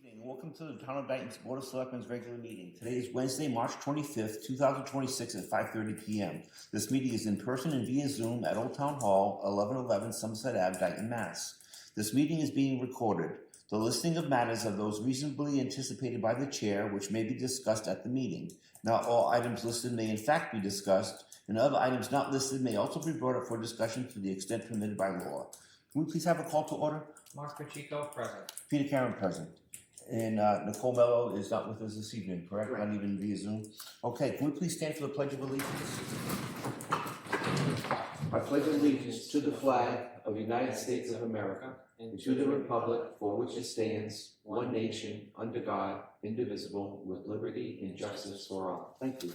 Evening. Welcome to the Town of Dayton's Board of Selectmen's regular meeting. Today is Wednesday, March 25th, 2026 at 5:30 p.m. This meeting is in person and via Zoom at Old Town Hall, 1111 Somerset Ave, Dayton, Mass. This meeting is being recorded. The listing of matters are those reasonably anticipated by the chair, which may be discussed at the meeting. Not all items listed may in fact be discussed, and other items not listed may also be brought up for discussion to the extent permitted by law. Can we please have a call to order? Mark Pacheco, present. Peter Karen, present. And Nicole Mello is not with us this evening, correct? Correct. Not even via Zoom. Okay, can we please stand for the Pledge of Allegiance? I pledge allegiance to the flag of the United States of America and to the republic for which it stands, one nation, under God, indivisible, with liberty and justice for all. Thank you.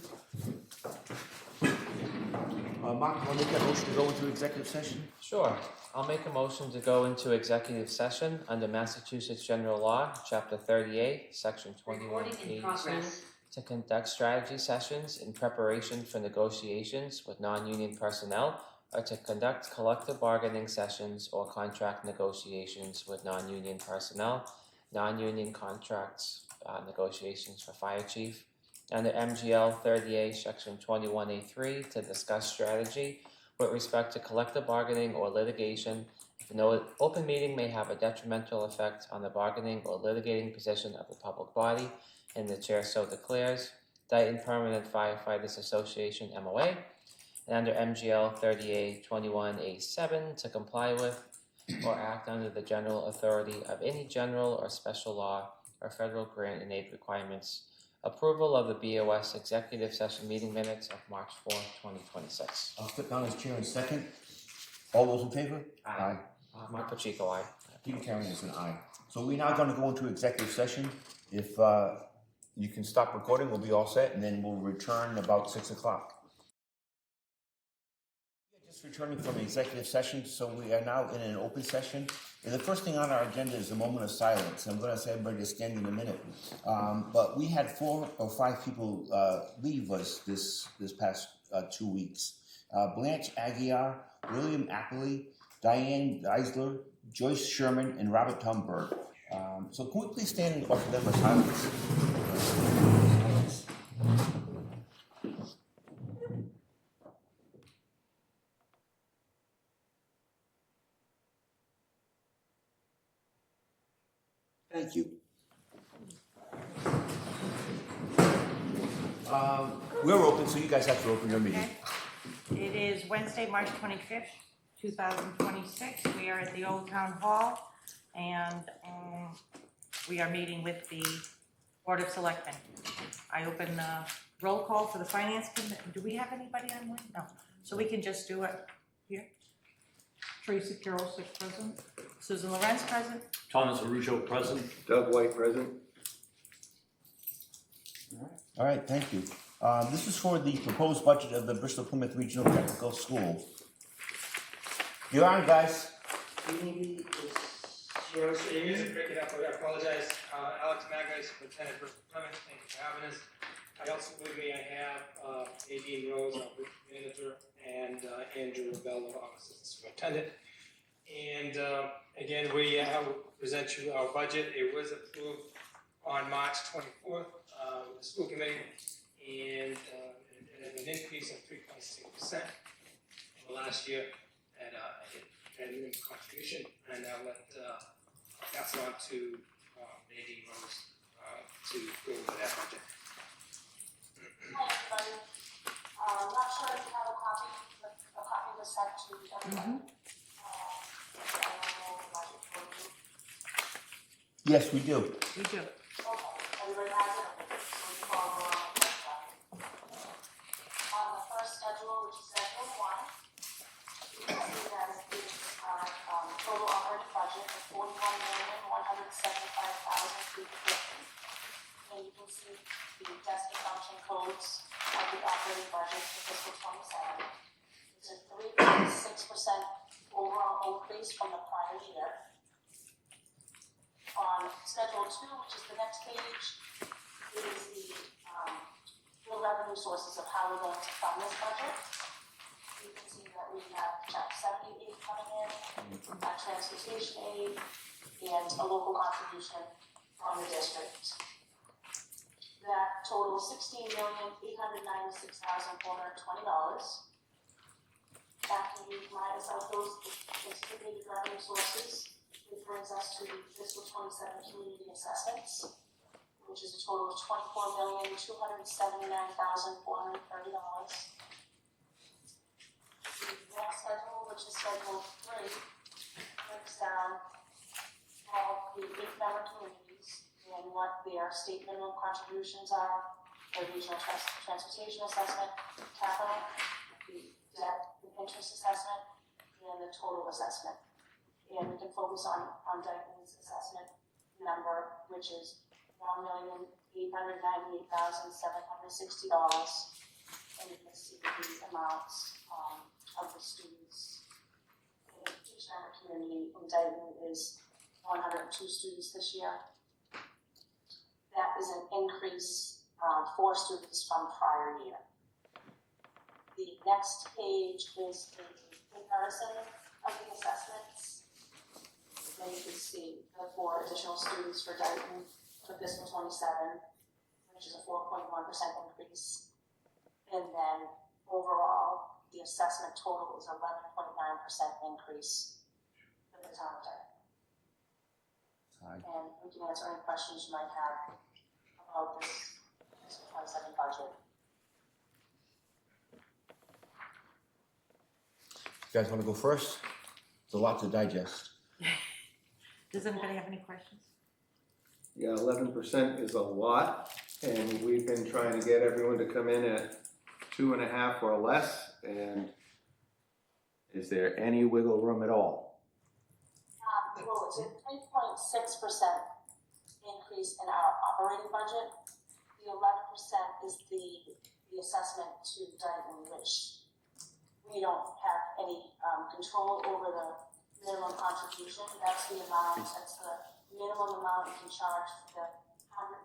Mark, want to make that motion to go into executive session? Sure. I'll make a motion to go into executive session under Massachusetts General Law, Chapter 38, Section 21A2, to conduct strategy sessions in preparation for negotiations with non-union personnel or to conduct collective bargaining sessions or contract negotiations with non-union personnel, non-union contracts negotiations for fire chief, under MGL 38, Section 21A3, to discuss strategy with respect to collective bargaining or litigation. If no open meeting may have a detrimental effect on the bargaining or litigating position of the public body, and the chair so declares. Dayton Permanent Firefighters Association MOA, and under MGL 3821A7 to comply with or act under the general authority of any general or special law or federal grant and aid requirements. Approval of the BOS executive session meeting minutes of March 4th, 2026. I'll step down as chair in second. All those in favor? Aye. Mark Pacheco, aye. Peter Karen is an aye. So we're now going to go into executive session. If you can stop recording, we'll be all set, and then we'll return about 6 o'clock. Just returning from executive session, so we are now in an open session. And the first thing on our agenda is a moment of silence. I'm going to say everybody to stand in a minute. But we had 4 or 5 people leave us this past 2 weeks. Blanche Aguiar, William Appley, Diane Eisler, Joyce Sherman, and Robert Thunberg. So can we please stand and offer them a silence? Thank you. We're open, so you guys have to open your meeting. Okay. It is Wednesday, March 25th, 2026. We are at the Old Town Hall, and we are meeting with the Board of Selectmen. I open the roll call for the Finance Committee. Do we have anybody on one? No. So we can just do it here. Tracy Carroll, present. Susan Lorenz, present. Thomas Arujo, present. Doug White, present. All right, thank you. This is for the proposed budget of the Bristol Plymouth Regional Technical School. You're on, guys. Amy isn't picking up, I apologize. Alex Magnus, Lieutenant Bristol Plymouth, thank you for having us. I also, with me, I have Nadine Rose, our group manager, and Andrew Bello, our assistant superintendent. And again, we present you our budget. It was approved on March 24th with the school committee, and an increase of 3.6% over last year at an contribution. And I'll let pass it on to Nadine Rose to go over that budget. Hi everybody. Not sure if you have a copy. A copy was sent to everyone. Yes, we do. We do. Okay, everybody has it. So we follow along with that. On the first schedule, which is schedule 1, you can see that the total operating budget of $41,175,350. And you can see the desk and function codes of the operating budget for fiscal 27. It's a 3.6% overall increase from the prior year. On schedule 2, which is the next page, is the revenue sources of how we're going to fund this budget. You can see that we have Chapter 70 aid coming in, transportation aid, and a local contribution from the district. That totals $16,896,420. After you minus out those anticipated revenue sources, it brings us to the fiscal 27 community assessments, which is a total of $24,279,430. The next schedule, which is Schedule 3, breaks down all the 8-member communities and what their state minimum contributions are, the regional transportation assessment, capital, the debt and interest assessment, and the total assessment. And we can focus on Dayton's assessment number, which is $1,898,760. And you can see the amounts of the students in each member community in Dayton is 102 students this year. That is an increase 4 students from prior year. The next page is a comparison of the assessments. And you can see the 4 additional students for Dayton for fiscal 27, which is a 4.1% increase. And then overall, the assessment total is 11.9% increase for the town of Dayton. Aye. And we can answer any questions you might have about this fiscal 27 budget. You guys wanna go first? It's a lot to digest. Does anybody have any questions? Yeah, 11% is a lot, and we've been trying to get everyone to come in at 2.5 or less, and is there any wiggle room at all? Well, it's a 3.6% increase in our operating budget. The 11% is the assessment to Dayton, which we don't have any control over the minimum contribution. That's the amount, that's the minimum amount you can charge for the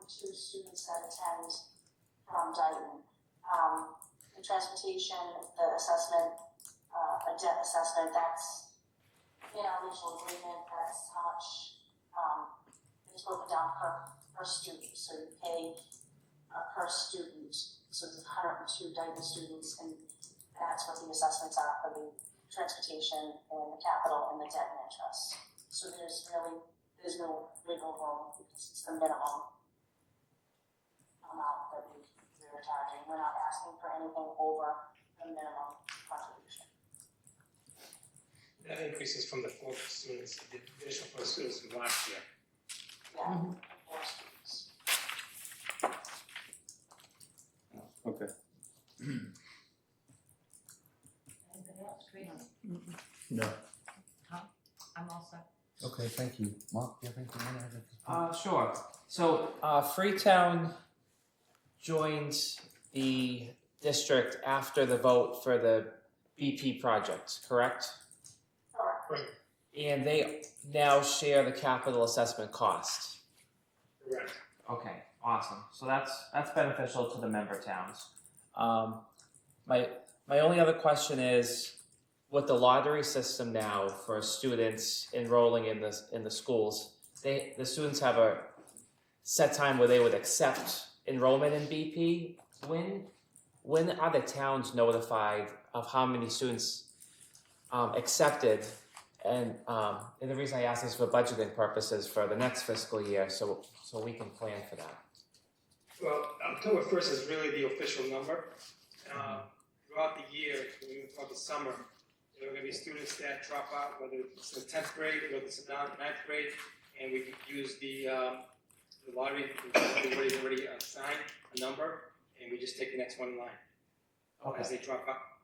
102 students that attend from Dayton. The transportation, the assessment, a debt assessment, that's in our mutual agreement, that's how much it's broken down per student. So you pay per student. So there's 102 Dayton students, and that's what the assessments are for the transportation and the capital and the debt and interest. So there's no wiggle room because it's the minimum amount that we're charging. We're not asking for anything over the minimum contribution. That increases from the 4 students, the additional 4 students from last year. Yeah, Mhm. 4 students. Okay. Anybody else? Tracy? No. I'm all set. Okay, thank you. Mark, do you have anything you wanna add? Sure. So, Freetown joined the district after the vote for the BP project, correct? Correct. And they now share the capital assessment cost. Correct. Okay, awesome. So that's beneficial to the member towns. My only other question is, with the lottery system now for students enrolling in the schools, the students have a set time where they would accept enrollment in BP. When are the towns notified of how many students accepted? And the reason I ask is for budgeting purposes for the next fiscal year, so we can plan for that. Well, October 1st is really the official number. Throughout the year, throughout the summer, there are going to be students that drop out, whether it's the 10th grade, whether it's the 9th grade, and we can use the lottery. We've already assigned a number, and we just take the next one in line as they drop out.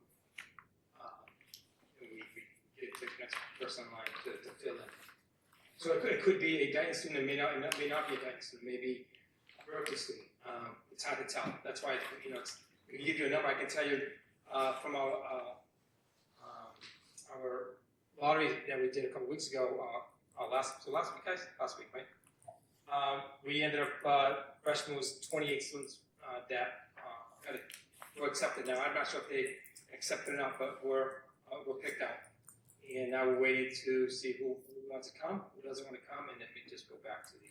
And we get to the next person in line to fill in. So it could be a Dayton student, it may not be a Dayton student, maybe a Berkeley student. It's hard to tell. That's why we can give you a number. I can tell you from our lottery that we did a couple weeks ago. Last week, guys, right? We ended up freshman was 28 students that were accepted. Now I'm not sure if they accepted or not, but were picked out, and now we're waiting to see who wants to come, who doesn't want to come, and then we just go back to the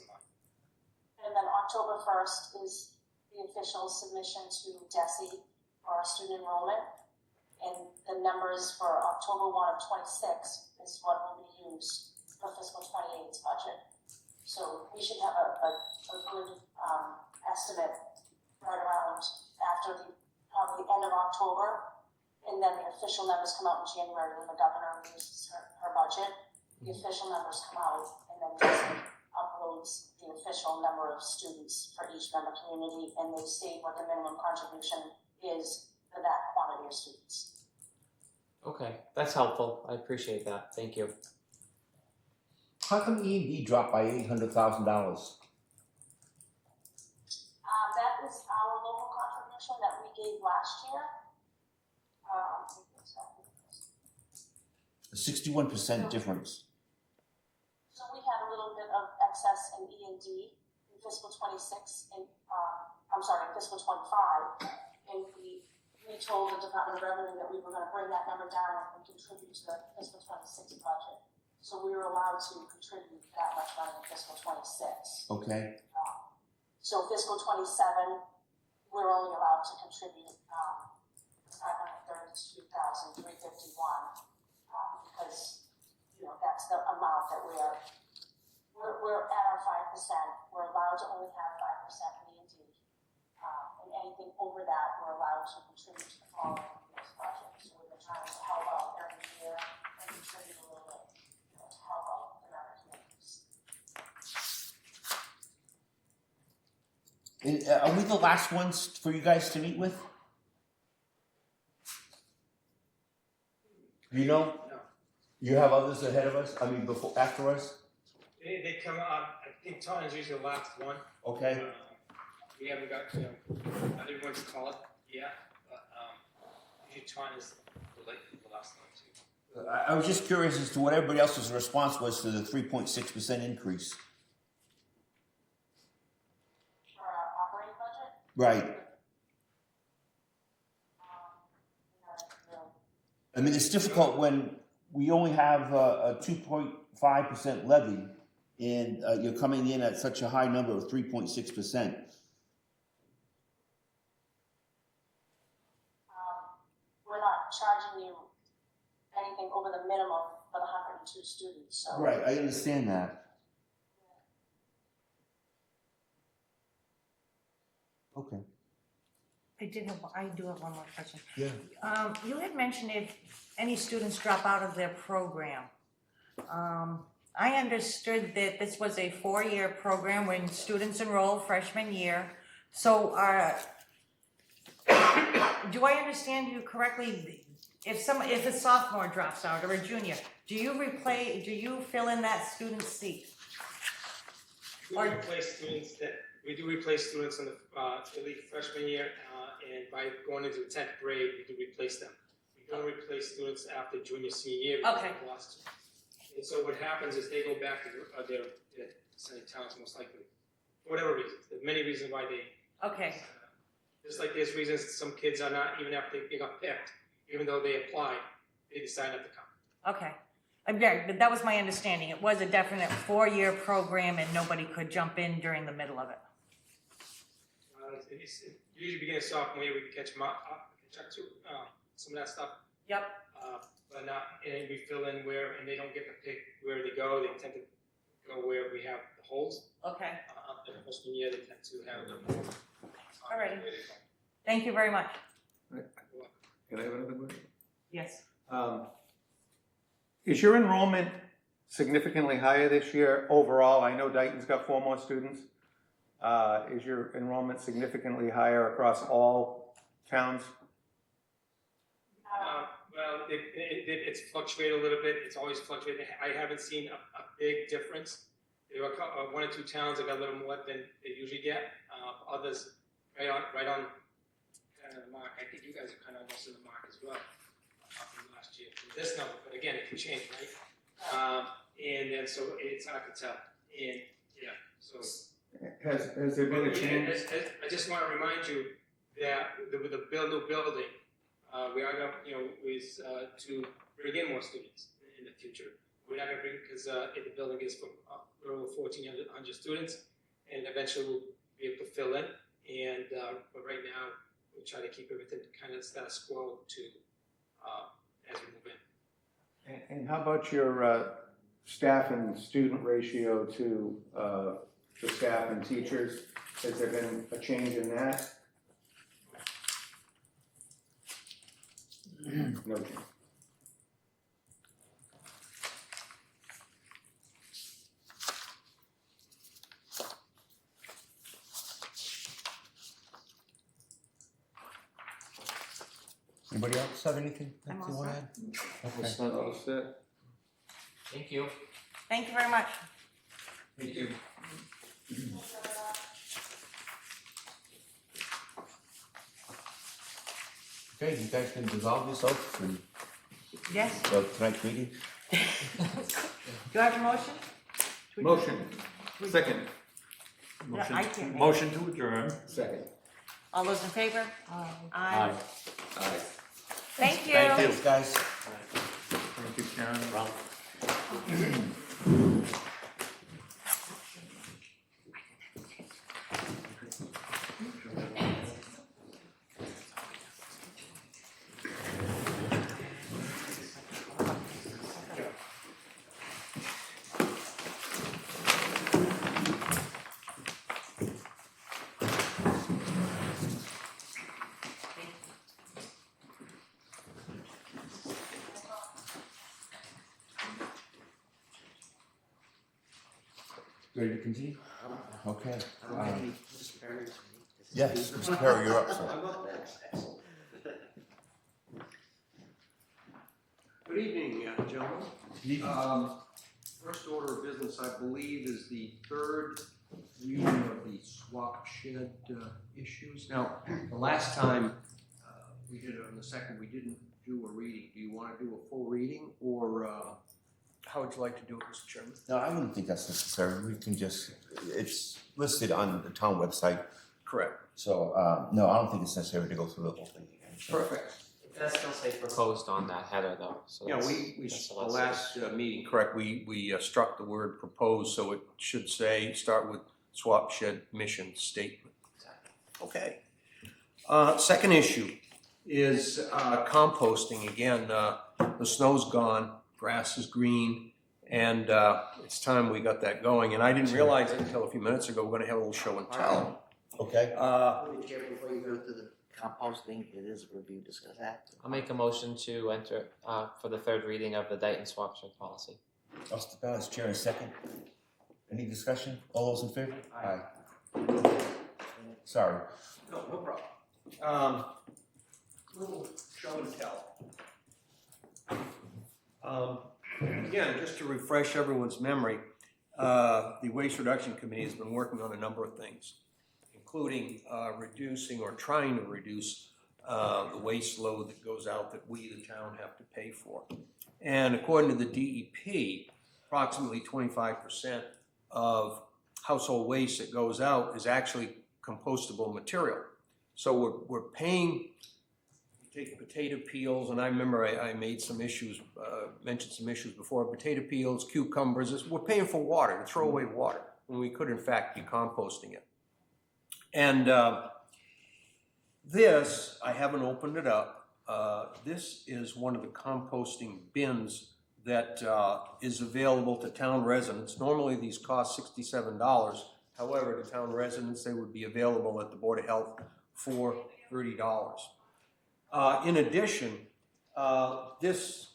a month. And then October 1st is the official submission to DESE for our student enrollment. And the numbers for October 1 of 26 is what will be used for fiscal 28's budget. So we should have a good estimate right around after the probably end of October. And then the official numbers come out in January when the governor releases her budget. The official numbers come out, and then DESE uploads the official number of students for each member community, and they state what the minimum contribution is for that quantity of students. Okay, that's helpful. I appreciate that. Thank you. How come E&D dropped by $800,000? That is our local contribution that we gave last year. A 61% difference. So we had a little bit of excess in E&D in fiscal 26, in fiscal 25, and we told the Department of Revenue that we were going to bring that number down and contribute to the fiscal 26 budget. So we were allowed to contribute that much money in fiscal 26. Okay. So fiscal 27, we're only allowed to contribute $532,351 because that's the amount that we're at our 5%. We're allowed to only have 5% in E&D, and anything over that we're allowed to contribute to the following year's budget. So we've been trying to help out every year and contribute a little bit to help out the member communities. Are we the last ones for you guys to meet with? You know? No. You have others ahead of us? I mean, after us? They come up, I think Taunton's usually the last one. Okay. We haven't got, everyone's called yet, but usually Taunton is the last one too. I was just curious as to what everybody else's response was to the 3.6% increase. For our operating budget, Right. I mean, it's difficult when we only have a 2.5% levy and you're coming in at such a high number of 3.6%. we're not charging you anything over the minimum for the 102 students, so. Right, I understand that. Okay. I do have one more question. Yeah. You had mentioned if any students drop out of their program. I understood that this was a 4-year program when students enroll freshman year. So do I understand you correctly? If a sophomore drops out or a junior, do you fill in that student's seat? We do replace students in the freshman year, and by going into the 10th grade, we do replace them. We don't replace students after junior, senior year. Okay. We've lost them. And so what happens is they go back to their sending talents most likely, for whatever reason. There's many reasons why they. Okay. Just like there's reasons some kids are not, even after they got picked, even though they applied, they decide not to come. Okay. Yeah, but that was my understanding. It was a definite 4-year program and nobody could jump in during the middle of it. It usually beginning of sophomore year, we can catch them up to some of that stuff. Yep. But not, and we fill in where, and they don't get to pick where they go. They tend to go where we have the holes. Okay. After the freshman year, they tend to have them. All righty. Thank you very much. Can I have another question? Yes. Is your enrollment significantly higher this year overall? I know Dayton's got 4 more students. Is your enrollment significantly higher across all towns? Well, it's fluctuated a little bit. It's always fluctuated. I haven't seen a big difference. There were 1 or 2 towns that got a little more than they usually get. Others right on kind of the mark. I think you guys are kind of almost in the mark as well from last year. From this number, but again, it can change, right? And then so it's hard to tell. And yeah, so. Has there been a change? I just want to remind you that with the new building, we are going to, to bring in more students in the future. we're not gonna bring, because the building is for over 1,400 students, and eventually we'll be able to fill in. And but right now, we'll try to keep everything kind of status quo to as we move in. And how about your staff and student ratio to the staff and teachers? Has there been a change in that? No change. Anybody else have anything that I'm you all want to set. add? Okay. All set. Thank you. Thank you very much. Thank you. Okay, you guys can dissolve yourself and Yes, tonight's meeting. do you have a motion? Motion. Second. No, I can't. Motion to adjourn. Second. All those in favor? Aye. Aye. Thank you. Thanks, guys. Thank you, Karen. Ready to continue? Okay. Yes, Mr. Perry, you're up, sir. Good evening, gentlemen. First order of business, I believe, is the third reading of the swap shed issues. Now, the last time we did it on the second, we didn't do a reading. Do you want to do a full reading, or how would you like to do it, Mr. Chairman? No, I wouldn't think that's necessary. We can just, it's listed on the town website. Correct. So, no, I don't think it's necessary to go through the whole thing again. So- Perfect. It does still say proposed on that header though, so Yeah, that's, we that's the a lot last meeting, correct, we struck the word proposed, so it should say, start with swap shed mission statement. Okay. Second issue is composting. Again, the snow's gone, grass is green, and it's time we got that going. And I didn't realize it until a few minutes ago, we're gonna have a little show and tell. Okay. Be careful before you go through the composting, it is a review, discuss that. I'll make a motion to enter for the third reading of the Dayton swap shed policy. I'll step out as chair in a second. Any discussion? All those in favor? Aye. Sorry. No problem. Little show and tell. Again, just to refresh everyone's memory, the Waste Reduction Committee has been working on a number of things, including reducing or trying to reduce the waste load that goes out that we, the town, have to pay for. And according to the DEP, approximately 25% of household waste that goes out is actually compostable material. So we're paying, take potato peels, and I remember I made some issues, mentioned some issues before, potato peels, cucumbers, we're paying for water, to throw away water, when we could in fact be composting it. And this, I haven't opened it up, this is one of the composting bins that is available to town residents. Normally these cost $67. However, to town residents, they would be available at the Board of Health for $30. In addition, this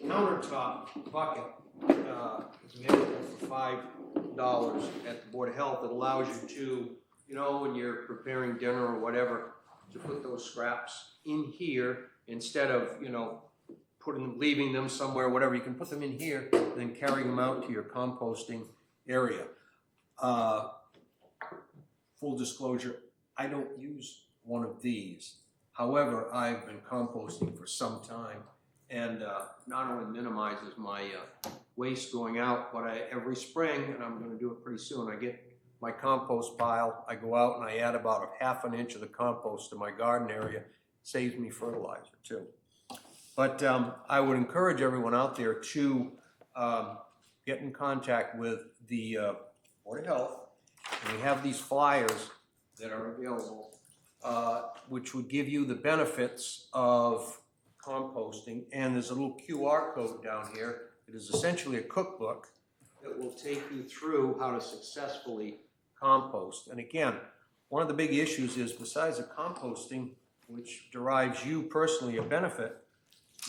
countertop bucket is available for $5 at the Board of Health. It allows you to, you know, when you're preparing dinner or whatever, to put those scraps in here instead of, you know, leaving them somewhere, whatever. You can put them in here, then carry them out to your composting area. Full disclosure, I don't use one of these. However, I've been composting for some time, and not only minimizes my waste going out, but every spring, and I'm going to do it pretty soon, I get my compost pile, I go out and I add about a ½ inch of the compost to my garden area. Saves me fertilizer too. But I would encourage everyone out there to get in contact with the Board of Health, and we have these flyers that are available, which would give you the benefits of composting, and there's a little QR code down here. It is essentially a cookbook that will take you through how to successfully compost. And again, one of the big issues is, besides the composting, which derives you personally a benefit,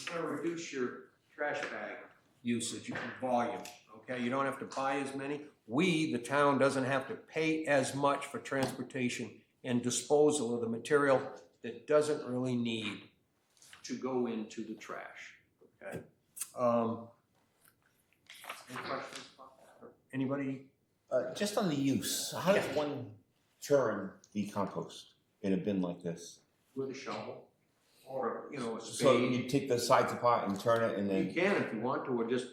you're going to reduce your trash bag usage and volume. Okay, you don't have to buy as many. We, the town, doesn't have to pay as much for transportation and disposal of the material that doesn't really need to go into the trash. Okay. Any questions about that? Anybody? Just on the use, how does one turn the compost in a bin like this? With a shovel, or, you know, a spade. So you take the sides apart and turn it and You then, can if you want to, or just,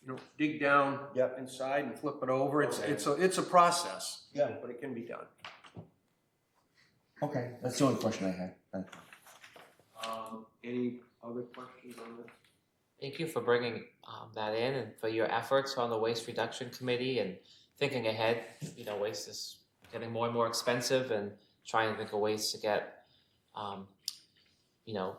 you know, dig down Yep. inside and flip it over. Okay. It's a process. Yeah. But it can be done. okay, that's the only question I had. Thank you. Any other questions on this? Thank you for bringing that in and for your efforts on the Waste Reduction Committee and thinking ahead. You know, waste is getting more and more expensive, and trying to think of ways to get, you know,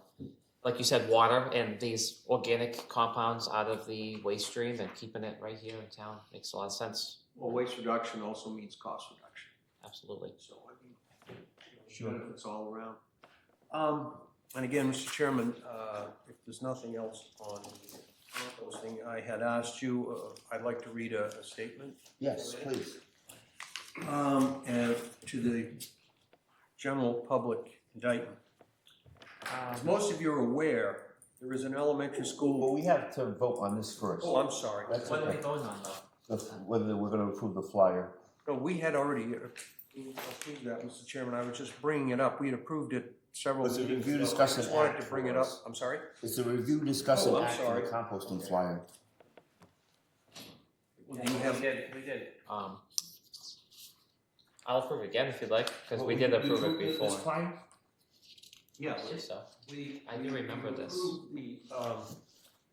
like you said, water and these organic compounds out of the waste stream and keeping it right here in town makes a lot of sense. Well, waste reduction also means cost reduction. Absolutely. So, I mean, sure, benefits all around. And again, Mr. Chairman, if there's nothing else on composting, I had asked you, I'd like to read a statement. Yes, please. And to the general public indictment. As most of you are aware, there is an elementary Well, school. we have to vote on this first. Oh, I'm sorry. That's What are we okay. going on though? Whether we're gonna approve the flyer. No, we had already approved that, Mr. Chairman. I was just bringing it up. We had approved it several Was it meetings review, ago. discuss, I just and wanted act to bring it for up. us? I'm sorry? It's a review, discuss, and Oh, I'm act for sorry. the composting flyer. Do you have? We did. I'll approve it again if you'd like, because we did approve it before. This flyer? I Yes. believe so. We, I do remember we this. approved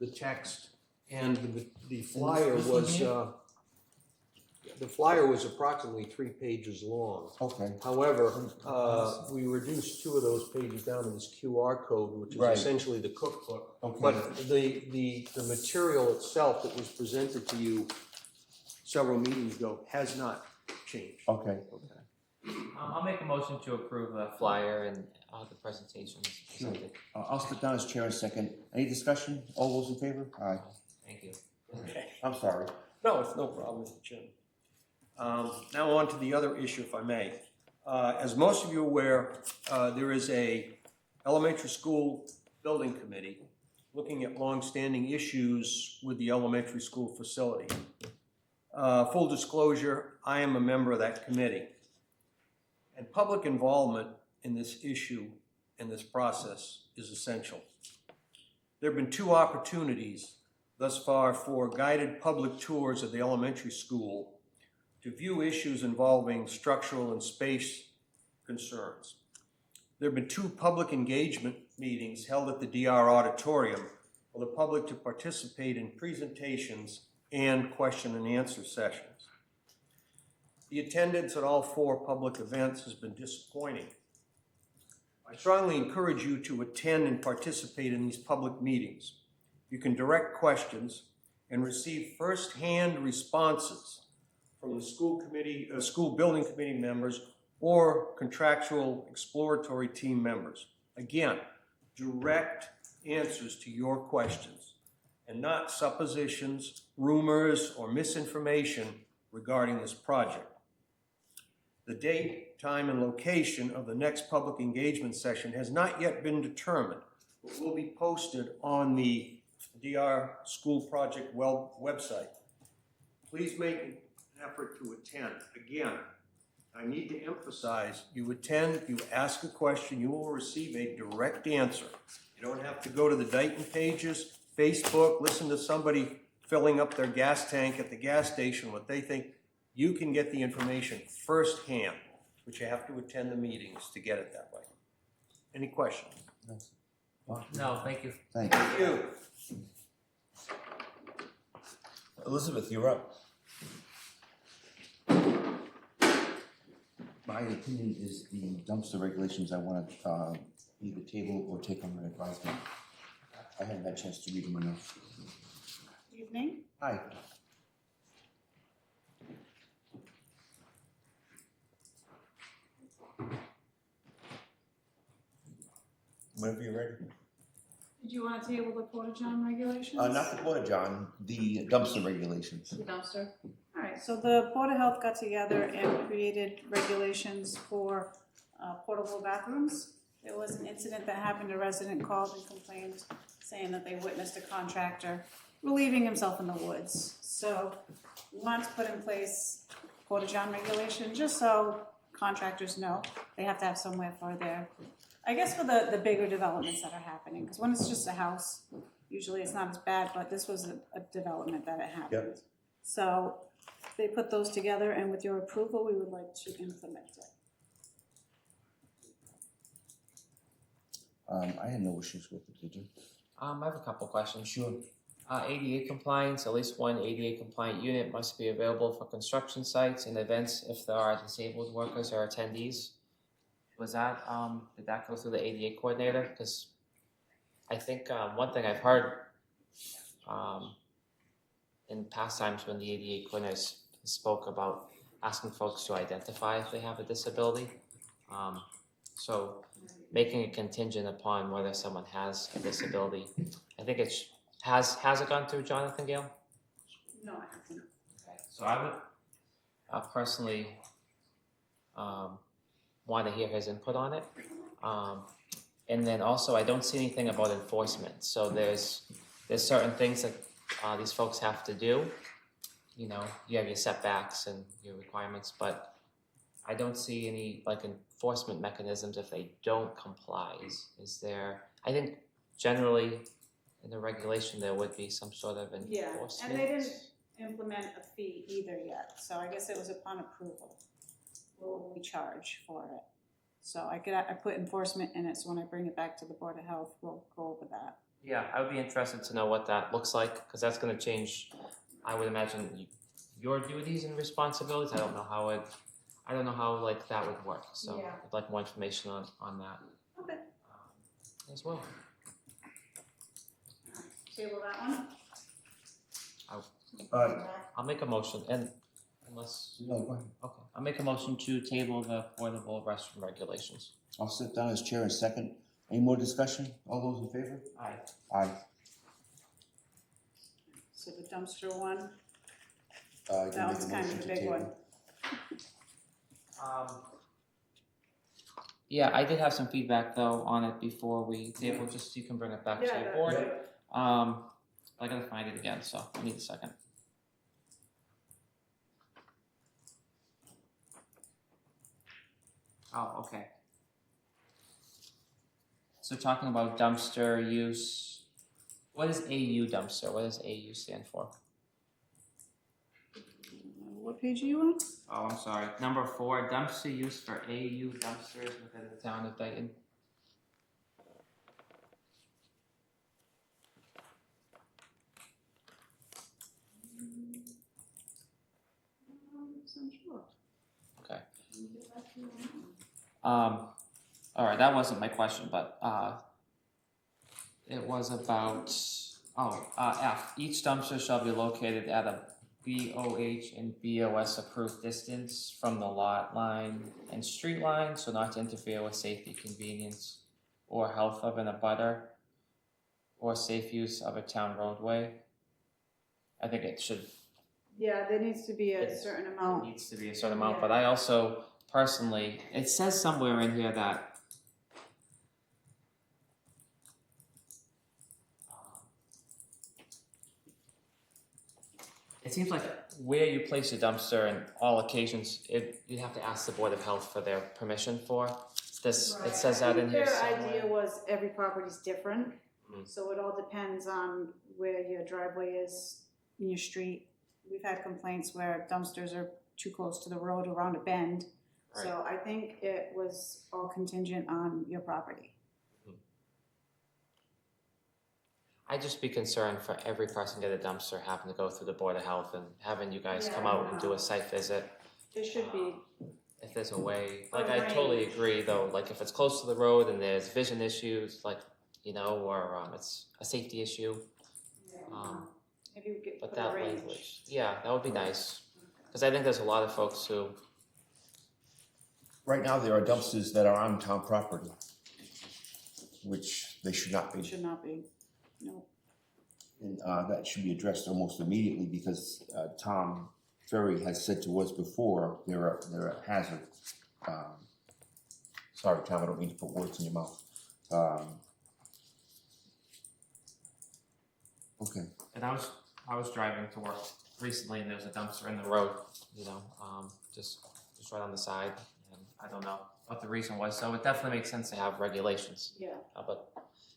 the text, and the flyer This one was, here? the flyer was approximately 3 pages long. Okay. However, we reduced 2 of those pages down to this QR code, which is Right. essentially the cookbook. Okay. But the material itself that was presented to you several meetings ago has not changed. Okay. I'll make a motion to approve the flyer and the presentations presented. I'll step down as chair in a second. Any discussion? All those in favor? Aye. Thank you. I'm sorry. No, it's no problem, Mr. Chairman. Now on to the other issue, if I may. As most of you are aware, there is a elementary school building committee looking at longstanding issues with the elementary school facility. Full disclosure, I am a member of that committee. And public involvement in this issue and this process is essential. There have been 2 opportunities thus far for guided public tours of the elementary school to view issues involving structural and space concerns. There have been 2 public engagement meetings held at the DR auditorium for the public to participate in presentations and question and answer sessions. The attendance at all 4 public events has been disappointing. I strongly encourage you to attend and participate in these public meetings. You can direct questions and receive first-hand responses from the school committee, school building committee members, or contractual exploratory team members. Again, direct answers to your questions and not suppositions, rumors, or misinformation regarding this project. The date, time, and location of the next public engagement session has not yet been determined, but will be posted on the DR School Project website. Please make an effort to attend. Again, I need to emphasize, you attend, you ask a question, you will receive a direct answer. You don't have to go to the Dayton pages, Facebook, listen to somebody filling up their gas tank at the gas station, what they think. You can get the information firsthand, but you have to attend the meetings to get it that way. Any questions? No, thank you. Thank you. Thank you. Elizabeth, you're up. My opinion is the dumpster regulations I want to either table or take under advisement. I haven't had a chance to read them enough. Evening. Hi. Whenever you're ready. Did you want to table the Porta-John regulations? Not the Porta John, the dumpster regulations. The dumpster? All right, so the Board of Health got together and created regulations for portable bathrooms. There was an incident that happened, a resident called and complained, saying that they witnessed a contractor relieving himself in the woods. So we want to put in place Porta-John regulation, just so contractors know they have to have somewhere for their, I guess for the bigger developments that are happening, because when it's just a house, usually it's not as bad, but this was a development that it happened. Yep. So they put those together, and with your approval, we would like to implement it. I had no issues with it, did you? I have a couple questions. Sure. ADA compliance, at least one ADA compliant unit must be available for construction sites and events if there are disabled workers or attendees. Was that, did that go through the ADA coordinator? Because I think one thing I've heard in past times when the ADA coordinator spoke about asking folks to identify if they have a disability. So making it contingent upon whether someone has a disability. I think it's, has it gone through Jonathan Gale? No, I haven't. Okay. So I would personally want to hear his input on it. And then also, I don't see anything about enforcement. So there's certain things that these folks have to do. You know, you have your setbacks and your requirements, but I don't see any like enforcement mechanisms if they don't comply. Is there? I think generally in the regulation there would be some sort of enforcement. Yeah, and they didn't implement a fee either yet, so I guess it was upon approval. What will we charge for it? So I put enforcement in it, so when I bring it back to the Board of Health, we'll go over that. Yeah, I would be interested to know what that looks like, because that's going to change, I would imagine, your duties and responsibilities. I don't know how like that would work. So Yeah. I'd like more information on that Okay. as well. Table that one? I'll make a motion, and unless, No, go ahead. okay, I'll make a motion to table the portable restroom regulations. I'll sit down as chair in a second. Any more discussion? All those in favor? Aye. Aye. So the dumpster one, I can that make one's a kind motion of a to big one. table. Yeah, I did have some feedback though on it before we table, just so you can bring it back to Yeah, your board. I gotta find it again, so I need a second. Oh, okay. So talking about dumpster use, what is AU dumpster? What does AU stand for? What page are you on? Oh, I'm sorry. Number 4, dumpster use for AU dumpsters within the town of Dayton. I'm sure. Okay. All right, that wasn't my question, but it was about, F. Each dumpster shall be located at a BOH and BOS approved distance from the lot line and street line, so not to interfere with safety, convenience, or health of an abutter, or safe use of a town roadway. I think it should, Yeah, there needs to be a certain amount. needs to be a certain amount, but I also personally, it says somewhere in here that it seems like where you place a dumpster in all occasions, you have to ask the Board of Health for their permission for. This, it says that in here Their somewhere. idea was every property's different, Mm. so it all depends on where your driveway is in your street. We've had complaints where dumpsters are too close to the road around a bend. So I think it was all contingent on your property. I'd just be concerned for every person get a dumpster having to go through the Board of Health and having you guys come out and do a site visit. There should be, If there's a way, like I totally agree though, like if it's close to the road and there's vision issues, like, you know, or it's a safety issue. maybe we could But put a that range. language, yeah, that would be nice. Because I think there's a lot of folks who, Right now, there are dumpsters that are on town property, which they should not It be. should not be, no. And that should be addressed almost immediately because Tom Ferry has said to us before, they're a hazard. Sorry, Tom, I don't mean to put words in your mouth. Okay. and I was driving to work recently and there was a dumpster in the road, you know, just right on the side. And I don't know what the reason was, so it definitely makes sense to have regulations. Yeah. But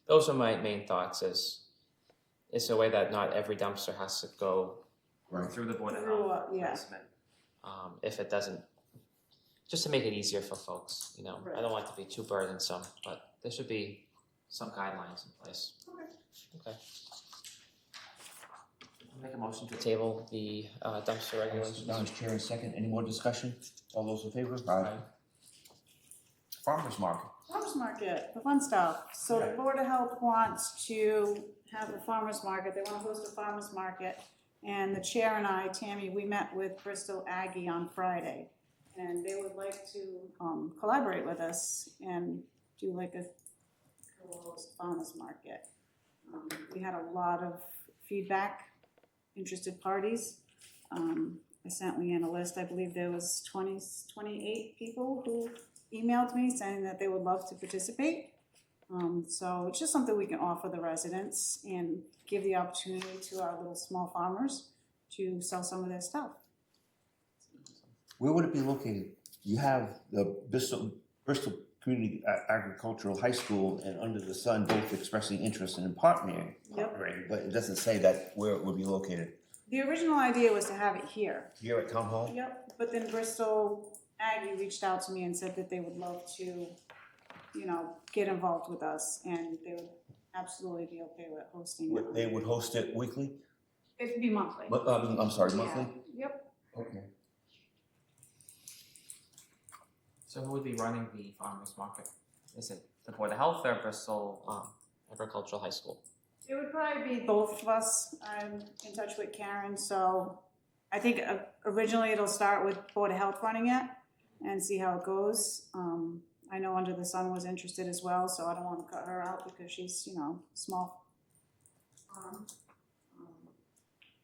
those are my main thoughts is a way that not every dumpster has to go Right. through the Board of Through, Health. yeah. placement. If it doesn't, just to make it easier for folks, you know, I don't want it to be too burdensome, but there should be some guidelines in place. Okay. I'll make a motion to table the dumpster regulations. Don's chair and second. Any more discussion? All those in favor? Aye. Farmers market. Farmers market, the fun stuff. So the Board of Health wants to have a farmers market. They want to host a farmers market. And the chair and I, Tammy, we met with Bristol Aggie on Friday. And they would like to collaborate with us and do like a co-host farmers market. We had a lot of feedback, interested parties. I sent Leanne a list. I believe there was 28 people who emailed me saying that they would love to participate. So it's just something we can offer the residents and give the opportunity to our little small farmers to sell some of their stuff. Where would it be located? You have the Bristol Community Agricultural High School and Under the Sun both expressing interest in partnering, but it doesn't say that where it would be located. The original idea was to have it here. Here at Town Hall? Yep, but then Bristol Aggie reached out to me and said that they would love to, you know, get involved with us, and they would absolutely be okay with hosting it. They would host it weekly? It'd be monthly. I'm sorry, monthly? Yeah. Yep. Okay. So who would be running the farmers market? Is it the Board of Health or Bristol Agricultural High School? It would probably be both of us. I'm in touch with Karen, so I think originally it'll start with Board of Health running it and see how it goes. I know Under the Sun was interested as well, so I don't want to cut her out because she's, you know, small.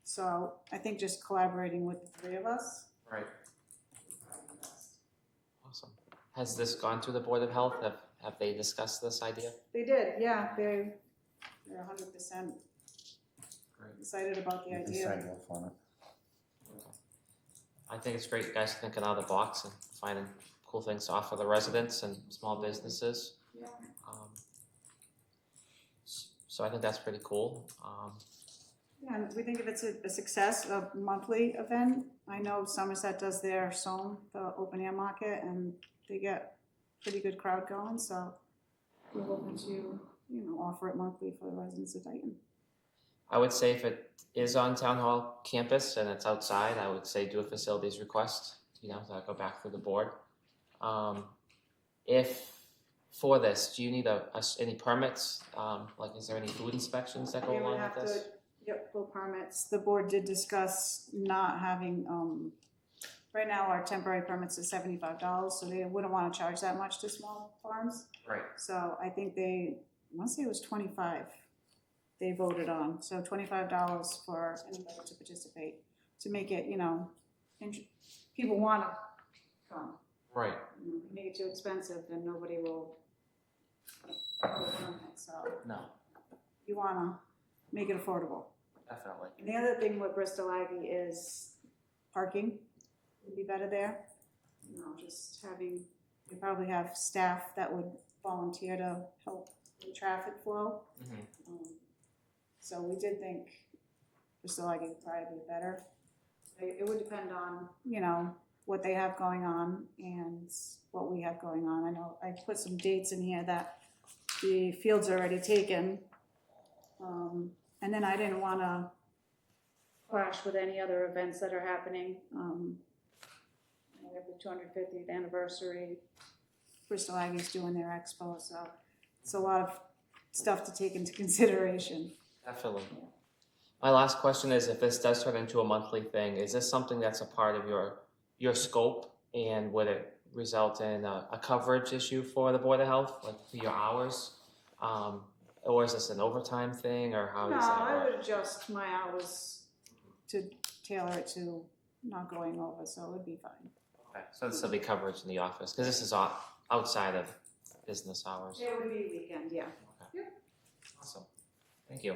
So I think just collaborating with the three of us. Right. Awesome. Has this gone to the Board of Health? Have they discussed this idea? They did, yeah. They're 100% Great. excited about the You can idea. sign off on it. I think it's great you guys are thinking out of the box and finding cool things to offer the residents and small businesses. Yeah. So I think that's pretty cool. Yeah, and we think if it's a success, a monthly event. I know Somerset does their SOM, the open air market, and they get pretty good crowd going, so we're hoping to, you know, offer it monthly for the residents of Dayton. I would say if it is on Town Hall campus and it's outside, I would say do a facilities request, you know, that go back through the board. If for this, do you need any permits? Like, is there any food inspections that go They would along have with this? to, pull permits. The board did discuss not having, right now our temporary permits are $75, so they wouldn't want to charge that much to small farms. Right. So I think I want to say it was 25 they voted on, so $25 for anybody to participate, to make it, you know, people want to come. Right. You know, if you make it too expensive, then nobody will come, so No, you want to make it affordable. definitely. And the other thing with Bristol Aggie is parking would be better there. You know, just having, we probably have staff that would volunteer to help the traffic flow. Mm-hmm. So we did think Bristol Aggie would probably be better. It would depend on, you know, what they have going on and what we have going on. I know I put some dates in here that the fields are already taken. And then I didn't wanna clash with any other events that are happening. We have the 250th anniversary, Bristol Aggies doing their expo, so it's a lot of stuff to take into consideration. Definitely. My last question is, if this does turn into a monthly thing, is this something that's a part of your scope, and would it result in a coverage issue for the Board of Health, like for your hours? Or is this an overtime thing, or how does that No, I work? would adjust my hours to tailor it to not going over, so it would be fine. Okay, so this will be coverage in the office, because this is outside of business hours. It would be weekend, yeah. Awesome. Thank you.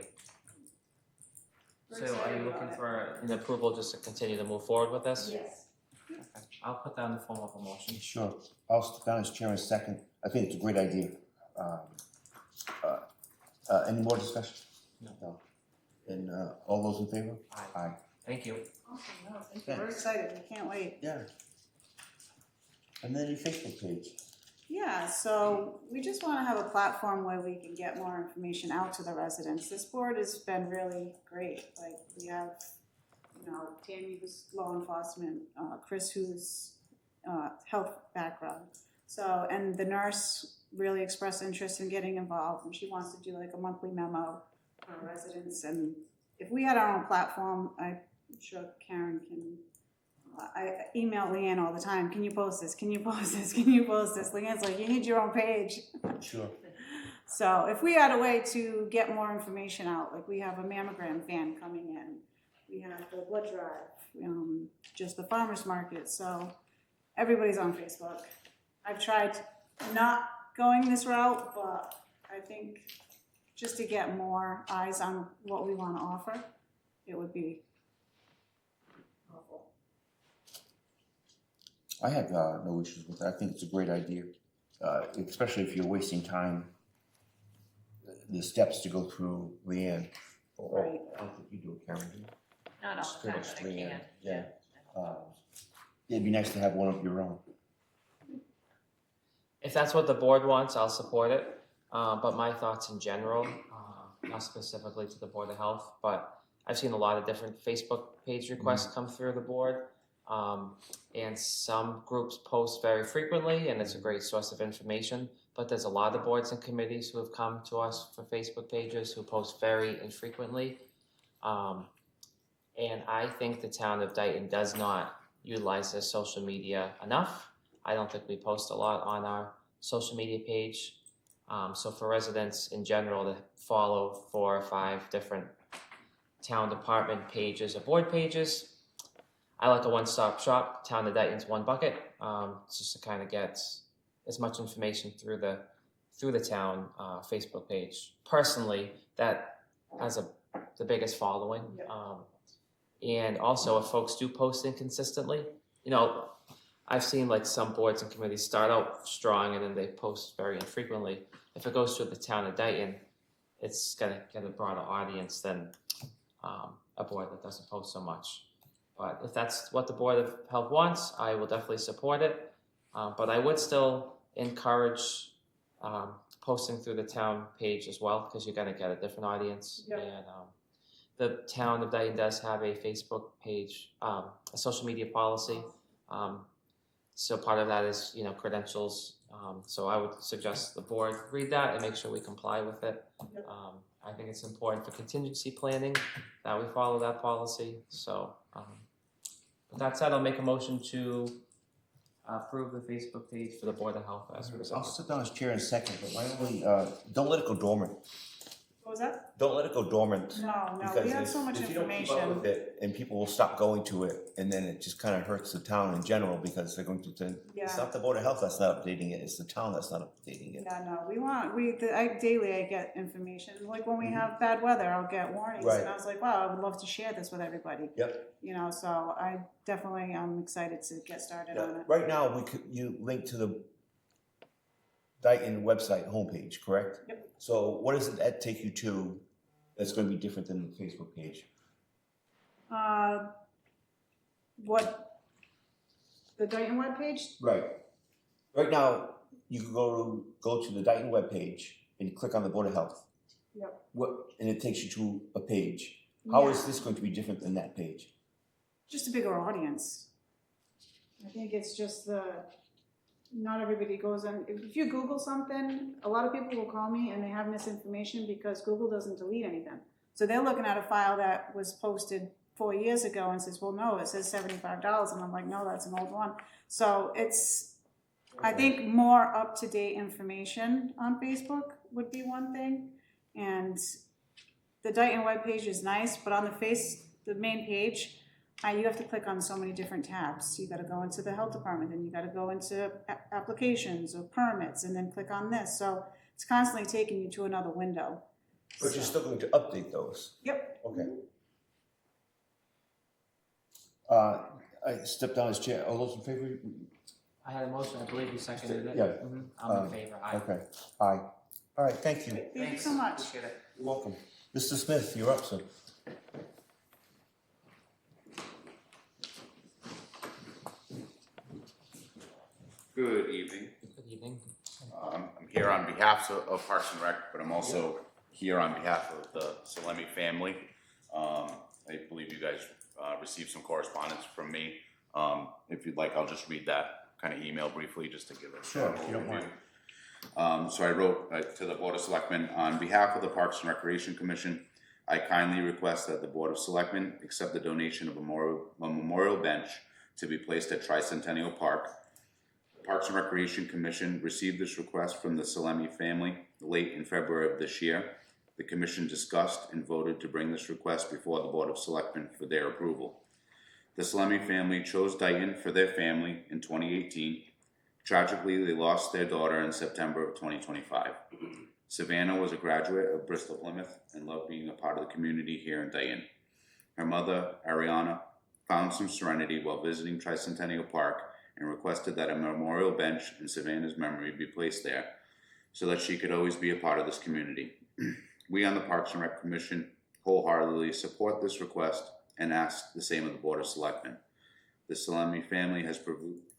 We're So are excited you about looking it. for an approval just to continue to move forward with this? Yes. Okay. I'll put that in the form of a motion. Sure. I'll stick down as chairman second. I think it's a great idea. Any more discussion? No. And all those in favor? Aye. Aye. Thank you. Awesome, no, thank you. We're excited, we can't wait. Yeah. And then your Facebook page. Yeah, so we just want to have a platform where we can get more information out to the residents. This board has been really great. Like, we have, Tammy who's law enforcement, Chris who's health background. So, and the nurse really expressed interest in getting involved, and she wants to do like a monthly memo for residents. And if we had our own platform, I'm sure Karen can. I email Leanne all the time. Can you post this? Can you post this? Can you post this? Leanne's like, you need your own page. Sure. So if we had a way to get more information out, like we have a mammogram van coming in, we have the blood drive, just the farmer's market. So everybody's on Facebook. I've tried not going this route, but I think just to get more eyes on what we want to offer, it would be helpful. I have no issues with that. I think it's a great idea, especially if you're wasting time. The steps to go through Leanne. Right. I don't think you do it, Karen, do you? No, Just no, pretty much I Leanne. can't. Yeah. It'd be nice to have one of your own. If that's what the board wants, I'll support it. But my thoughts in general, not specifically to the Board of Health, but I've seen a lot of different Facebook page requests come through the board. And some groups post very frequently, and it's a great source of information. But there's a lot of boards and committees who have come to us for Facebook pages who post very infrequently. And I think the town of Dayton does not utilize their social media enough. I don't think we post a lot on our social media page. So for residents in general to follow 4 or 5 different town department pages or board pages, I like a one-stop shop. Town of Dayton's one bucket. It's just to kind of get as much information through the town Facebook page. Personally, that has the biggest following. And also, if folks do post inconsistently, I've seen like some boards and committees start out strong and then they post very infrequently. If it goes through the town of Dayton, it's gonna get a broader audience than a board that doesn't post so much. But if that's what the Board of Health wants, I will definitely support it. But I would still encourage posting through the town page as well, because you're going to get a different audience. Yep. And the town of Dayton does have a Facebook page, a social media policy. So part of that is, credentials. So I would suggest the board read that and make sure we comply with it. Yep. I think it's important for contingency planning that we follow that policy. So with that said, I'll make a motion to approve the Facebook page for the Board of Health as I'll presented. sit down as chair in a second, but my only, don't let it go dormant. What was that? Don't let it go dormant. No, Because we have if- so much if you don't keep up information. with it, and people will stop going to it, and then it just kind of hurts the town in general, because they're going to think, it's Yeah. not the Board of Health that's not updating it, it's the town that's not updating it. Yeah, no, daily I get information, like when we have bad weather, I'll get warnings, Right. and I was like, wow, I would love to share this with everybody. Yep. So I definitely am excited to get started on it. Right now, you link to the Dayton website homepage, correct? Yep. So what does that take you to that's going to be different than the Facebook page? What, the Dayton webpage? Right. Right now, you can go to the Dayton webpage and you click on the Board of Health. Yep. And it takes you to a page. How is this going to be different than that page? Just a bigger audience. I think it's just not everybody goes on. If you Google something, a lot of people will call me and they have misinformation because Google doesn't delete anything. So they're looking at a file that was posted 4 years ago and says, well, no, it says $75. And I'm like, no, that's an old one. So it's, I think more up-to-date information on Facebook would be one thing. And the Dayton webpage is nice, but on the main page, you have to click on so many different tabs. You got to go into the health department, then you got to go into applications or permits, and then click on this. So it's constantly taking you to another window. But you're still going to update those? Yep. Okay. I stepped down as chair. All those in favor? I had a motion, I believe you seconded it. Yeah. I'm in favor, aye. Okay. Aye. All right, thank you. Thank you so much. Appreciate it. You're welcome. Mr. Smith, you're up, sir. Good evening. Good evening. I'm here on behalf of Parks and Rec, but I'm also here on behalf of the Salemi family. I believe you guys received some correspondence from me. If you'd like, I'll just read that kind of email briefly just to give it Sure, if you don't mind. So I wrote to the Board of Selectmen, on behalf of the Parks and Recreation Commission, I kindly request that the Board of Selectmen accept the donation of a memorial bench to be placed at Tricentennial Park. The Parks and Recreation Commission received this request from the Salemi family late in February of this year. The commission discussed and voted to bring this request before the Board of Selectmen for their approval. The Salemi family chose Dayton for their family in 2018. Tragically, they lost their daughter in September of 2025. Savannah was a graduate of Bristol Plymouth and loved being a part of the community here in Dayton. Her mother, Ariana, found some serenity while visiting Tricentennial Park and requested that a memorial bench in Savannah's memory be placed there so that she could always be a part of this community. We on the Parks and Rec Commission wholeheartedly support this request and ask the same of the Board of Selectmen. The Salemi family has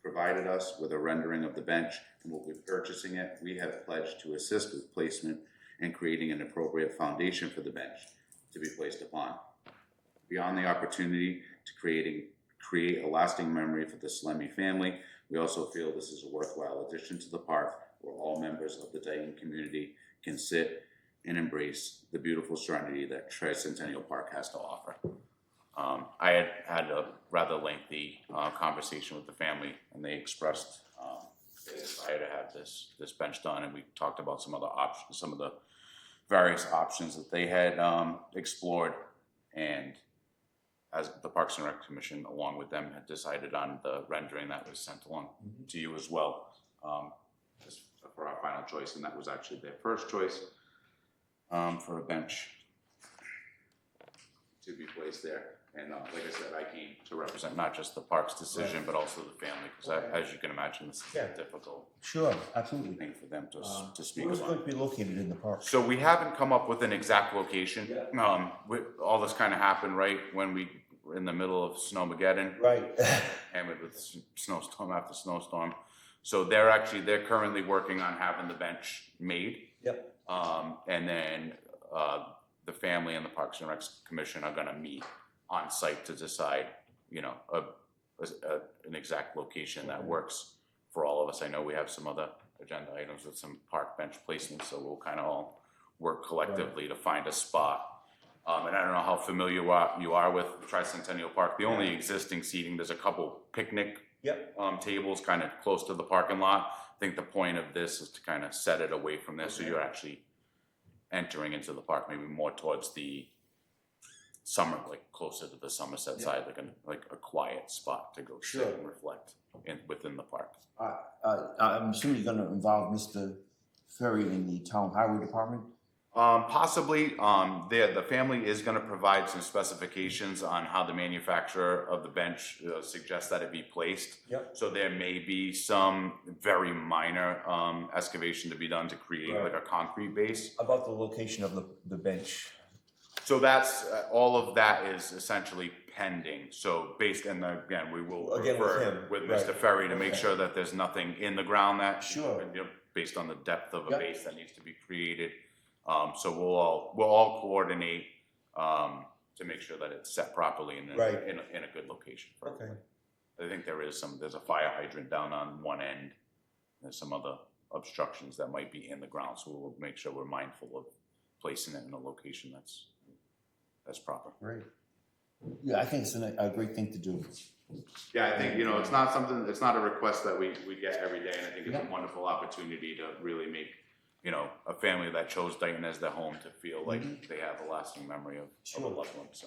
provided us with a rendering of the bench and will be purchasing it. We have pledged to assist with placement and creating an appropriate foundation for the bench to be placed upon. Beyond the opportunity to create a lasting memory for the Salemi family, we also feel this is a worthwhile addition to the park where all members of the Dayton community can sit and embrace the beautiful serenity that Tricentennial Park has to offer. I had a rather lengthy conversation with the family, and they expressed they desire to have this bench done, and we talked about some other options, some of the various options that they had explored, and as the Parks and Rec Commission, along with them, had decided on the rendering that was sent along to you as well, just for our final choice, and that was actually their first choice for a bench to be placed there. And like I said, I came to represent not just the park's decision, but also the family, because as you can imagine, this is a difficult Absolutely. thing for them to speak Where is it about. going to be located in the park? So we haven't come up with an exact location. All this kind of happened right when we were in the middle of Snowmageddon. Right. Hammered with snowstorm after snowstorm. So they're currently working on having the bench made. Yep. And then the family and the Parks and Rec Commission are going to meet on site to decide, an exact location that works for all of us. I know we have some other agenda items with some park bench placements, so we'll kind of all work collectively to find a spot. And I don't know how familiar you are with Tricentennial Park. The only existing seating, there's a couple picnic tables kind of close to the parking lot. I think the point of this is to kind of set it away from there, so you're actually entering into the park maybe more towards the summer, like closer to the Somerset side, like a quiet spot to go sit and reflect within the park. I'm assuming you're going to involve Mr. Ferry in the town highway department? Possibly. The family is going to provide some specifications on how the manufacturer of the bench suggests that it be placed. Yep. So there may be some very minor excavation to be done to create like a concrete base. About the location of the bench? So that's all of that is essentially pending. So again, we will refer with Mr. Ferry to make sure that there's nothing in the ground that based on the depth of a base that needs to be created. So we'll all coordinate, to make sure that it's set properly and Right. in a good location for Okay. everybody. I think there's a fire hydrant down on one end. There's some other obstructions that might be in the ground, so we'll make sure we're mindful of placing it in a location that's proper. Great. Yeah, I think it's a great thing to do. Yeah, I think, it's not a request that we get every day, and I think it's a wonderful opportunity to really make, a family that chose Dayton as their home to feel like they have a lasting memory of a loved one, so.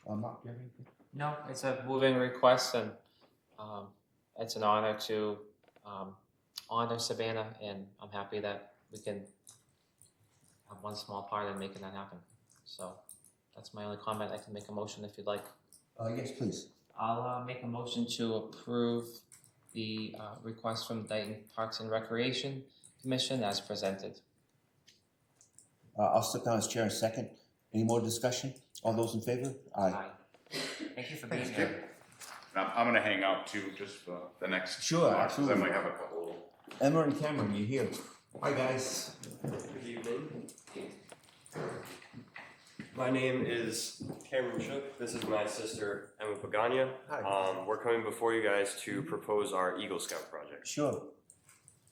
Mark, do you have anything? No, it's a moving request, and it's an honor to honor Savannah, and I'm happy that we can have one small part in making that happen. So that's my only comment. I can make a motion if you'd like. Yes, please. I'll make a motion to approve the request from Dayton Parks and Recreation Commission as presented. I'll step down as chair in a second. Any more discussion? All those in favor? Aye. Thank you for being here. And I'm gonna hang out too, just for the next. Sure, because absolutely. I might have a couple. Emma and Cameron, you're here. Hi, guys. Good evening. My name is Cameron Shook. This is my sister Emma Pagania. Hi. We're coming before you guys to propose our Eagle Scout project. Sure.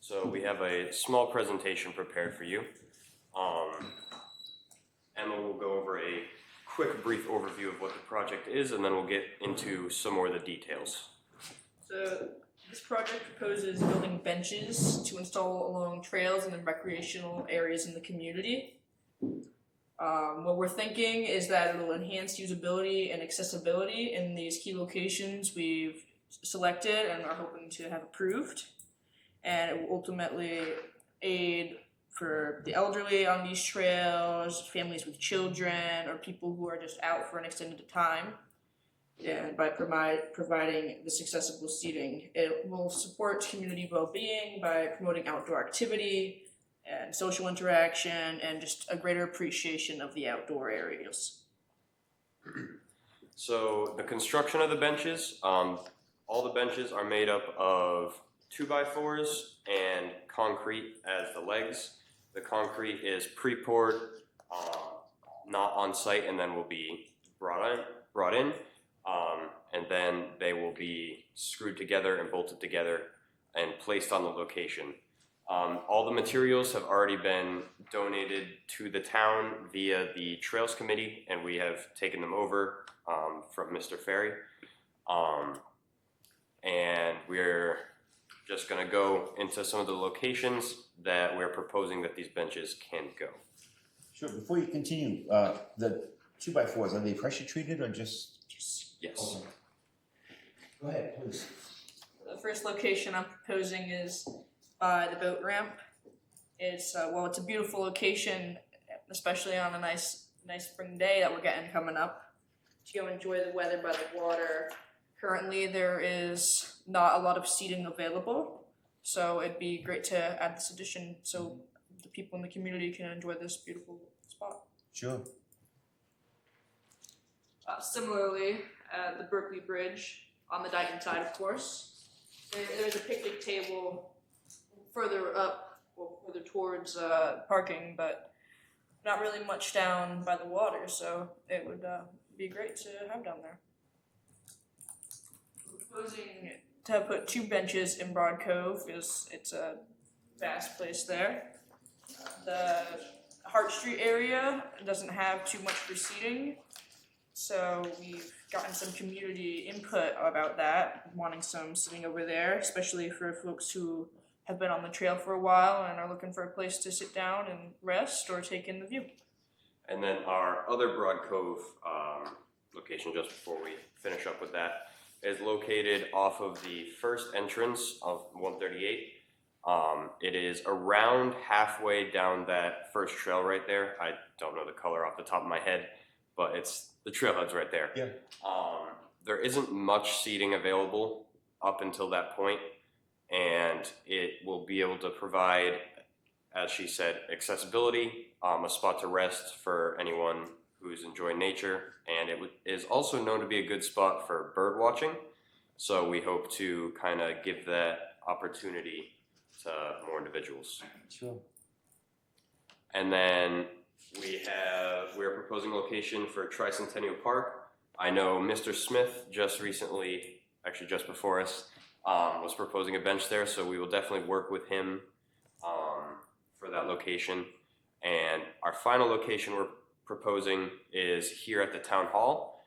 So we have a small presentation prepared for you. Emma will go over a quick brief overview of what the project is, and then we'll get into some more of the details. So this project proposes building benches to install along trails and in recreational areas in the community. What we're thinking is that it will enhance usability and accessibility in these key locations we've selected and are hoping to have approved. And it will ultimately aid for the elderly on these trails, families with children, or people who are just out for an extended time. And by providing this accessible seating, it will support community well-being by promoting outdoor activity and social interaction and just a greater appreciation of the outdoor areas. So the construction of the benches, all the benches are made up of 2x4s and concrete as the legs. The concrete is pre-poured, not on site, and then will be brought in. And then they will be screwed together and bolted together and placed on the location. All the materials have already been donated to the town via the Trails Committee, and we have taken them over from Mr. Ferry. And we're just going to go into some of the locations that we're proposing that these benches can go. Sure. Before you continue, the 2x4s, are they pressure treated or just? Yes. Okay. Go ahead, please. The first location I'm proposing is by the boat ramp. It's it's a beautiful location, especially on a nice spring day that we're getting coming up. To go enjoy the weather by the water. Currently, there is not a lot of seating available, so it'd be great to add this addition so the people in the community can enjoy this beautiful spot. Sure. Similarly, the Berkeley Bridge on the Dayton side, of course, there's a picnic table further up, further towards parking, but not really much down by the water, so it would be great to have down there. We're proposing to put 2 benches in Broad Cove because it's a vast place there. The Hart Street area doesn't have too much for seating, so we've gotten some community input about that, wanting some sitting over there, especially for folks who have been on the trail for a while and are looking for a place to sit down and rest or take in the view. And then our other Broad Cove location, just before we finish up with that, is located off of the first entrance of 138. It is around halfway down that first trail right there. I don't know the color off the top of my head, but it's the trailhead's right there. Yeah. There isn't much seating available up until that point, and it will be able to provide, as she said, accessibility, a spot to rest for anyone who's enjoying nature, and it is also known to be a good spot for bird watching. So we hope to kind of give that opportunity to more individuals. Sure. And then we're proposing a location for Tricentennial Park. I know Mr. Smith just recently, actually just before us, was proposing a bench there, so we will definitely work with him for that location. And our final location we're proposing is here at the town hall,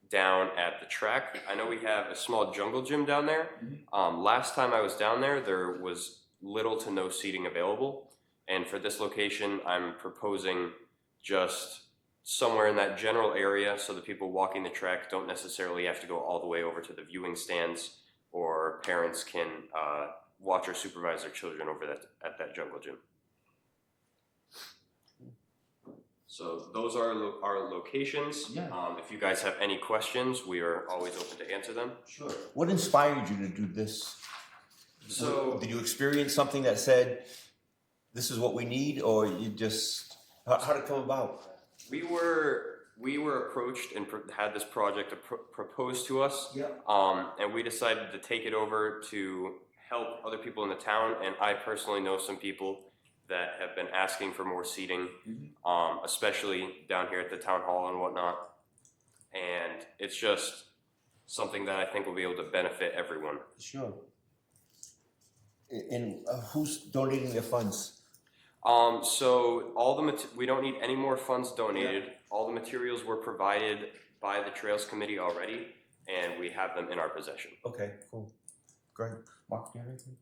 down at the track. I know we have a small jungle gym down there. Last time I was down there, there was little to no seating available. And for this location, I'm proposing just somewhere in that general area so the people walking the track don't necessarily have to go all the way over to the viewing stands, or parents can watch or supervise their children over at that jungle gym. So those are our locations. Yeah. If you guys have any questions, we are always open to answer them. Sure. What inspired you to do this? So did you experience something that said, this is what we need, or you just, how did it come about? we were approached and had this project proposed to us. Yeah. And we decided to take it over to help other people in the town. And I personally know some people that have been asking for more seating, especially down here at the town hall and whatnot. And it's just something that I think will be able to benefit everyone. Sure. And who's donating their funds? So we don't need any more funds donated. Yeah. All the materials were provided by the Trails Committee already, and we have them in our possession. Okay, cool. Great. Mark, do you have anything?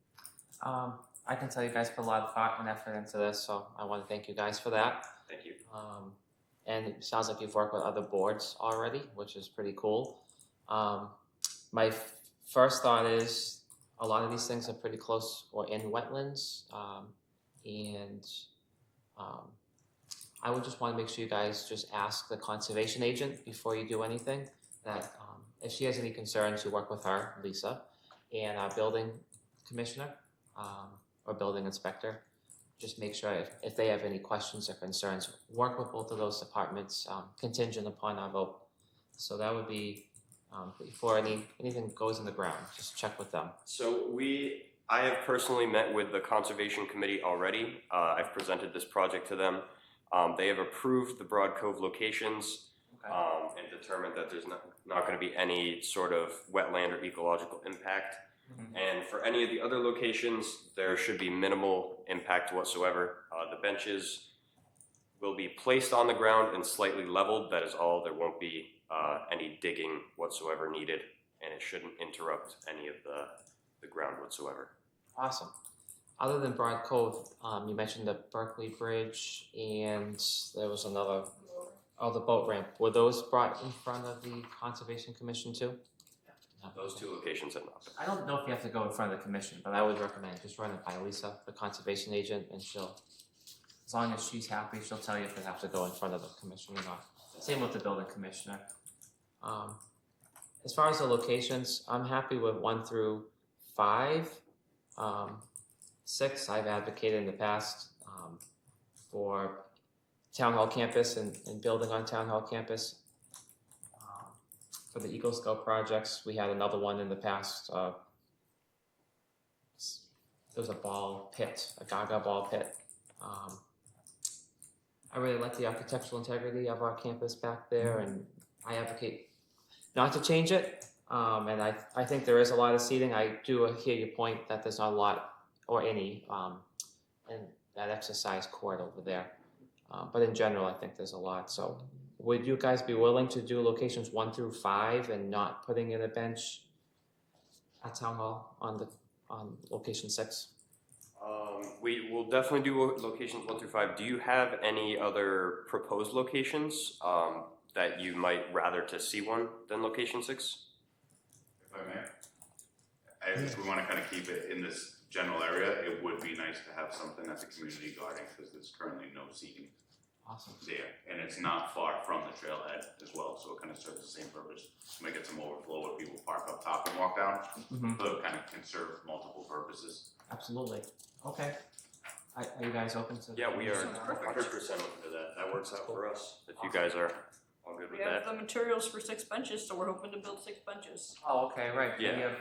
I can tell you guys put a lot of thought and effort into this, so I want to thank you guys for that. Thank you. And it sounds like you've worked with other boards already, which is pretty cool. My first thought is a lot of these things are pretty close or in wetlands, and I would just want to make sure you guys just ask the conservation agent before you do anything, that if she has any concerns, you work with her, Lisa, and our building commissioner or building inspector. Just make sure if they have any questions or concerns, work with both of those departments contingent upon our vote. So that would be before anything goes in the ground, just check with them. So I have personally met with the Conservation Committee already. I've presented this project to them. They have approved the Broad Cove locations, and determined that there's not going to be any sort of wetland or ecological impact. And for any of the other locations, there should be minimal impact whatsoever. The benches will be placed on the ground and slightly leveled. That is all. There won't be any digging whatsoever needed, and it shouldn't interrupt any of the ground whatsoever. Awesome. Other than Broad Cove, you mentioned the Berkeley Bridge, and there was another, the boat ramp. Were those brought in front of the Conservation Commission too? Those two locations have not been. I don't know if you have to go in front of the commission, but I would recommend just run it by Lisa, the conservation agent, and she'll, as long as she's happy, she'll tell you if it have to go in front of the commission or not. Same with the building commissioner. As far as the locations, I'm happy with 1 through 5. 6, I've advocated in the past for Town Hall campus and building on Town Hall campus. For the Eagle Scout projects, we had another one in the past. There was a ball pit, a Gaga ball pit. I really like the architectural integrity of our campus back there, and I advocate not to change it. And I think there is a lot of seating. I do hear your point that there's not a lot or any in that exercise court over there. But in general, I think there's a lot. So would you guys be willing to do locations 1 through 5 and not putting in a bench at Town Hall on location 6? We will definitely do locations 1 through 5. Do you have any other proposed locations that you might rather to see one than location 6? If I may, if we want to kind of keep it in this general area, it would be nice to have something at the community garden, because there's currently no seating. Awesome. There, and it's not far from the trailhead as well, so it kind of serves the same purpose. Might get some overflow where people park up top and walk down, but it kind of can serve multiple purposes. Absolutely. Okay. Are you guys open to? Yeah, we are 100% open to that. That works out for us. If you guys are all good with We have that. the materials for 6 benches, so we're hoping to build 6 benches. Oh, okay, right. Yeah. We have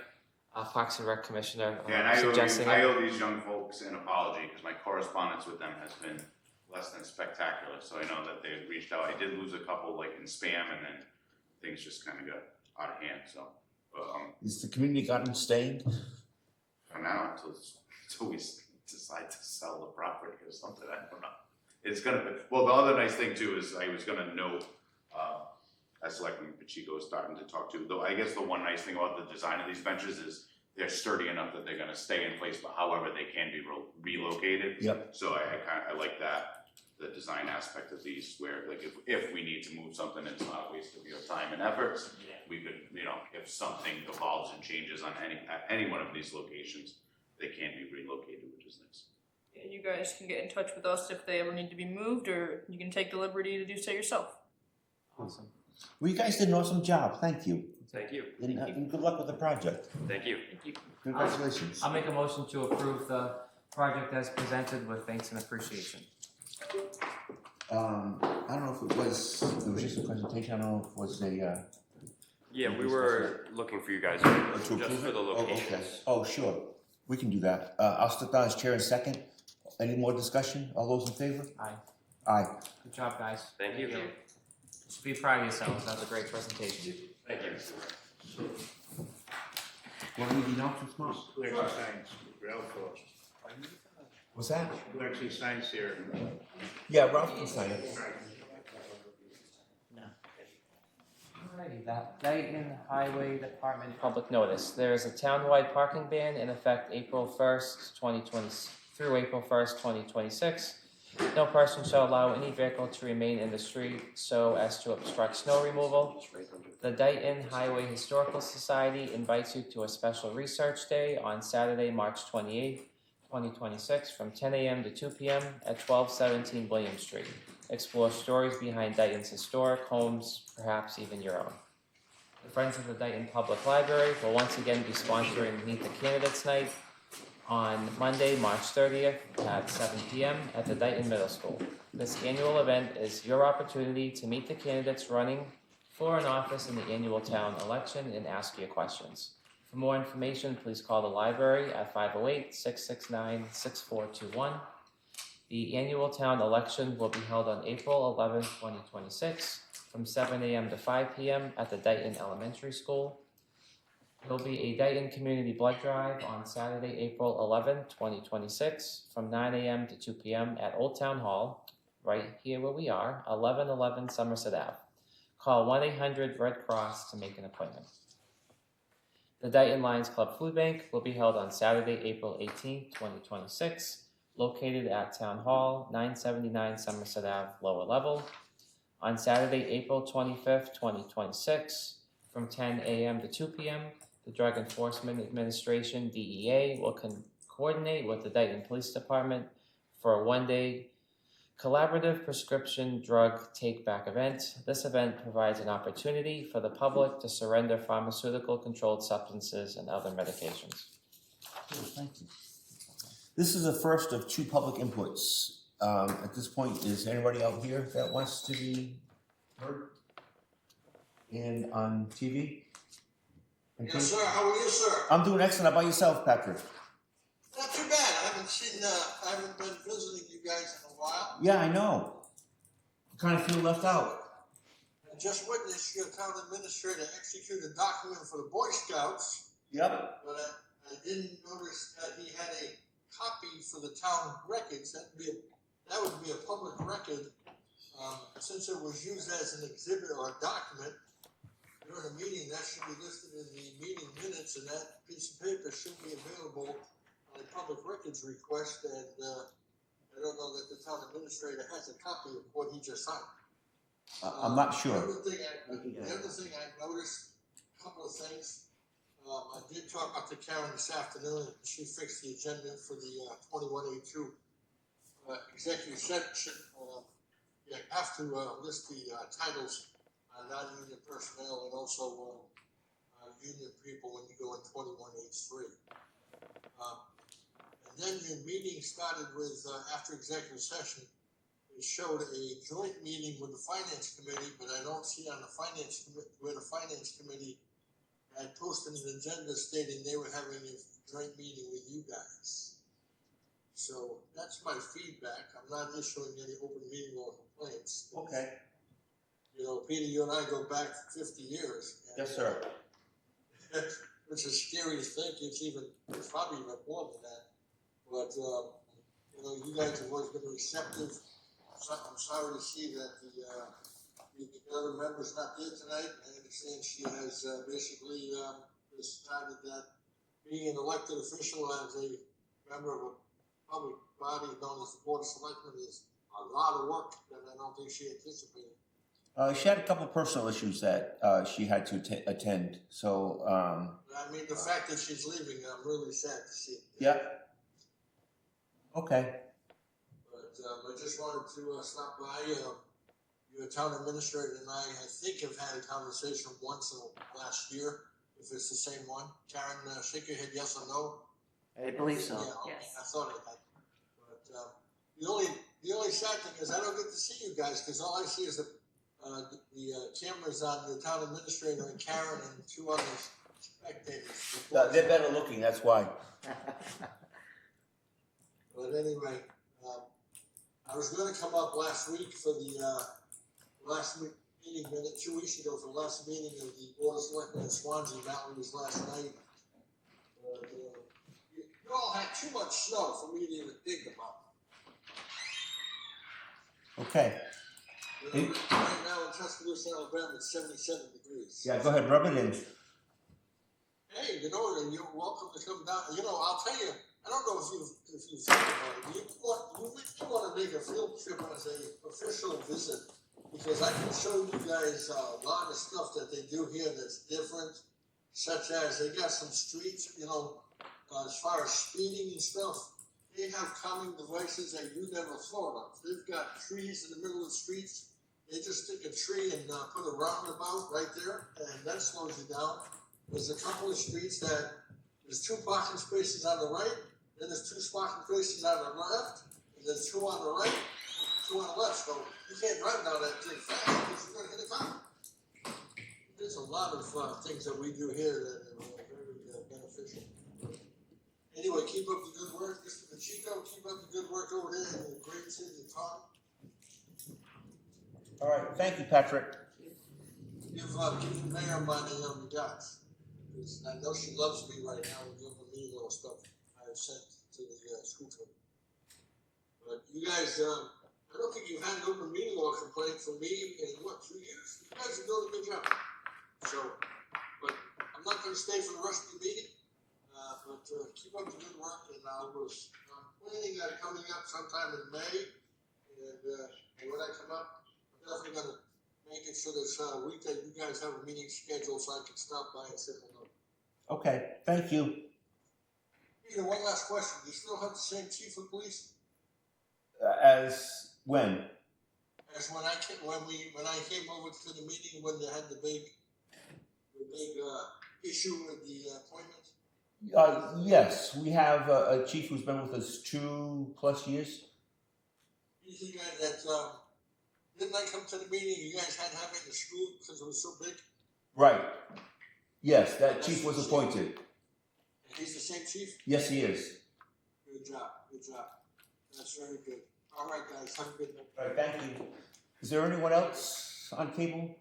Parks and Rec Commissioner Yeah, and suggesting I it. owe these young folks an apology, because my correspondence with them has been less than spectacular, so I know that they reached out. I did lose a couple, like, in spam, and then things just kinda got out of hand, so, Is the community garden staying? for now, until we decide to sell the property or something, I don't know. It's gonna be, well, the other nice thing too is I was gonna note, as Selectman Pacheco is starting to talk to, though I guess the one nice thing about the design of these benches is they're sturdy enough that they're gonna stay in place, but however, they can be relocated. Yep. So I like that, the design aspect of these, where like if we need to move something, it's not a waste of your time and efforts. We could, if something evolves and changes on at any one of these locations, they can be relocated, which is nice. And you guys can get in touch with us if they ever need to be moved, or you can take the liberty to do so yourself. Awesome. Well, you guys did an awesome job. Thank you. Thank you. And good luck with the project. Thank you. Congratulations. I'll make a motion to approve the project as presented with thanks and appreciation. I don't know if it was just a presentation. I don't know if it was a. Yeah, we were looking for you guys to just approve for it? the locations. Oh, okay. Oh, sure. We can do that. I'll step down as chair in second. Any more discussion? All those in favor? Aye. Aye. Good job, guys. Thank you. You should be proud of yourselves. That was a great presentation. Thank you. Want to read the announcements, Mark? Who actually signs? Ralph or? What's that? Who actually signs here? Yeah, Ralph can sign it. Alrighty, that Dayton Highway Department public notice. There is a townwide parking ban in effect April 1st, 2020 through April 1st, 2026. No person shall allow any vehicle to remain in the street so as to obstruct snow removal. The Dayton Highway Historical Society invites you to a special research day on Saturday, March 28th, 2026 from 10 a.m. to 2 p.m. at 1217 William Street. Explore stories behind Dayton's historic homes, perhaps even your own. The Friends of the Dayton Public Library will once again be sponsoring Meet the Candidates Night on Monday, March 30th at 7 p.m. at the Dayton Middle School. This annual event is your opportunity to meet the candidates running for an office in the annual town election and ask your questions. For more information, please call the library at 508-669-6421. The annual town election will be held on April 11, 2026, from 7 a.m. to 5 p.m. at the Dayton Elementary School. There will be a Dayton Community Blood Drive on Saturday, April 11, 2026, from 9 a.m. to 2 p.m. at Old Town Hall, right here where we are, 1111 Somerset Ave. Call 1-800-RED-CROSS to make an appointment. The Dayton Lions Club Food Bank will be held on Saturday, April 18, 2026, located at Town Hall, 979 Somerset Ave, lower level. On Saturday, April 25th, 2026, from 10 a.m. to 2 p.m., the Drug Enforcement Administration, DEA, will coordinate with the Dayton Police Department for a one-day collaborative prescription drug take-back event. This event provides an opportunity for the public to surrender pharmaceutical-controlled substances and other medications. Thank you. This is the first of two public inputs. At this point, is anybody out here that wants to be heard and on TV? Yes, sir. How are you, sir? I'm doing excellent. How about yourself, Patrick? Not too bad. I haven't been visiting you guys in a while. Yeah, I know. I kind of feel left out. I just witnessed your town administrator execute a document for the Boy Scouts. Yep. But I didn't notice that he had a copy for the town records. That would be a public record, since it was used as an exhibit or a document during a meeting. That should be listed in the meeting minutes, and that piece of paper should be available on a public records request. And I don't know that the town administrator has a copy of what he just signed. I'm not sure. The other thing I noticed, a couple of things. I did talk up to Karen this afternoon, and she fixed the agenda for the 21A2 executive session. You have to list the titles on non-union personnel and also union people when you go in 21H3. And then your meeting started with, after executive session, it showed a joint meeting with the finance committee, but I don't see on the finance committee where the finance committee had posted an agenda stating they were having a joint meeting with you guys. So that's my feedback. I'm not issuing any open meeting law complaints. Okay. You know, Peter, you and I go back 50 years. Yes, sir. Which is scary to think. It's probably even more than that. But, you know, you guys have always been receptive. So I'm sorry to see that the other member's not there tonight. I understand she has basically decided that being an elected official as a member of a public body known as the Board of Selectmen is a lot of work that I don't think she anticipated. She had a couple personal issues that she had to attend. So, I mean, the fact that she's leaving, I'm really sad to see. yeah. Okay. But I just wanted to stop by. Your town administrator and I think, have had a conversation once in the last year, if it's the same one. Karen, shake your head yes or no. I believe so. Yeah, I thought I had. But the only sad thing is I don't get to see you guys because all I see is the cameras on the town administrator and Karen and two other spectators. They're better looking, that's why. But anyway, I was going to come up last week for the last meeting, 2 weeks ago, for the last meeting of the Board of Selectmen in Swansea. Mountain was last night. But you all had too much snow for me to even think about. Okay. You know, right now in Tuscaloosa, Alabama, it's 77 degrees. Yeah, go ahead, rub it in. Hey, you know, you're welcome to come down. You know, I'll tell you, I don't know if you think about it. You really want to make a field trip as a official visit, because I can show you guys a lot of stuff that they do here that's different, such as they got some streets, you know, as far as speeding and stuff. They have calming devices that you never thought of. They've got trees in the middle of the streets. They just stick a tree and put a roundabout right there, and that slows you down. There's a couple of streets that there's 2 parking spaces on the right, then there's 2 parking spaces on the left, and there's 2 on the right, 2 on the left. So you can't drive down that thing fast because you're going to hit a car. There's a lot of things that we do here that are very beneficial. Anyway, keep up the good work, Mr. Pacheco. Keep up the good work over there in the great city of Taunton. All right, thank you, Patrick. Give the mayor my regards. Because I know she loves me right now with the legal stuff I have sent to the school committee. But you guys, I don't think you've had an open meeting law complaint from me in, 2 years? You guys are doing a good job. So, but I'm not going to stay for the rest of the meeting. But keep up the good work, and I'm planning on coming up sometime in May. And when I come up, I'm definitely going to make it so this week that you guys have a meeting scheduled so I can stop by and say hello. Okay, thank you. Peter, one last question. Do you still have the same chief of police? As when? As when I came over to the meeting when they had the big issue with the appointment? Yes, we have a chief who's been with us 2+ years. You think that didn't I come to the meeting? You guys had to have it in the school because it was so big. Right. Yes, that chief was appointed. And he's the same chief? Yes, he is. Good job. Good job. That's very good. All right, guys. Have a good night. All right, thank you. Is there anyone else on cable?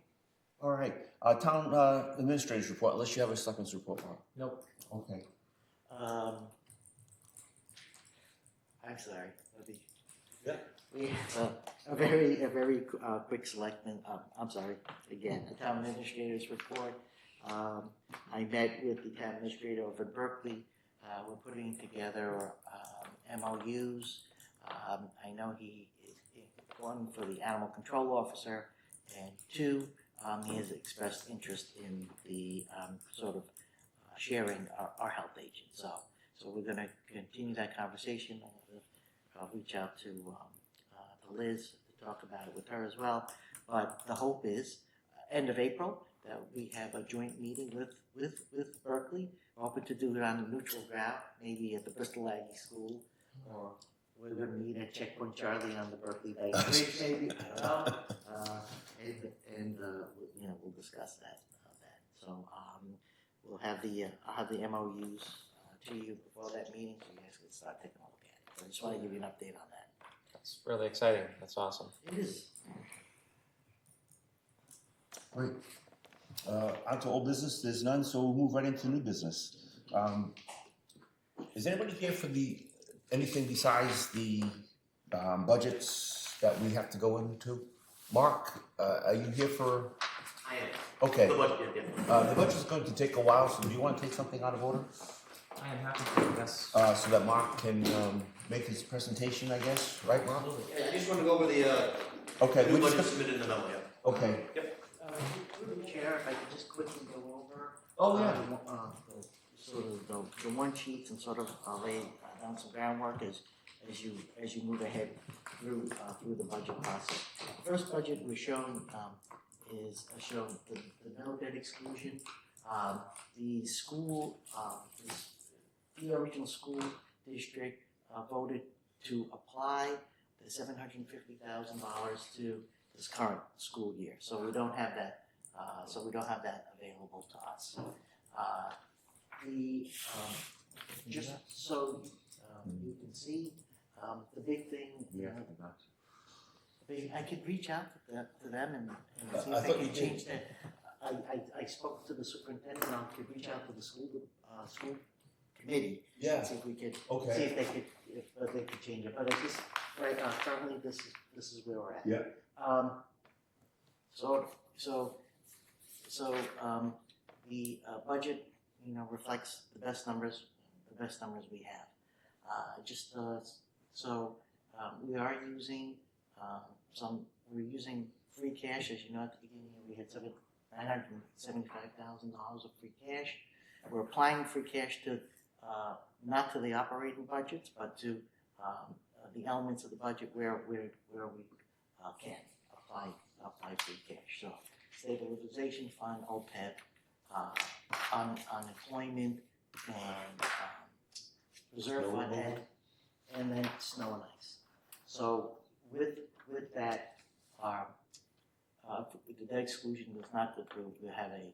All right. Town administrator's report, unless you have a selectman's report, Mark. Nope. Okay. I'm sorry. Yeah. We have a very quick selectman. I'm sorry. Again, a town administrator's report. I met with the town administrator over in Berkeley. We're putting together MOUs. I know he is one for the animal control officer, and 2, he has expressed interest in the sort of sharing our health agent. So we're going to continue that conversation. I'll reach out to Liz to talk about it with her as well. But the hope is end of April that we have a joint meeting with Berkeley. We're hoping to do it on a neutral ground, maybe at the Bristol Aggie School, or we're going to meet at Checkpoint Charlie on the Berkeley Bay Bridge, maybe. I don't know. And we'll discuss that. So we'll have the, I'll have the MOUs to you before that meeting, so you guys can start taking a look at it. So I just want to give you an update on that. That's really exciting. That's awesome. It is. Great. On to old business, there's none, so we'll move right into new business. Is anybody here for anything besides the budgets that we have to go into? Mark, are you here for? I am. Okay. The budget, The budget's going to take a while, so do you want to take something out of order? I am happy to, yes. So that Mark can make his presentation, I guess, right, Mark? Yeah, I just want to go over the Okay, new we're just budget gonna- submitted in the memo, yeah. Okay. Yep. Through the chair, if I could just quickly go over. Oh, yeah. Sort of the one sheets and sort of lay down some groundwork as you move ahead through the budget process. The first budget we're shown is shown the no debt exclusion. The school, the Regional School District voted to apply the $750,000 to this current school year. So we don't have that. Available to us. Just so you can see, the big thing. Yeah. I could reach out to them and see if they can change that. I spoke to the superintendent. I could reach out to the school committee. Yeah. And see if we could. Okay. See if they could change it. But it's just right now. Currently, this is where we're at. Yeah. The budget, reflects the best numbers we have. We are using we're using free cash. As you know, at the beginning we had $975,000 of free cash. We're applying free cash to not to the operating budgets, but to the elements of the budget where we can apply free cash. So stabilization fund, OPEB, unemployment, and reserve fund, and then snow and ice. So with that, the debt exclusion was not approved. We have a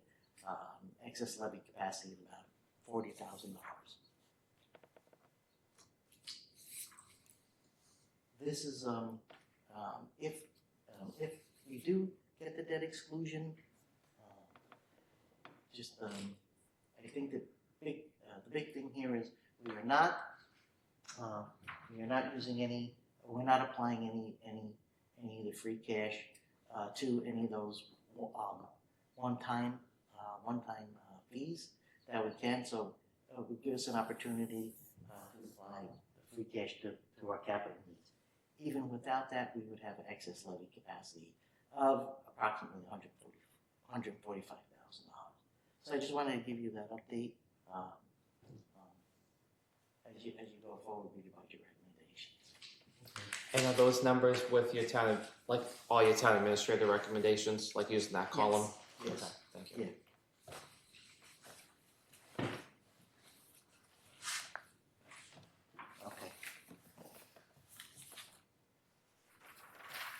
excess levy capacity of about $40,000. This is if we do get the debt exclusion, I think the big thing here is we are not using any, we're not applying any of the free cash to any of those one-time fees that we can. So it would give us an opportunity to apply the free cash to our capital needs. Even without that, we would have an excess levy capacity of approximately $145,000. So I just wanted to give you that update as you go forward with your budget recommendations. And are those numbers with your town, like all your town administrator recommendations, like using that column? Yes. Okay, thank you. Yeah.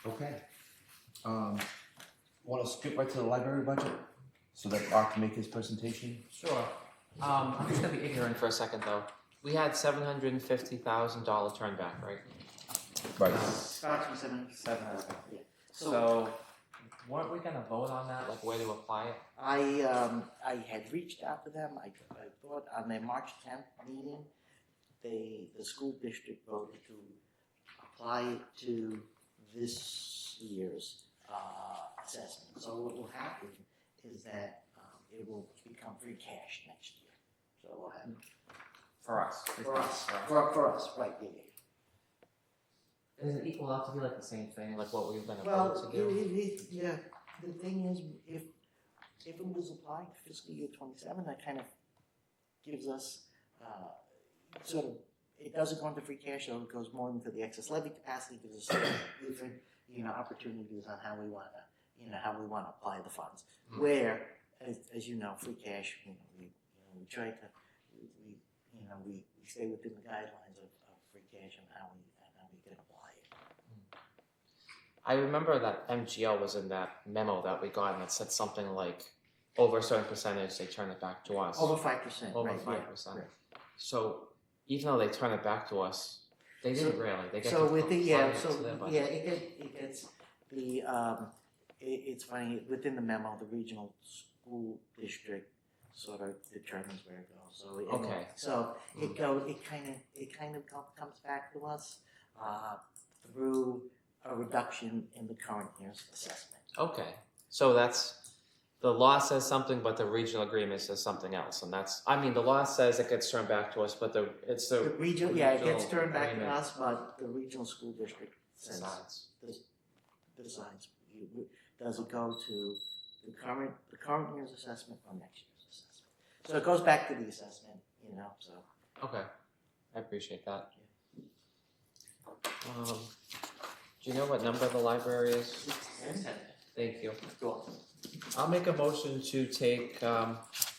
Okay. Want to skip right to the library budget so that Mark can make his presentation? Sure. I'm just gonna be ignorant for a second though. We had $750,000 turn back, right? Right. Approximately 7. Yeah. So, weren't we gonna vote on that, like where to apply it? I had reached out to them. I thought on their March 10th meeting, the school district voted to apply it to this year's assessment. So what will happen is that it will become free cash next year. So we'll have For us. for us, right? Does it equal out to be like the same thing, like what we've been Well, about to do? yeah. The thing is, if it was applied to fiscal year 27, that kind of gives us sort of, it doesn't go into free cash, so it goes more into the excess levy capacity, gives us different opportunities on how we want to apply the funds. Mm-hmm. Where, as you know, free cash, we try to we stay within the guidelines of free cash and how we can apply it. I remember that MGL was in that memo that we got and it said something like over a certain percentage, they turn it back to us. Over 5%, Over right, yeah. 5%. So even though they turn it back to us, they didn't really. They get So to with the, plug yeah, it so, into their budget. yeah, it gets, the, it's funny, within the memo, the regional school district sort of determines where it goes, so. Okay. So it kind of comes back to us, through a reduction in the current year's assessment. Okay, so that's, the law says something, but the regional agreement says something else, and that's, I mean, the law says it gets turned back to us, but it's the. The regional, yeah, it gets regional turned back to agreement us, but the regional school district says, decides. does it go to the current year's assessment or next year's assessment? So it goes back to the assessment, you know, so. Okay, I appreciate that. Do you know what number the library is? Thank you. I'll make a motion to take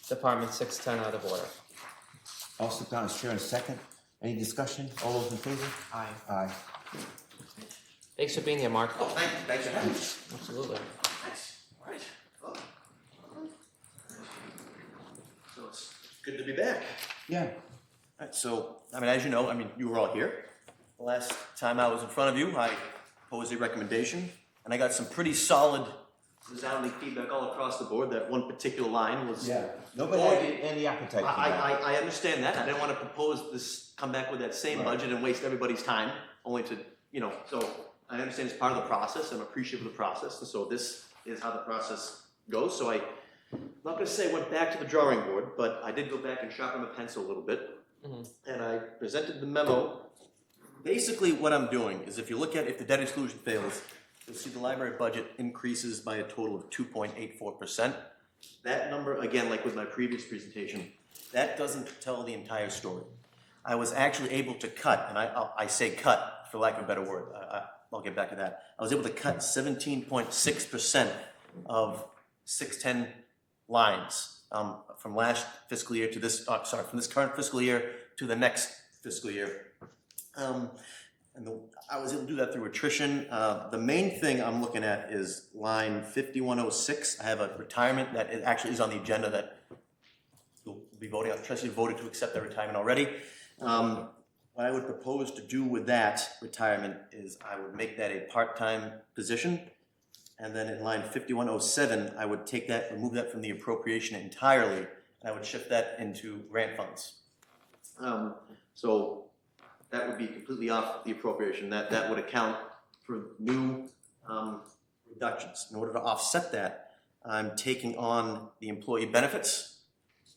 Department 610 out of order. I'll sit down as chair in a second. Any discussion? All those in favor? Aye. Aye. Thanks for being here, Mark. Oh, thanks for having me. Absolutely. Thanks. All right. Oh. So it's good to be back. Yeah. All right, so, I mean, as you know, you were all here. The last time I was in front of you, I posed a recommendation, and I got some pretty solid, resounding feedback all across the board. That one particular line was... Yeah. Nobody had any appetite for that. I understand that. I didn't want to propose this, come back with that same budget and waste everybody's time, only to, so I understand it's part of the process. I'm appreciative of the process, and so this is how the process goes. So I'm not going to say I went back to the drawing board, but I did go back and sharpen the pencil a little bit, and I presented the memo. Basically, what I'm doing is if the debt exclusion fails, you'll see the library budget increases by a total of 2.84%. That number, again, like with my previous presentation, that doesn't tell the entire story. I was actually able to cut, and I say cut for lack of a better word, I'll get back to that. I was able to cut 17.6% of 610 lines from last fiscal year to this, from this current fiscal year to the next fiscal year. I was able to do that through attrition. The main thing I'm looking at is line 5106. I have a retirement that actually is on the agenda that you'll be voting on. Trustee voted to accept that retirement already. What I would propose to do with that retirement is I would make that a part-time position. And then in line 5107, I would take that, remove that from the appropriation entirely, and I would shift that into grant funds. So that would be completely off the appropriation. That would account for new reductions. In order to offset that, I'm taking on the employee benefits.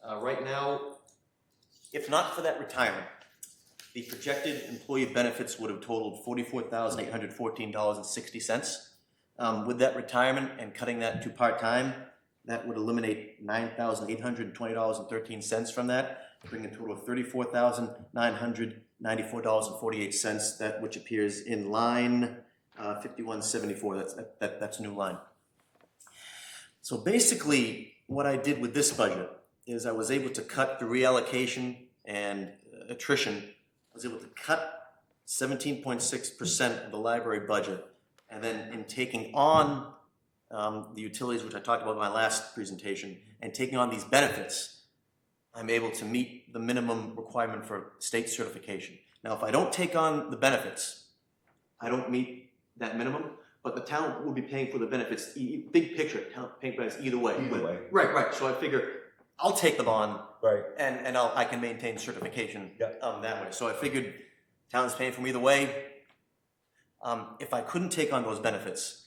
Right now, if not for that retirement, the projected employee benefits would have totaled $44,814.60. With that retirement and cutting that to part-time, that would eliminate $9,820.13 from that, bringing a total of $34,994.48, that which appears in line 5174. That's a new line. So basically, what I did with this budget is I was able to cut the reallocation and attrition. I was able to cut 17.6% of the library budget, and then in taking on the utilities, which I talked about in my last presentation, and taking on these benefits, I'm able to meet the minimum requirement for state certification. Now, if I don't take on the benefits, I don't meet that minimum, but the town will be paying for the benefits. Big picture, town paying for benefits either way. Right. So I figure I'll take them on, and I can maintain certification that way. So I figured town's paying for me either way. If I couldn't take on those benefits,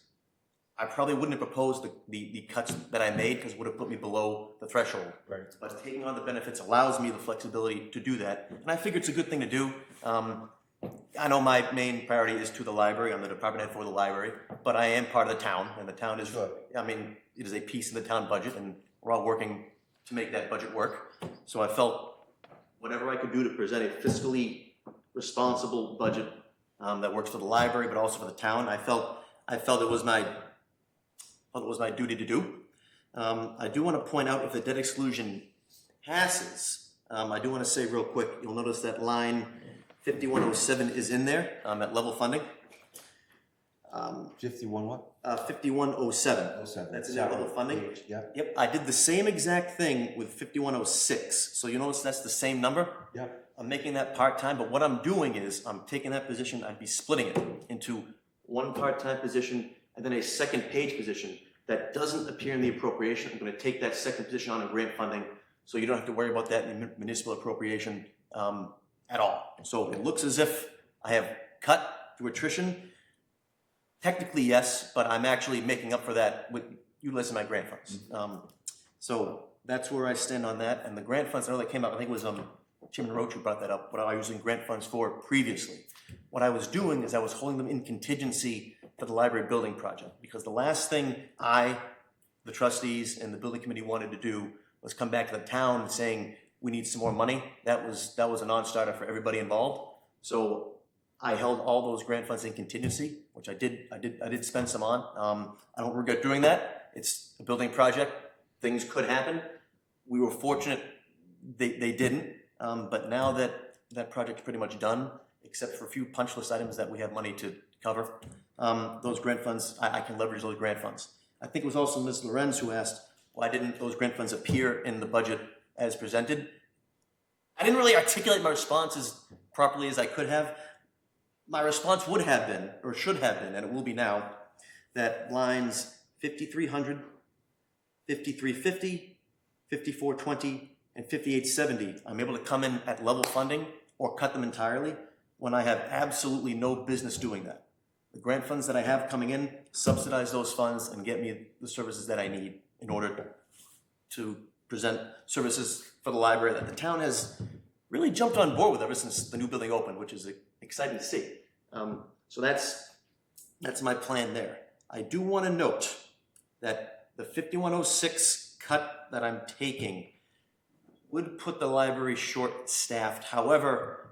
I probably wouldn't have proposed the cuts that I made, because it would have put me below the threshold. But taking on the benefits allows me the flexibility to do that, and I figure it's a good thing to do. I know my main priority is to the library. I'm the department head for the library, but I am part of the town, and the town is, it is a piece of the town budget, and we're all working to make that budget work. So I felt whatever I could do to present a fiscally responsible budget that works for the library, but also for the town, I felt it was my duty to do. I do want to point out, if the debt exclusion passes, I do want to say real quick, you'll notice that line 5107 is in there at level funding. 51 what? 5107. 07. That's in the level funding. Yeah. Yep, I did the same exact thing with 5106. So you notice that's the same number? Yep. I'm making that part-time, but what I'm doing is I'm taking that position, I'd be splitting it into one part-time position and then a second page position that doesn't appear in the appropriation. I'm going to take that second position on in grant funding, so you don't have to worry about that in municipal appropriation at all. So it looks as if I have cut through attrition. Technically, yes, but I'm actually making up for that with utilizing my grant funds. So that's where I stand on that. And the grant funds, I know that came up, I think it was Chairman Roach who brought that up, what I was using grant funds for previously. What I was doing is I was holding them in contingency for the library building project, because the last thing the trustees and the building committee wanted to do was come back to the town saying, we need some more money. That was a non-starter for everybody involved. So I held all those grant funds in contingency, which I did spend some on. I don't regret doing that. It's a building project. Things could happen. We were fortunate they didn't. But now that that project's pretty much done, except for a few punch list items that we have money to cover, those grant funds, I can leverage those grant funds. I think it was also Ms. Lorenz who asked, why didn't those grant funds appear in the budget as presented? I didn't really articulate my response as properly as I could have. My response would have been, or should have been, and it will be now, that lines 5300, 5350, 5420, and 5870, I'm able to come in at level funding or cut them entirely when I have absolutely no business doing that. The grant funds that I have coming in subsidize those funds and get me the services that I need in order to present services for the library that the town has really jumped on board with ever since the new building opened, which is exciting to see. So that's my plan there. I do want to note that the 5106 cut that I'm taking would put the library short-staffed. However,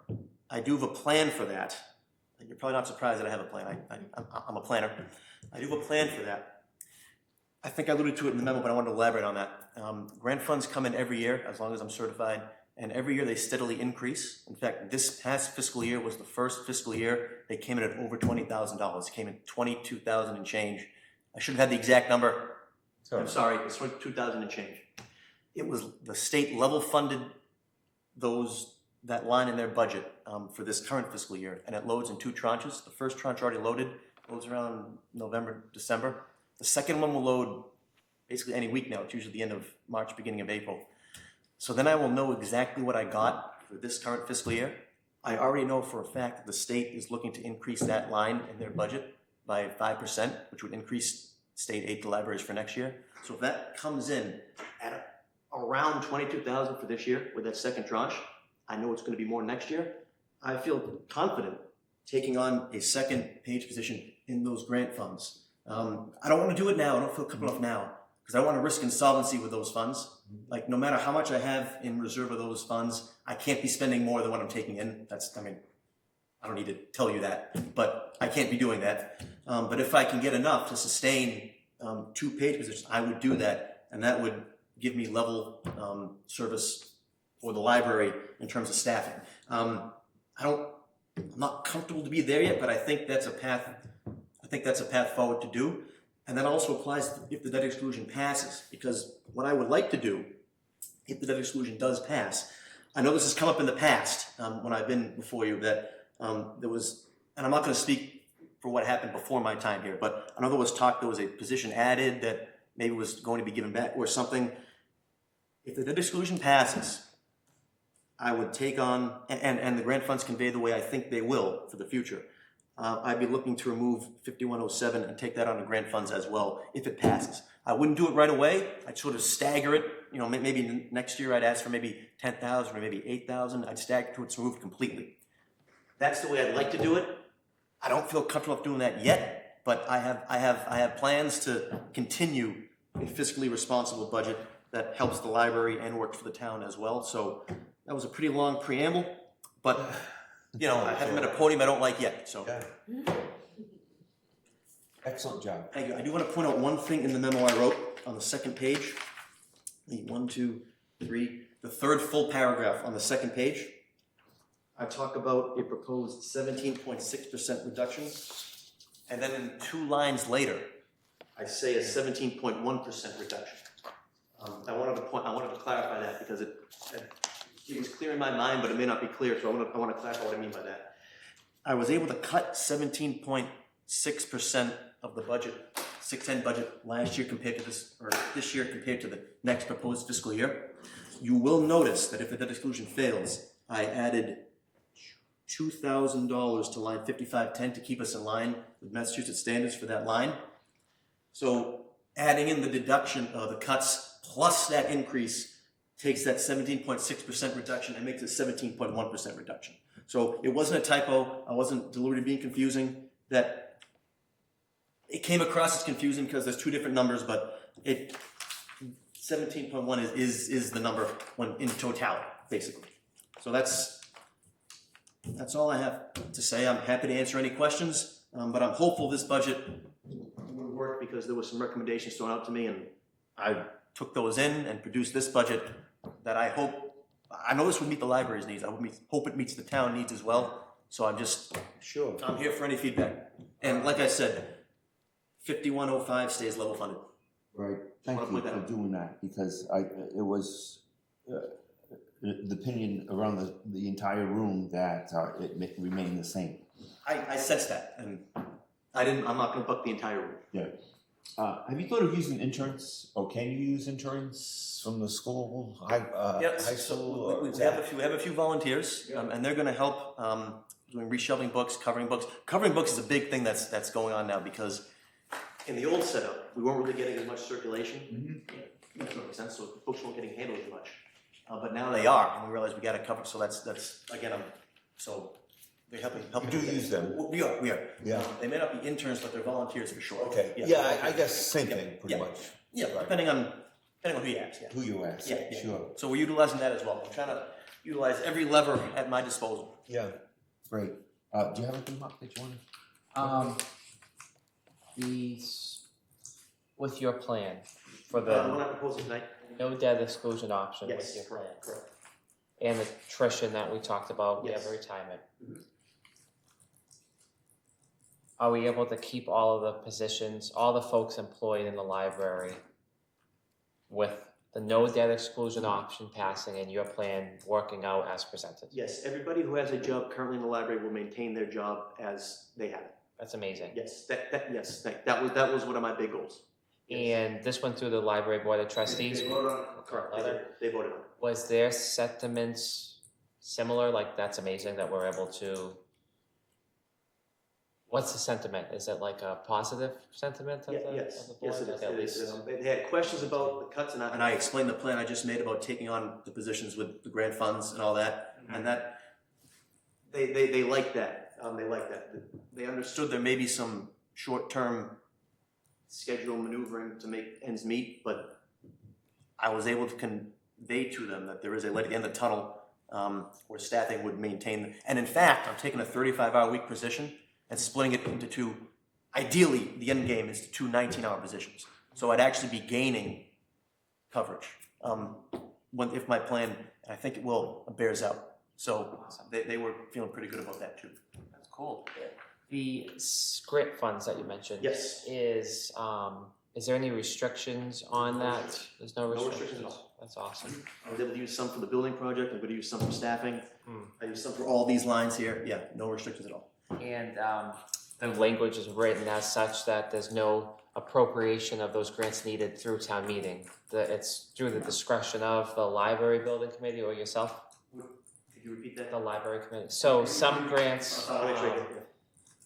I do have a plan for that. And you're probably not surprised that I have a plan. I'm a planner. I do have a plan for that. I think I alluded to it in the memo, but I wanted to elaborate on that. Grant funds come in every year, as long as I'm certified, and every year they steadily increase. In fact, this past fiscal year was the first fiscal year they came in at over $20,000. It came in 22,000 and change. I should have had the exact number. I'm sorry, it's 22,000 and change. It was the state level funded that line in their budget for this current fiscal year, and it loads in two tranches. The first tranche already loaded, loads around November, December. The second one will load basically any week now. It's usually the end of March, beginning of April. So then I will know exactly what I got for this current fiscal year. I already know for a fact that the state is looking to increase that line in their budget by 5%, which would increase state aid to libraries for next year. So if that comes in at around 22,000 for this year with that second tranche, I know it's going to be more next year. I feel confident taking on a second page position in those grant funds. I don't want to do it now. I don't feel comfortable enough now because I don't want to risk insolvency with those funds. Like no matter how much I have in reserve of those funds, I can't be spending more than what I'm taking in. I don't need to tell you that, but I can't be doing that. But if I can get enough to sustain two page positions, I would do that, and that would give me level service for the library in terms of staffing. I'm not comfortable to be there yet, but I think that's a path. I think that's a path forward to do, and that also applies if the debt exclusion passes. Because what I would like to do, if the debt exclusion does pass, I know this has come up in the past when I've been before you that there was, and I'm not going to speak for what happened before my time here, but I know there was talk there was a position added that maybe was going to be given back or something. If the debt exclusion passes, I would take on, and the grant funds convey the way I think they will for the future, I'd be looking to remove 5107 and take that on the grant funds as well if it passes. I wouldn't do it right away. I'd sort of stagger it. You know, maybe next year I'd ask for maybe 10,000 or maybe 8,000. I'd stagger it till it's removed completely. That's the way I'd like to do it. I don't feel comfortable doing that yet, but I have plans to continue a fiscally responsible budget that helps the library and works for the town as well. So that was a pretty long preamble, but you know, I haven't met a podium I don't like yet. So Excellent job. thank you. I do want to point out one thing in the memo I wrote on the second page. The third full paragraph on the second page. I talk about a proposed 17.6% reduction And then in 2 lines later, I say a 17.1% reduction. I wanted to clarify that because it was clear in my mind, but it may not be clear, so I want to clarify what I mean by that. I was able to cut 17.6% of the budget, 610 budget last year compared to this year compared to the next proposed fiscal year. You will notice that if the debt exclusion fails, I added $2,000 to line 5510 to keep us in line with Massachusetts standards for that line. So adding in the deduction of the cuts plus that increase takes that 17.6% reduction and makes it 17.1% reduction. So it wasn't a typo. I wasn't deliberately being confusing. That it came across as confusing because there's 2 different numbers, but 17.1 is the number when in totality, basically. So that's all I have to say. I'm happy to answer any questions, but I'm hopeful this budget will work because there were some recommendations thrown out to me, and I took those in and produced this budget that I know this would meet the library's needs. I hope it meets the town needs as well. So I'm here for any feedback. And like I said, 5105 stays level funded. Right. Thank you for doing that, because it was the opinion around the entire room that it remained the same. I sensed that, and I'm not going to buck the entire room. Yeah. Have you thought of using interns, or can you use interns from the school, high school? We have a few volunteers, and they're going to help doing reshelving books, covering books. Covering books is a big thing that's going on now because in the old setup we weren't really getting as much circulation. Mm-hmm. That makes sense. So books weren't getting handled as much, but now they are, and we realize we got to cover. So that's again, they're helping. You do use them. We are. Yeah. They may not be interns, but they're volunteers for sure. Okay. I guess same thing, pretty much. Yeah, right. depending on who you ask. Yeah. Who you ask. Yeah, Sure. So we're utilizing that as well. I'm trying to utilize every lever at my disposal. Yeah. Great. Do you have anything, Mark, that you want to? With your plan for The one I proposed tonight. no debt exclusion option Yes, with your plan. correct. And the attrition that we talked about, we Yes. have a retirement. Mhm. Are we able to keep all of the positions, all the folks employed in the library with the no debt exclusion option passing and your plan working out as presented? Yes, everybody who has a job currently in the library will maintain their job as they have it. That's amazing. Yes, that was one of my big goals. And this went through the library board of trustees. They voted on it. Correct. They voted on it. Was their sentiments similar? Like, that's amazing that we're able to. What's the sentiment? Is it like a positive sentiment of the board? Yes, it Like, at is. least- They had questions about the cuts, and I explained the plan I just made about taking on the positions with the grant funds and all that, and that they like that. They like that. They understood there may be some short-term schedule maneuvering to make ends meet, but I was able to convey to them that there is a light at the end of the tunnel where staffing would maintain. And in fact, I'm taking a 35-hour week position and splitting it into 2. Ideally, the end game is to 2 19-hour positions. So I'd actually be gaining coverage if my plan, and I think it will, bears out. So they were feeling pretty good about that too. That's cool. The script funds that you mentioned. Yes. Is there any restrictions on that? There's no restrictions. No restrictions at all. That's awesome. I was able to use some for the building project. I'm going to use some for staffing. I use some for all these lines here. Yeah, no restrictions at all. And the language is written as such that there's no appropriation of those grants needed through town meeting. It's through the discretion of the library building committee or yourself. Could you repeat that? The library committee. So some grants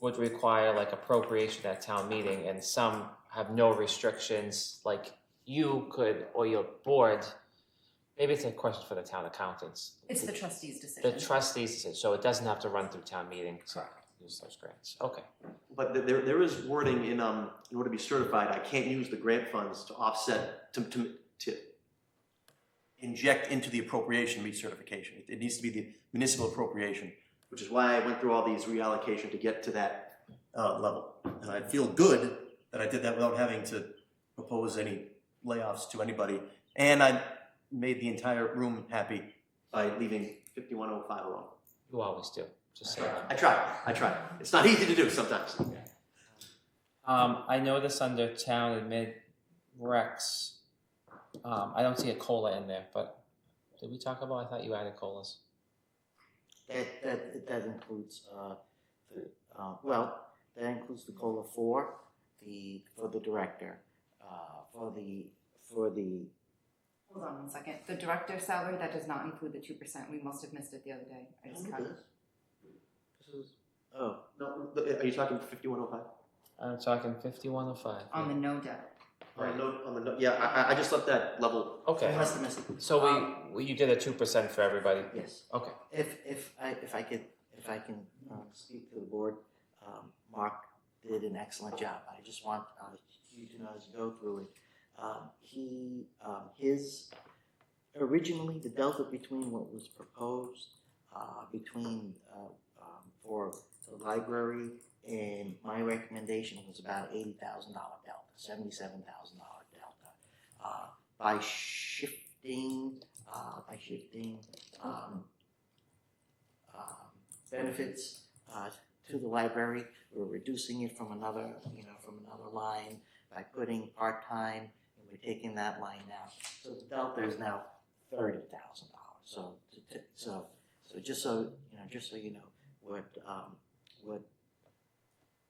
would require like appropriation at town meeting, and some have no restrictions. Like you could, or your board. Maybe it's a question for the town accountants. It's the trustees' decision. The trustees' decision, so it doesn't have to run through town meeting. Correct. Use those grants. Okay. But there is wording in order to be certified, I can't use the grant funds to offset to inject into the appropriation recertification. It needs to be the municipal appropriation, which is why I went through all these reallocation to get to that level. And I feel good that I did that without having to propose any layoffs to anybody, and I made the entire room happy by leaving 5105 alone. You always do. Just say that. I try. It's not easy to do sometimes. I noticed under town admin recs, I don't see a COLA in there, but did we talk about, I thought you added COLAs. That includes, that includes the COLA for the director, for the. Hold on 1 second. The director's salary, that does not include the 2%. We must have missed it the other day. I just counted. Oh, no, are you talking 5105? I'm talking 5105. On the no debt. Right. Yeah, I just left that level. Okay. I must have missed it. So you did a 2% for everybody? Yes. Okay. If I can speak to the board, Mark did an excellent job. I just want you to know as you go through it. His originally the delta between what was proposed for the library and my recommendation was about $80,000 delta, $77,000 delta. By shifting benefits to the library, we're reducing it from another line by putting part-time, and we're taking that line down. So the delta is now $30,000. So just so you know what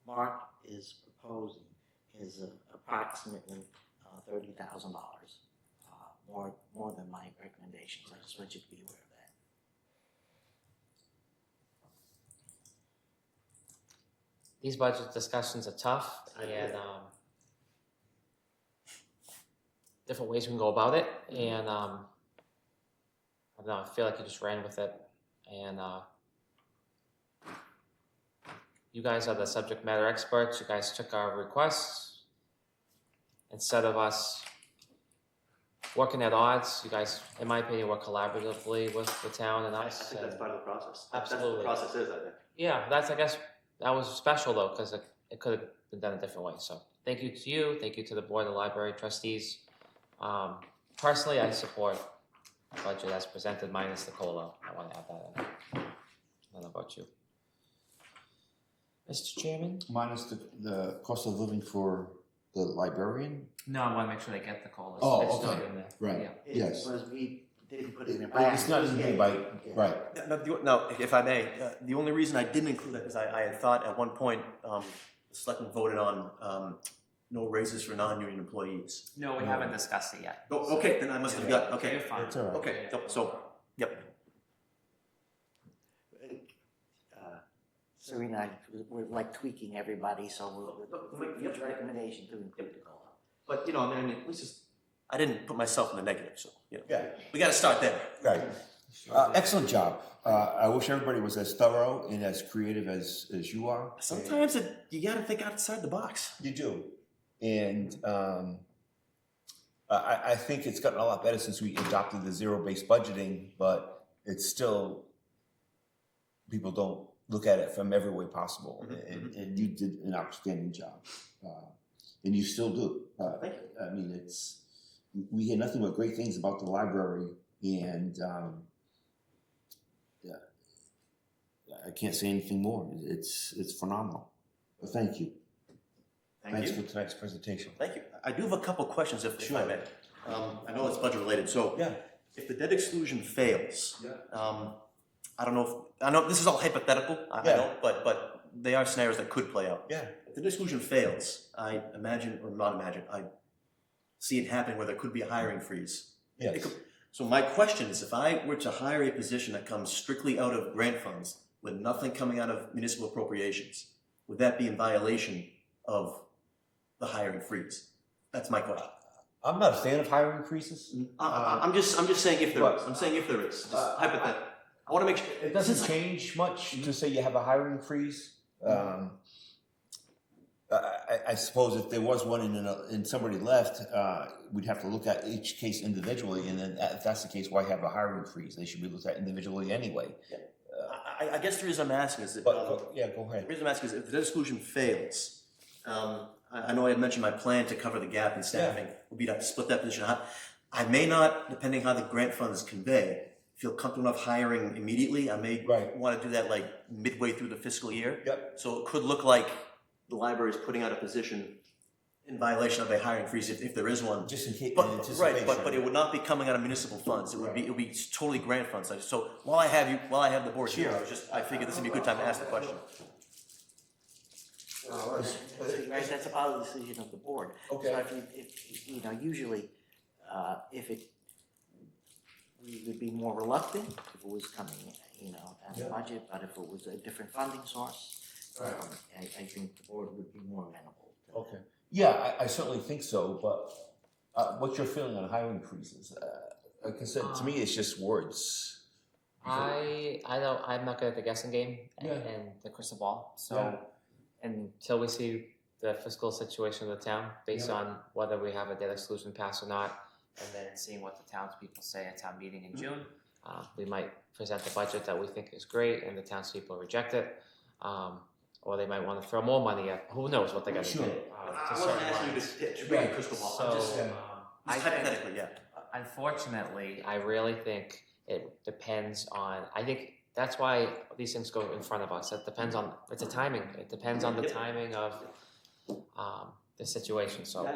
Mark is proposing is approximately $30,000 more than my recommendations. I just want you to be aware of that. These budget discussions are tough, and different ways we can go about it, and I don't know, I feel like you just ran with it, and you guys are the subject matter experts. You guys took our requests. Instead of us working at odds, you guys, in my opinion, work collaboratively with the town and us. I think that's part of the process. Absolutely. That's what the process is, I think. Yeah, I guess, that was special though, because it could have been done a different way. So thank you to you. Thank you to the board of library trustees. Personally, I support the budget as presented minus the COLA. I want to add that in. I don't know about you. Mr. Chairman? Minus the cost of living for the librarian? No, I want to make sure they get the COLA. Oh, It's okay. still in there. Right. Yeah. Yes. Because we didn't put it in. It's not in here by, right. No, if I may, the only reason I didn't include that is I had thought at one point the selectmen voted on no raises for non-union employees. No, we haven't discussed it yet. Oh, okay, then I must have got, okay. You're fine. That's all right. Okay, so, yep. Serena, we're like tweaking everybody, so we'll make each recommendation to include the COLA. But, I mean, let's just, I didn't put myself in the negative, so, Yeah. we gotta start there. Right. Excellent job. I wish everybody was as thorough and as creative as you are. Sometimes you gotta think outside the box. You do. And I think it's gotten a lot better since we adopted the zero-based budgeting, but it's still, people don't look at it from every way possible. And you did an outstanding job. And you still do. Thank you. I mean, we hear nothing but great things about the library, and I can't say anything more. It's phenomenal. But thank you. Thanks for tonight's presentation. Thank you. I do have a couple questions, if I may. I know it's budget related, so Yeah. if the debt exclusion fails, I don't know I know this is all hypothetical, I know, but they are scenarios that could play out. Yeah. If the debt exclusion fails, I imagine, or not imagine, I see it happening where there could be a hiring freeze. Yes. So my question is, if I were to hire a position that comes strictly out of grant funds with nothing coming out of municipal appropriations, would that be in violation of the hiring freeze? That's my question. I'm not a fan of hiring freezes. I'm just saying if there is. I'm saying if there is. Just hypothetical. I want to make sure it doesn't change much to say you have a hiring freeze. I suppose if there was one and somebody left, we'd have to look at each case individually, and then if that's the case, why have a hiring freeze? They should be looked at individually anyway. I guess the reason I'm asking is that. Go ahead. The reason I'm asking is if the debt exclusion fails, I know I had mentioned my plan to cover the gap in staffing would be to split that position. I may not, depending how the grant funds convey, feel comfortable enough hiring immediately. I may want to do that like midway through the fiscal year. Yep. So it could look like the library is putting out a position in violation of a hiring freeze if there is one. Just in case, But, in right, anticipation. but it would not be coming out of municipal funds. It would be totally grant funds. So while I have the board here, I figured this would be a good time to ask the question. Right, that's a part of the decision of the board. Okay. So if you know, usually, we would be more reluctant if it was coming, you know, as a budget, but if it was a different funding source, I think the board would be more amenable to that. Okay. Yeah, I certainly think so, but what's your feeling on hiring freezes? Like I said, to me, it's just words. I don't, I'm not good at the guessing game and the crystal ball. So until we see the fiscal situation of the town, based on whether we have a debt exclusion pass or not, and then seeing what the townspeople say at town meeting in June, we might present the budget that we think is great, and the townspeople reject it. Or they might want to throw more money at, who knows what they're going to do. I wasn't asking you to bring a crystal ball. So, I'm just hypothetically, unfortunately, I really think it depends on, I think that's why these things go in front of us. It depends on, it's a timing. It depends on the timing of the situation. So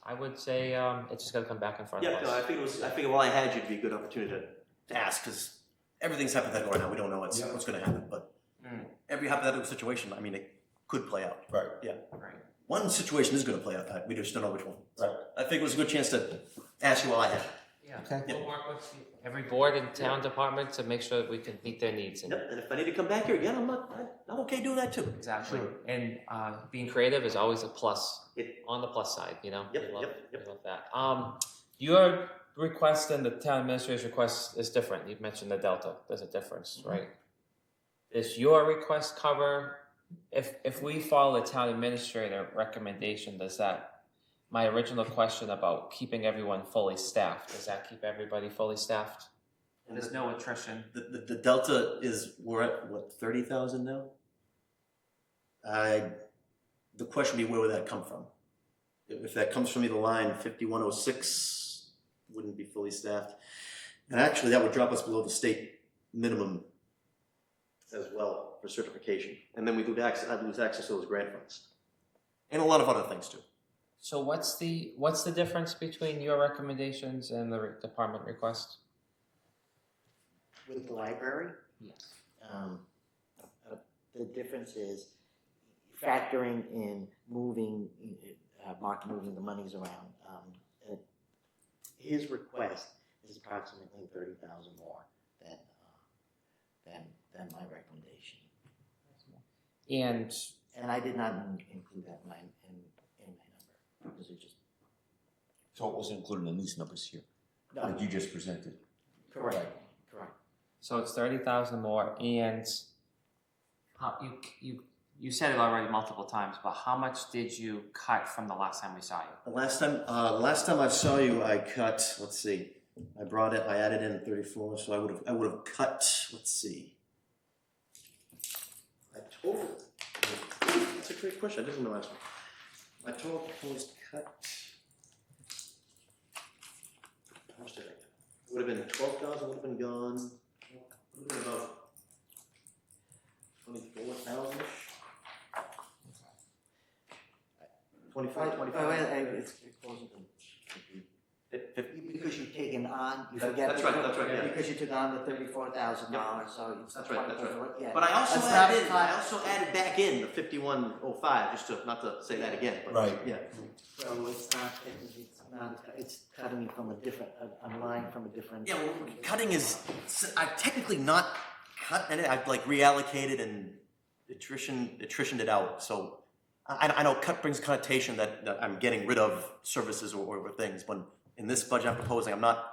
I would say it's just going to come back in front of us. Yeah, no, I figured while I had you, it'd be a good opportunity to ask, because everything's hypothetical right now. We don't know what's going to happen, but every hypothetical situation, I mean, it could play out. Right. Yeah. Right. One situation is going to play out. We just don't know which one. So I think it was a good chance to ask you while I had it. Yeah. Okay. We'll work with every board and town department to make sure that we can meet their needs. And and if I need to come back here again, I'm okay doing that too. exactly. And being creative is always a plus. On the plus side, you know. We love that. Your request and the town administrator's request is different. You've mentioned the delta. There's a difference, right? Does your request cover, if we follow the town administrator recommendation, does that, my original question about keeping everyone fully staffed, does that keep everybody fully staffed? And there's no attrition. The delta is, we're at what, 30,000 now? The question would be, where would that come from? If that comes from either line 5106, wouldn't be fully staffed. And actually that would drop us below the state minimum as well for certification. And then I'd lose access to those grant funds. And a lot of other things too. So what's the difference between your recommendations and the department request? With the library, Yes. the difference is factoring in moving, Mark moving the monies around. His request is approximately 30,000 more than my recommendation. And I did not include that in my number, because it just. So it wasn't included in these numbers here No. that you just presented. Correct. So it's 30,000 more, and how you said it already multiple times, but how much did you cut from the last time we saw you? The last time I saw you, I cut, let's see, I added in 34, so I would have cut, let's see. That's a great question, I didn't know last one. My total proposed cut, how much did I cut? Would have been 12,000, would have been gone, would have been about 24,000-ish. 25, 25. It's closer to 50. Because you've taken on, you forget. That's right, yeah. Because you took on the $34,000, so it's. That's right. Yeah. But I also That's not added back in the 5105, just to, not to say that again, but. Right. Yeah. So it's cutting from a different, a line from a different. Yeah, well, cutting is, I've technically not cut any, I've like reallocated and attritioned it out, so. I know cut brings connotation that I'm getting rid of services or things, but in this budget I'm proposing, I'm not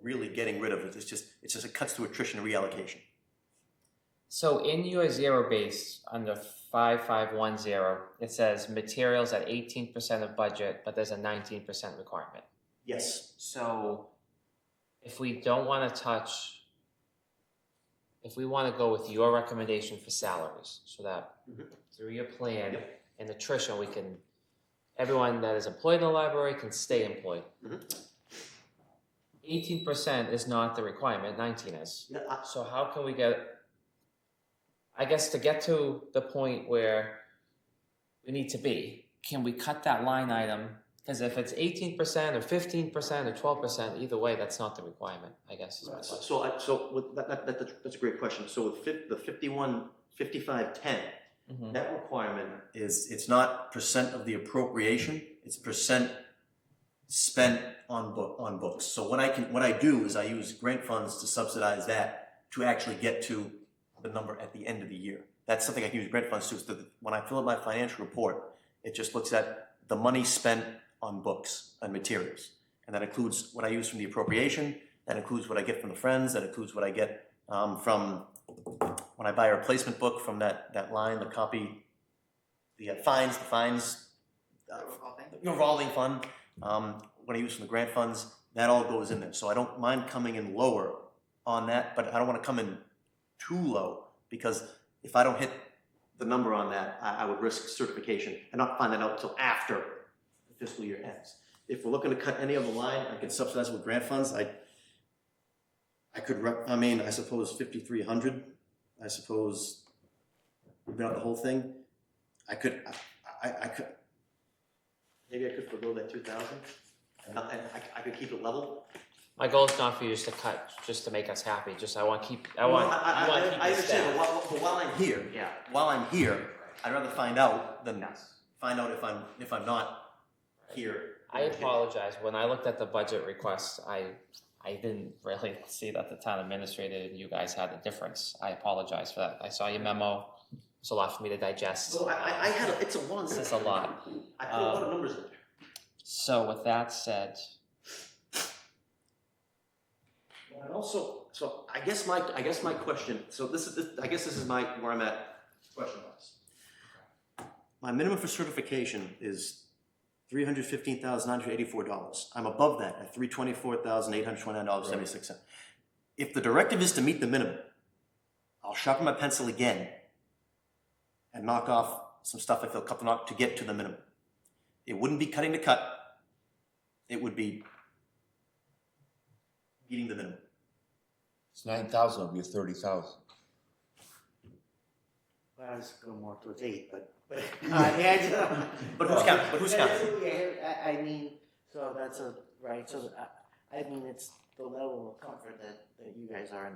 really getting rid of it. It's just it cuts to attrition and reallocation. So in your zero base under 5510, it says materials at 18% of budget, but there's a 19% requirement. Yes. So if we don't want to touch, if we want to go with your recommendation for salaries, so that through your plan and attrition, everyone that is employed in the library can stay employed. 18% is not the requirement, 19 is. So how can we get, I guess to get to the point where we need to be, can we cut that line item? Because if it's 18% or 15% or 12%, either way, that's not the requirement, I guess is my question. So with that's a great question. So with the 5510, that requirement is, it's not percent of the appropriation, it's percent spent on books. So what I do is I use grant funds to subsidize that to actually get to the number at the end of the year. That's something I can use grant funds to. So when I fill out my financial report, it just looks at the money spent on books and materials. And that includes what I use from the appropriation, that includes what I get from the Friends, that includes what I get from when I buy a replacement book from that line, the copy, the fines, revolving fund, what I use from the grant funds, that all goes in there. So I don't mind coming in lower on that, but I don't want to come in too low, because if I don't hit the number on that, I would risk certification and not find that out until after the fiscal year ends. If we're looking to cut any other line, I can subsidize it with grant funds. I suppose 5,300. I suppose we've got the whole thing. I could maybe I could forgo that 2,000, and I could keep it level. My goal is not for you just to cut, just to make us happy. Just I want to keep. I understand. But while I'm here, I'd rather find out than find out if I'm not here. I apologize. When I looked at the budget request, I didn't really see that the town administrator and you guys had a difference. I apologize for that. I saw your memo. It's a lot for me to digest. So it's a long. This is a lot. I put a lot of numbers in there. So with that said. And also, so I guess my question. So this is where I'm at. Question wise, my minimum for certification is $315,984. I'm above that at $324,829.76. If the directive is to meet the minimum, I'll sharpen my pencil again and knock off some stuff I feel comfortable to get to the minimum. It wouldn't be cutting the cut. It would be meeting the minimum. It's 9,000, it'll be 30,000. Well, I was going more towards 8, but But who's counting? But who's counting? I mean, so that's right. So I mean, it's the level of comfort that you guys are in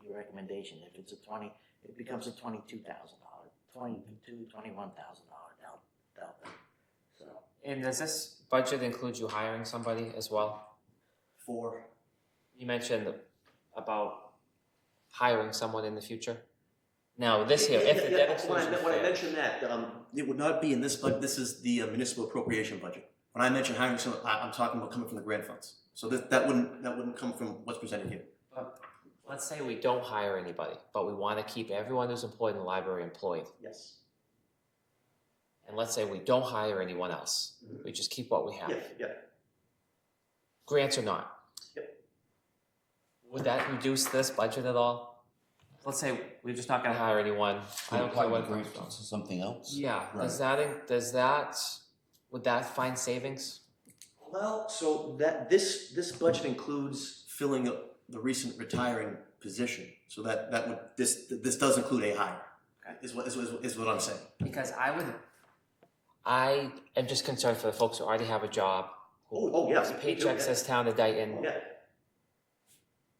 your recommendation. If it's a 20, it becomes a $22,000, $21,000 delta. So. And does this budget include you hiring somebody as well? You mentioned about hiring someone in the future. Now, this here, if the debt exclusion when I mentioned that, it would not be in this budget. This is the municipal appropriation budget. When I mention hiring someone, I'm talking about coming from the grant funds. So that wouldn't come from what's presented here. Let's say we don't hire anybody, but we want to keep everyone who's employed in the library employed. Yes. And let's say we don't hire anyone else. We just keep what we have. Yeah. Grants or not. Yep. Would that reduce this budget at all? Let's say we're just not going to hire anyone. I don't care what grant funds to something else. Yeah. Right. Would that find savings? Well, so this budget includes filling up the recent retiring position. So this does include a hire. Is what I'm saying. Because I am just concerned for the folks who already have a job. Yes. Paychecks says town of Dayton. Yeah.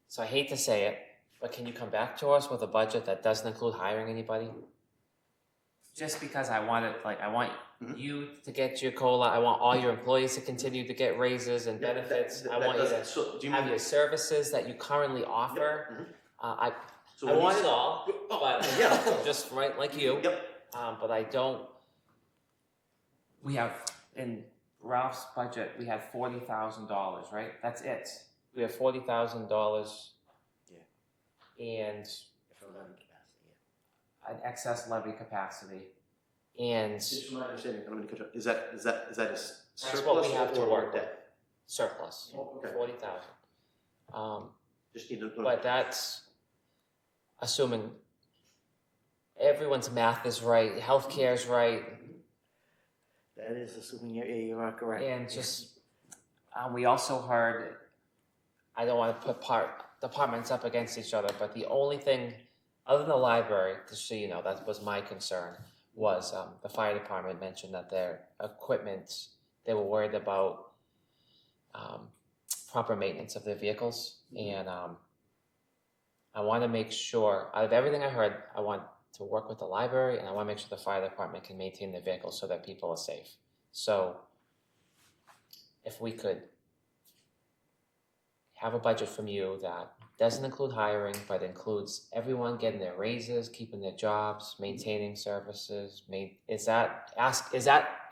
So I hate to say it, but can you come back to us with a budget that doesn't include hiring anybody? Just because I want you to get your COLA, I want all your employees to continue to get raises and benefits. I want you to have your services that you currently offer. I want it all, but just right like you. Yep. But I don't. We have in Ralph's budget, we have $40,000, right? That's it. We have $40,000. And an excess levy capacity, and just from my understanding, I'm going to catch up. Is that a surplus? That's what we have to work with. debt? Surplus, Okay. 40,000. Just need to. But that's assuming everyone's math is right, healthcare is right. That is assuming you are correct. And just we also heard. I don't want to put departments up against each other, but the only thing other than the library, just so you know, that was my concern, was the fire department mentioned that their equipment, they were worried about proper maintenance of their vehicles. And I want to make sure, out of everything I heard, I want to work with the library and I want to make sure the fire department can maintain their vehicles so that people are safe. So if we could have a budget from you that doesn't include hiring, but includes everyone getting their raises, keeping their jobs, maintaining services. Is that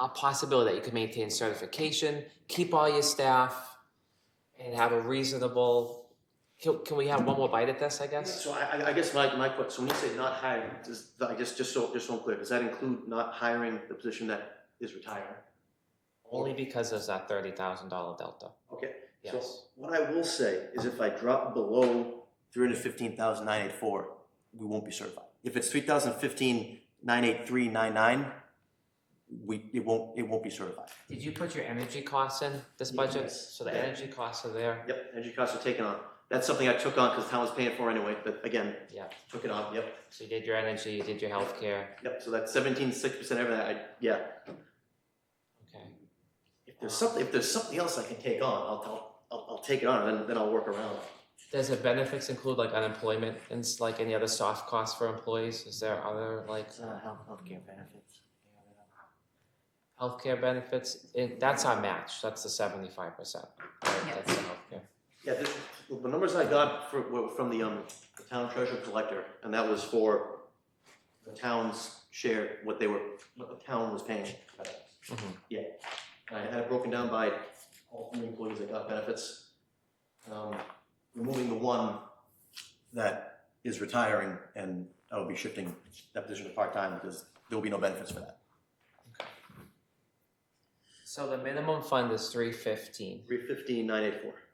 a possibility that you could maintain certification, keep all your staff, and have a reasonable? Can we have one more bite at this? I guess. So I guess my question. So when you say not hiring, I guess just so I'm clear, does that include not hiring the position that is retiring? Only because there's that $30,000 delta. Okay. Yes. So what I will say is if I drop below 315,984, we won't be certified. If it's 3,015,983.99, it won't be certified. Did you put your energy costs in this budget? Yes. So the energy costs are there? Yep, energy costs are taken on. That's something I took on because the town was paying for anyway, but again, Yeah. took it on, yep. So you did your energy, you did your healthcare. Yep, so that's 17.6% everything, yeah. Okay. If there's something else I can take on, I'll take it on and then I'll work around it. Does the benefits include like unemployment and like any other soft costs for employees? Is there other like Healthcare benefits. healthcare benefits? That's our match. That's the 75%. Right? That's the healthcare. Yeah, the numbers I got were from the town treasurer collector, and that was for the town's share, what the town was paying. Mhm. Yeah, and I had it broken down by all 3 employees that got benefits. Removing the one that is retiring, and I will be shifting that position to part-time because there will be no benefits for that. So the minimum fund is $315. 315,984.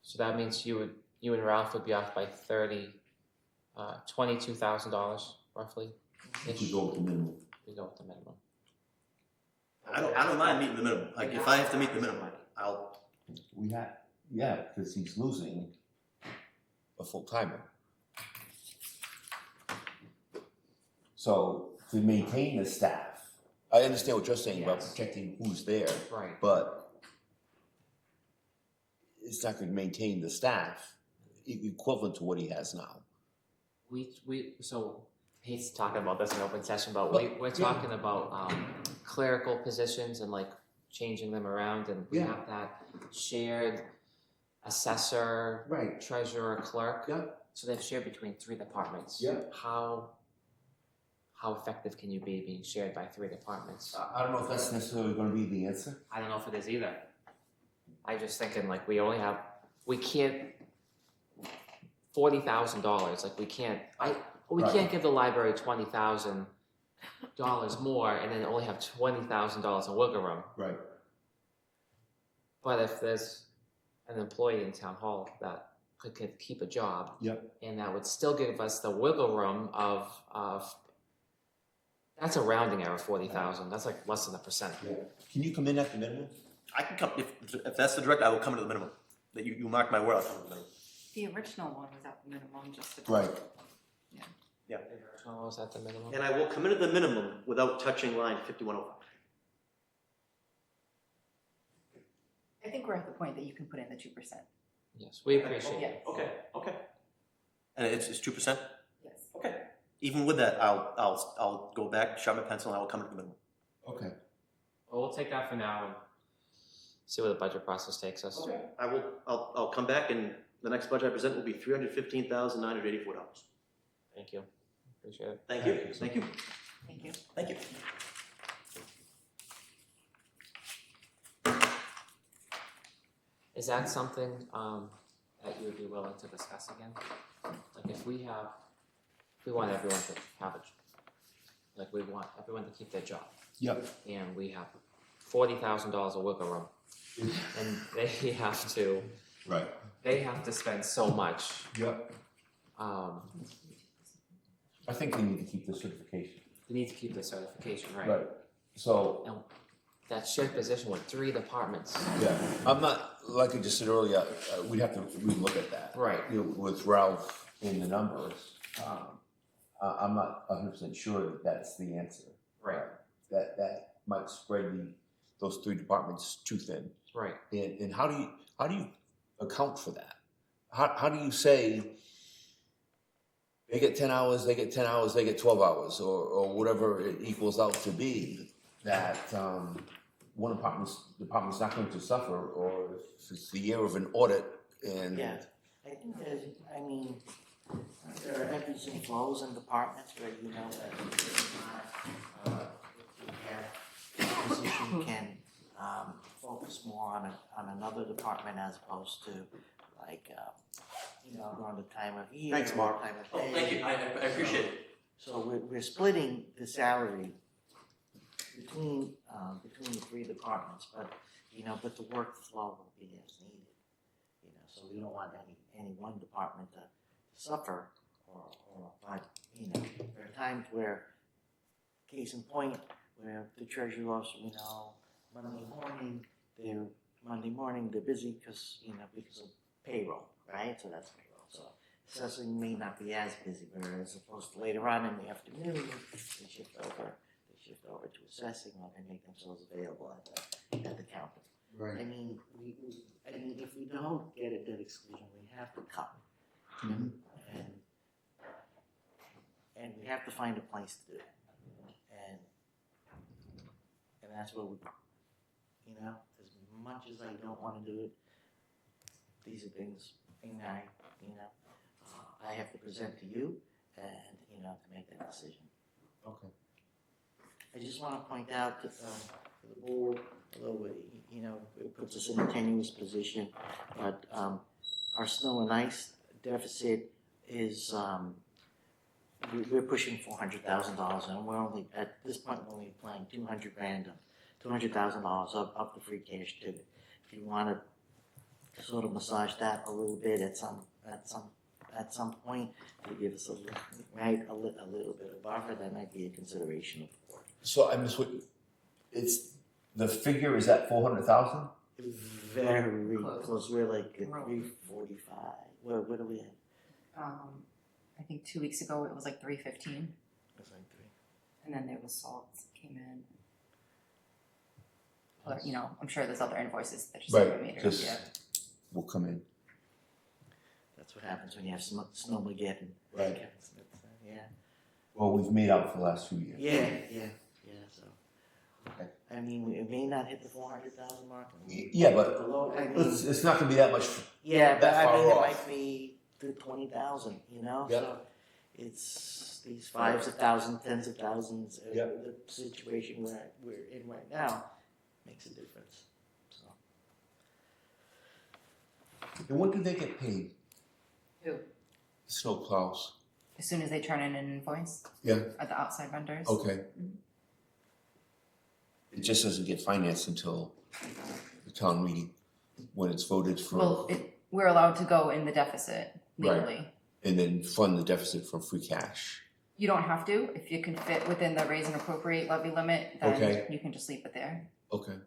So that means you and Ralph would be off by $22,000 roughly. If we go with the minimum. We go with the minimum. I don't mind meeting the minimum. Like if I have to meet the minimum, I'll. Yeah, because he's losing a full timer. So to maintain the staff, I understand what you're saying about protecting who's there, Right. but it's not going to maintain the staff equivalent to what he has now. So he's talking about this in open session, but we're talking about clerical positions and like changing them around, and we have that shared assessor, right, treasurer, clerk. Yeah. So they've shared between 3 departments. Yeah. How effective can you be being shared by 3 departments? I don't know if that's necessarily going to be the answer. I don't know if it is either. I'm just thinking like we can't $40,000. Like we can't give the library $20,000 more and then only have $20,000 in wiggle room. Right. But if there's an employee in town hall that could keep a job, and that would still give us the wiggle room of that's a rounding error, 40,000. That's like less than 1%. Yeah. Can you come in at the minimum? I can come if that's the direct. I will come to the minimum. That you mark my word. I'll come to the minimum. The original one was at the minimum, just to. Right. Yeah. The original was at the minimum. And I will come into the minimum without touching line 5105. I think we're at the point that you can put in the 2%. Yes, we appreciate it. Okay. And it's 2%. Yes. Okay. Even with that, I'll go back, sharpen my pencil, and I will come to the minimum. Okay. Well, we'll take that for now and see where the budget process takes us. Okay. I'll come back, and the next budget I present will be $315,984. Thank you. Appreciate it. Thank you. Thank you. Thank you. Thank you. Is that something that you would be willing to discuss again? Like if we want everyone to have it, like we want everyone to keep their job. Yep. And we have $40,000 of wiggle room, and they have to. Right. They have to spend so much. Yep. I think we need to keep the certification. We need to keep the certification, right? Right. So. And that shared position with 3 departments. Yeah, I'm not, like I just said earlier, we'd have to relook at that. Right. You know, with Ralph in the numbers, I'm not 100% sure that that's the answer. Right. That might spread those three departments too thin. Right. And how do you account for that? How do you say they get 10 hours, they get 10 hours, they get 12 hours, or whatever it equals out to be, that one department's not going to suffer, or if it's the year of an audit and Yeah, I think there's, I mean, there are ebbs and flows in departments where you know that the position can focus more on another department as opposed to like, you know, around the time of year. Thanks, Mark. Time of Oh, day. thank you, I appreciate it. So we're splitting the salary between the three departments, but, you know, but the workflow will be as needed. You know, so we don't want any one department to suffer, but, you know, there are times where, case in point, where the treasurer officer, you know, Monday morning they're busy because of payroll, right? So that's payroll. So assessing may not be as busy, whereas opposed to later on in the afternoon, they shift over to assessing, or they make themselves available at the counter. Right. I mean, if we don't get a debt exclusion, we have to cut, Mhm. and we have to find a place to do it, and that's what we, you know, as much as I don't want to do it, these are things, I have to present to you, and to make that decision. Okay. I just want to point out that the board, although it puts us in a tenuous position, but our snow and ice deficit is we're pushing $400,000, and we're only at this point we're only applying $200,000 up the free cash to it. If you want to sort of massage that a little bit at some point to give us a little bit of buffer, that might be a consideration of the board. So I missed it's the figure is at 400,000. Very close. We're like at 345. What are we at? I think 2 weeks ago it was like 315, It's like 3. and then there was salts came in. But, I'm sure there's other invoices that just haven't made it up yet. Will come in. That's what happens when you have snowmageddon. Right. Yeah. Well, we've made out for the last few years. Yeah. So, Okay. I mean, it may not hit the 400,000 mark. Yeah, but below, it's not going to be that much. Yeah, but that I mean, far it off. might be to 20,000. Yep. So it's these fives of thousands, tens of thousands. Yep. The situation we're in right now makes a difference. So. And when do they get paid? Who? Snow plows. As soon as they turn in an invoice Yeah. at the outside vendors. Okay. It just doesn't get financed until the town meeting when it's voted for. Well, we're allowed to go in the deficit legally. Right. And then fund the deficit from free cash. You don't have to. If you can fit within the raise and appropriate levy limit, then Okay. you can just leave it there. Okay.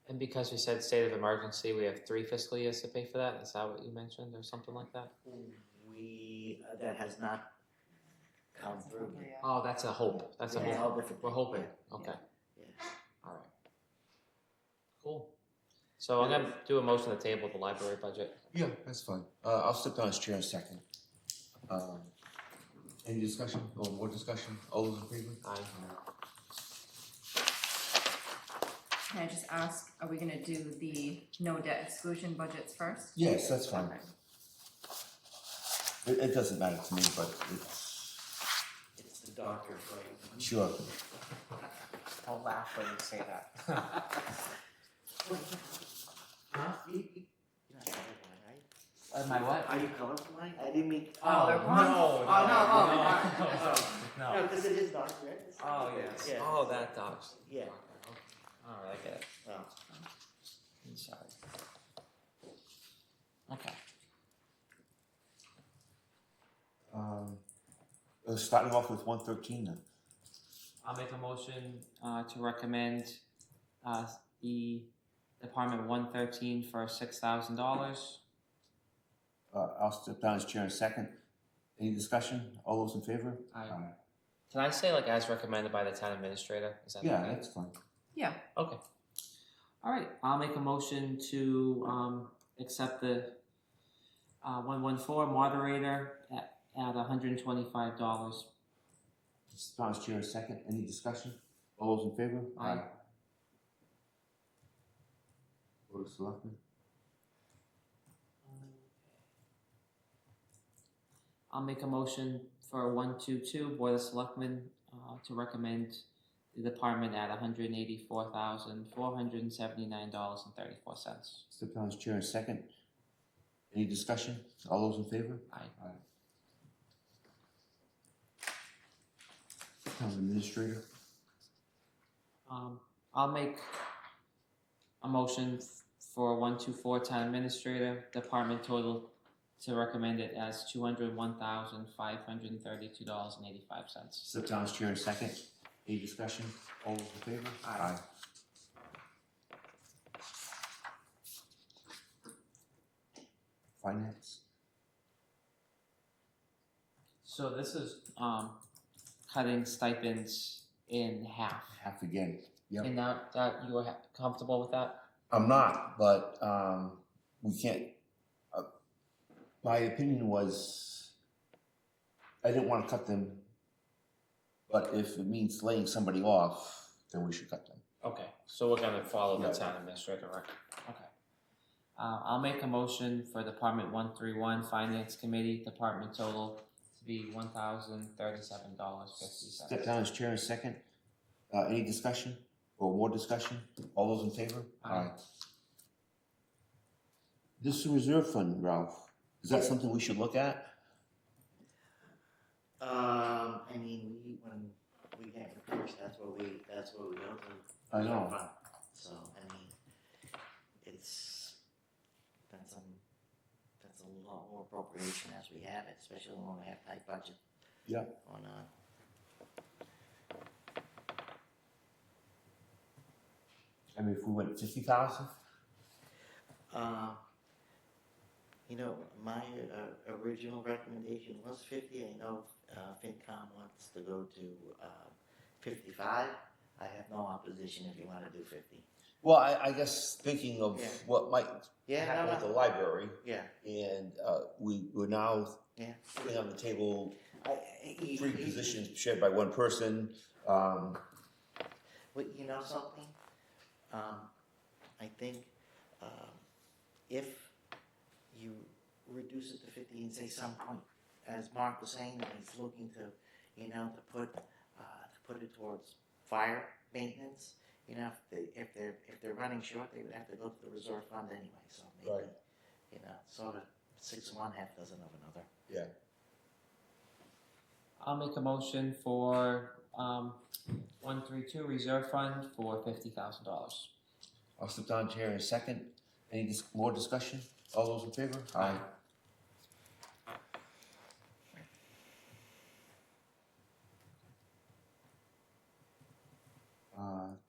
And because we said state of emergency, we have 3 fiscal years to pay for that. Is that what you mentioned, or something like that? That has not come through yet. Oh, that's a hope. That's a Yeah, hope. all different We're things. hoping. Yeah. Okay. Yeah. All right. Cool. So I'm gonna do a motion to table the library budget. Yeah, that's fine. I'll step down as chair in a second. Any discussion or more discussion? All those in favor? Aye. Can I just ask, are we gonna do the no debt exclusion budgets first? Yes, that's fine. Okay. It doesn't matter to me, but It's the darker grade. sure. Don't laugh when you say that. Huh? You're not colorblind, right? My what? Are you colorblind? I didn't mean. Oh, they're no, blonde. no. No, because it is dark red. Oh, yes. Yeah. Oh, that dog's. Yeah. All right, I get it. Oh. I'm sorry. Okay. Starting off with 113 then. I'll make a motion to recommend the Department 113 for $6,000. I'll step down as chair in a second. Any discussion? All those in favor? Aye. Can I say like as recommended by the town administrator? Is that Yeah, okay? that's fine. Yeah. Okay. All right, I'll make a motion to accept the 114 moderator at $125. Vice Chair, second. Any discussion? All those in favor? Aye. Board of Selectmen. I'll make a motion for 122 Board of Selectmen to recommend the department at $184,479.34. Step down as Chair, second. Any discussion? All those in favor? Aye. Town Administrator. I'll make a motion for 124 Town Administrator, department total to recommend it as $201,532.85. Step down as Chair, second. Any discussion? All those in favor? Aye. Finance. So this is cutting stipends in half. Half again. Yep. And that you are comfortable with that? I'm not, but we can't. My opinion was I didn't want to cut them, but if it means laying somebody off, then we should cut them. Okay, so we're gonna follow the Yeah. town administrator record. Okay. I'll make a motion for Department 131 Finance Committee, department total to be $1,037.50. Step down as Chair, second. Any discussion or more discussion? All those in favor? Aye. This is a reserve fund, Ralph. Is that something we should look at? I mean, when we get recruits, that's what we go to. I know. So, I mean, that's a lot more appropriation as we have it, especially when we have tight budget. Yeah. Going on. I mean, if we went 50,000? You know, my original recommendation was 50. I know FinCom wants to go to 55. I have no opposition if you want to do 50. Well, I guess thinking of what might happen at the library. Yeah. And we're now putting on the table three positions shared by one person. But you know something? I think if you reduce it to 50 and say some point, as Mark was saying, that he's looking to, you know, to put it towards fire maintenance. You know, if they're running short, they would have to go to the reserve fund anyway. So maybe, you know, sort of 6 of one, half dozen of another. Yeah. I'll make a motion for 132 reserve fund for $50,000. I'll step down Chair in a second. Any more discussion? All those in favor? Aye.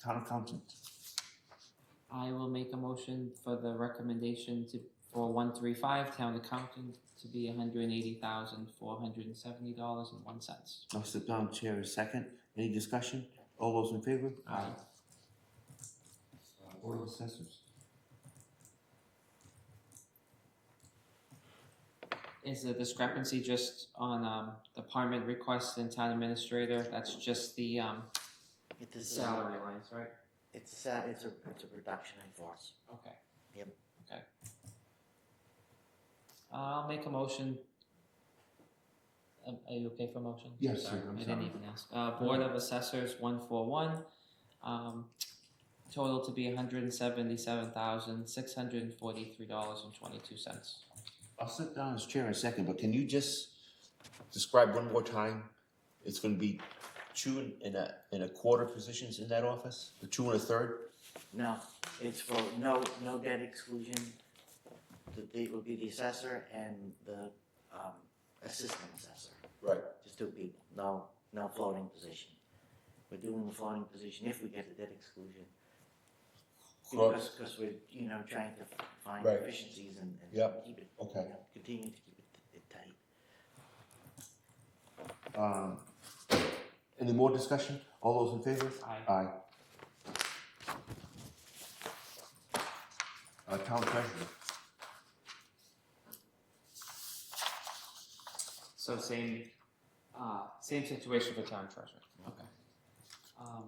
Town accountant. I will make a motion for the recommendation for 135 town accountant to be $180,470.01. I'll step down Chair in a second. Any discussion? All those in favor? Aye. Board of Assessors. Is the discrepancy just on department requests and town administrator? That's just the salary lines, right? It's a reduction in force. Okay. Yep. Okay. I'll make a motion. Are you okay for a motion? Yes, Sorry, sir, I'm I sorry. didn't even ask. Board of Assessors 141. Total to be $177,643.22. I'll sit down as Chair in a second, but can you just describe one more time? It's going to be 2 and a quarter positions in that office? The 2 and a third? No, it's for no debt exclusion. It will be the assessor and the assistant assessor. Right. Just 2 people. No floating position. We're doing the floating position if we get the debt exclusion. Because we're trying to find efficiencies and Yep. keep it. Okay. Continue to keep it tight. Any more discussion? All those in favor? Aye. Town treasurer. So same situation for town treasurer. Okay. Are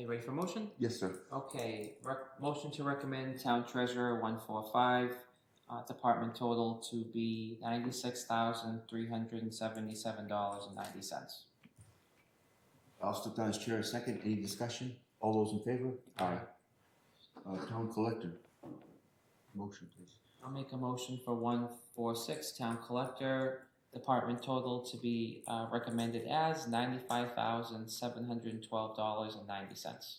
you ready for motion? Yes, sir. Okay, motion to recommend town treasurer 145, department total to be $96,377.90. I'll step down as chair a second. Any discussion? All those in favor? Aye. Town collector. Motion, please. I'll make a motion for 146, town collector, department total to be recommended as $95,712.90.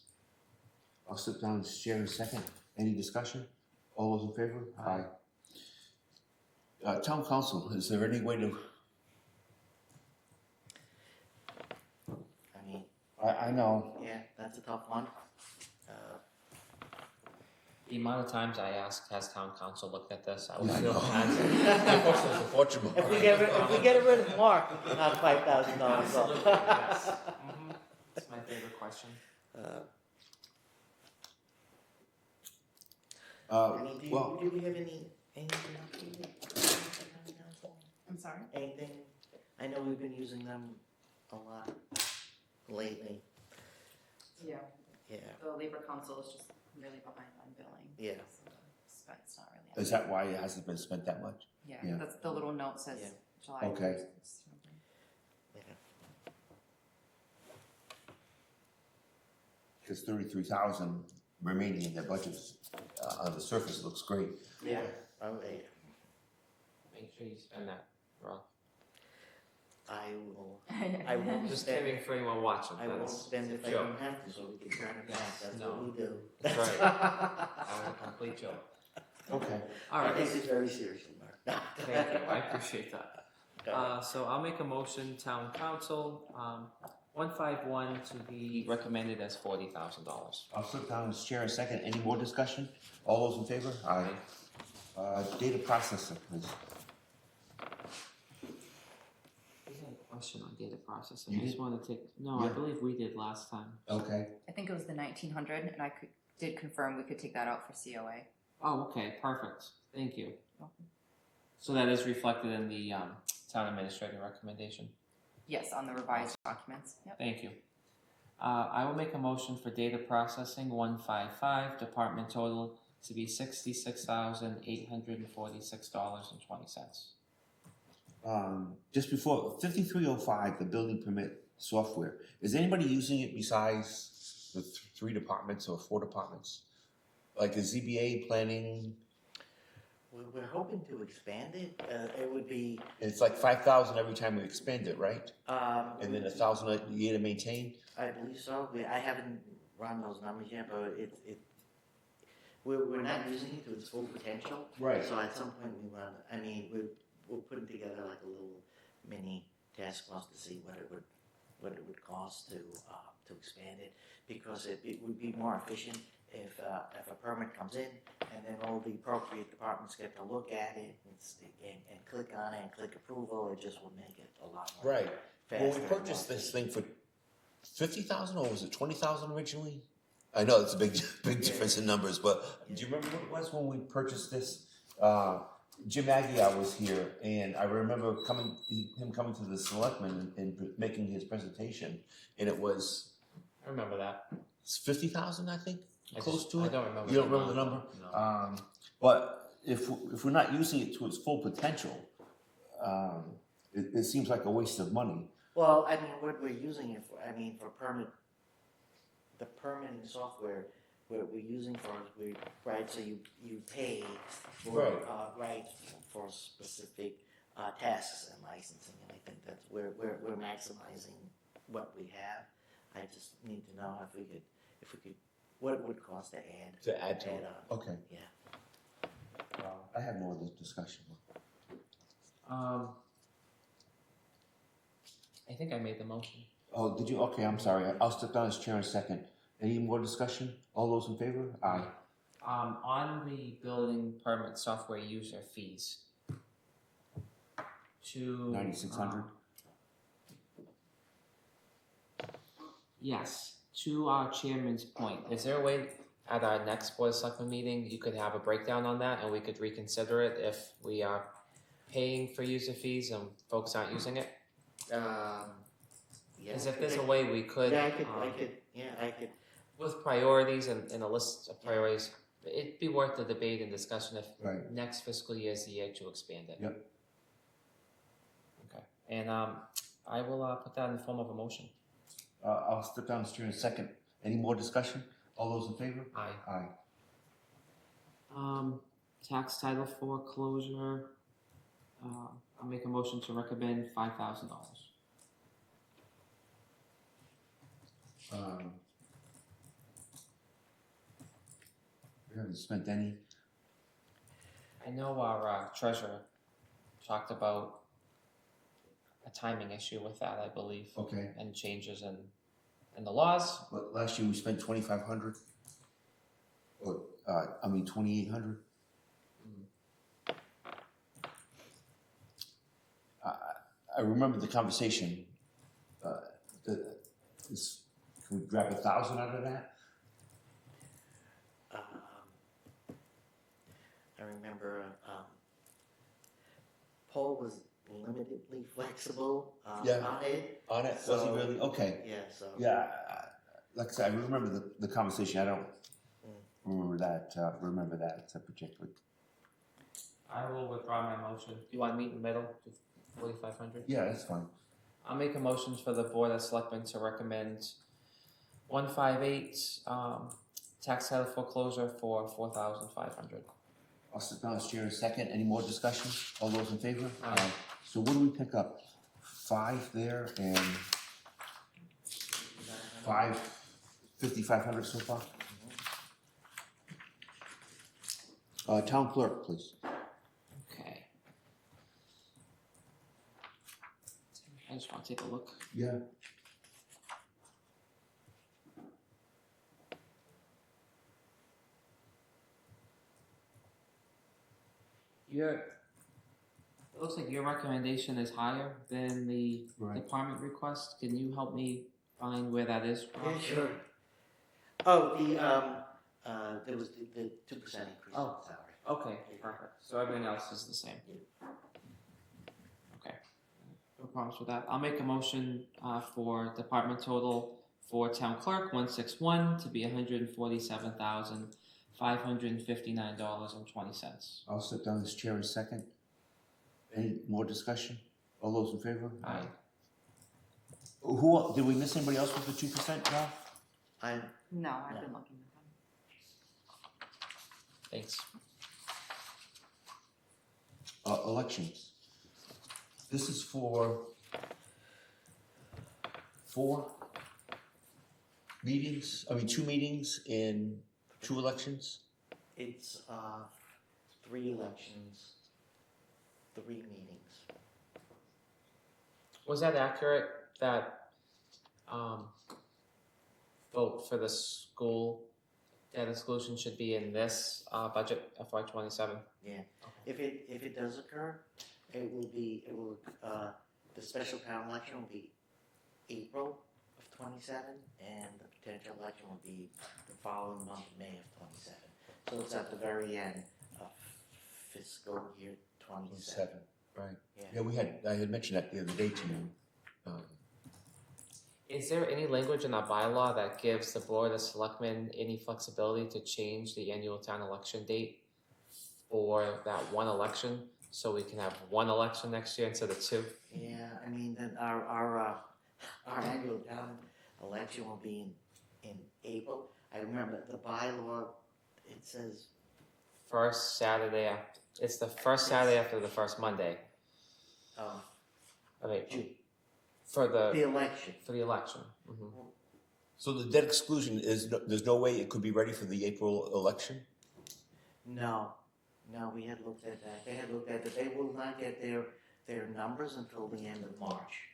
I'll step down as chair a second. Any discussion? All those in favor? Aye. Town council, is there any way to? I mean, I know. yeah, that's a tough one. The amount of times I asked, has town council looked at this, I would Yeah, I feel know. bad. Unfortunately. If we get rid of Mark, we can have $5,000 off. Absolutely, yes. That's my favorite question. I mean, do well, we have anything else to do? I'm sorry? Anything? I know we've been using them a lot lately. Yeah. Yeah. The Labor Council is just really behind on billing. Yeah. So it's not really. is that why it hasn't been spent that much? Yeah, Yeah. that's the little note says Yeah. July. Okay. 1st. Because 33,000 remaining in their budgets on the surface looks great. Yeah. Make sure you spend that, Rob. I will. Just kidding for anyone watching. I won't That's spend if I joke. don't have to, so we can turn it back. Yes, That's no. what we do. That's right. A complete joke. Okay. All I right. take this very seriously, Mark. Thank you. I appreciate that. So I'll make a motion, town council, 151 to be recommended as $40,000. I'll sit down as chair a second. Any more discussion? All those in favor? Aye. Data processor, please. We had a question on data processing. You I just did? want to take, no, I Yeah. believe we did last time. Okay. I think it was the 1900, and did confirm we could take that out for COA. Oh, okay, perfect. Thank you. So that is reflected in the town administrator recommendation. Yes, on the revised documents. Yep. Thank you. I will make a motion for data processing 155, department total to be $66,846.20. Just before 5305, the building permit software. Is anybody using it besides the three departments or four departments? Like the ZBA, planning? We're hoping to expand it. It would be. It's like 5,000 every time we expand it, right? And then 1,000 a year to maintain. I believe so. I haven't run those numbers yet, but we're not using it to its full potential. Right. So at some point we want. I mean, we're putting together like a little mini task force to see what it would cost to expand it, because it would be more efficient if a permit comes in and then all the appropriate departments get to look at it and click on it and click approval. It just will make it a lot more Right. faster. Well, we purchased this thing for 50,000, or was it 20,000 originally? I know it's a big difference in numbers, but do you remember what it was when we purchased this? Jim Aguiar was here, and I remember him coming to the Selectmen and making his presentation, and it was. I remember that. It's 50,000, I think. Close to I it. don't remember. You don't remember the number? No. But if we're not using it to its full potential, it seems like a waste of money. Well, I mean, what we're using it for, for the permitting software, what we're using for is so you pay for, for specific tasks and licensing, and I think that's where we're maximizing what we have. I just need to know if we could, what it would cost to add. To add to it. on. Okay. Yeah. I have no other discussion. I think I made the motion. Oh, did you? Okay, I'm sorry. I'll step down as chair in a second. Any more discussion? All those in favor? Aye. On the building permit software user fees. To 9,600. Yes, to our chairman's point, is there a way at our next Board of Selectmen meeting, you could have a breakdown on that and we could reconsider it if we are paying for user fees and folks aren't using it? Yeah. Because if there's a way we could. Yeah, I could. With priorities and a list of priorities, it'd be worth the debate and discussion if Right. next fiscal year is the year to expand it. Yep. Okay, and I will put that in the form of a motion. I'll step down the chair in a second. Any more discussion? All those in favor? Aye. Aye. Tax title foreclosure, I'll make a motion to recommend $5,000. We haven't spent any. I know our treasurer talked about a timing issue with that, I believe. Okay. And changes in the laws. But last year we spent 2,500. Or 2,800. I remember the conversation. Can we grab 1,000 out of that? I remember Paul was limitedly flexible on it. On it? So, was he really? Okay. Yeah, so. Yeah, like I said, I remember the conversation. I don't remember that particularly. I will withdraw my motion. Do you want to meet in the middle to 4,500? Yeah, that's fine. I'll make a motion for the Board of Selectmen to recommend 158 tax title foreclosure for 4,500. I'll sit down as chair in a second. Any more discussion? All those in favor? Aye. So what do we pick up? 5 there and 5,500 so far? Town clerk, please. Okay. I just want to take a look. Yeah. It looks like your recommendation is higher than the department request. Can you help me find where that is? Yeah, sure. Oh, there was the 2% increase in salary. Okay, perfect. So everything else is the same. Okay, no problems with that. I'll make a motion for department total for town clerk 161 to be $147,559.20. I'll sit down as chair in a second. Any more discussion? All those in favor? Aye. Who, did we miss anybody else with the 2%, Ralph? No, I've been looking at them. Thanks. Elections. This is for 4 meetings, 2 meetings in 2 elections? It's 3 elections, 3 meetings. Was that accurate, that vote for the school debt exclusion should be in this budget, FY27? Yeah. If it does occur, the special town election will be April of 27, and the potential election will be the following month, May of 27. So it's at the very end of fiscal year 27. Right. Yeah. I had mentioned that the other day to you. Is there any language in our bylaw that gives the Board of Selectmen any flexibility to change the annual town election date for that one election, so we can have one election next year instead of 2? Yeah, I mean, then our annual town election will be in April. I remember the bylaw, it says. First Saturday after, it's the first Saturday after the first Monday. June. For the election. For the election. Mm-hmm. So the debt exclusion there's no way it could be ready for the April election? No, we had looked at that. They had looked at that. They will not get their numbers until the end of March.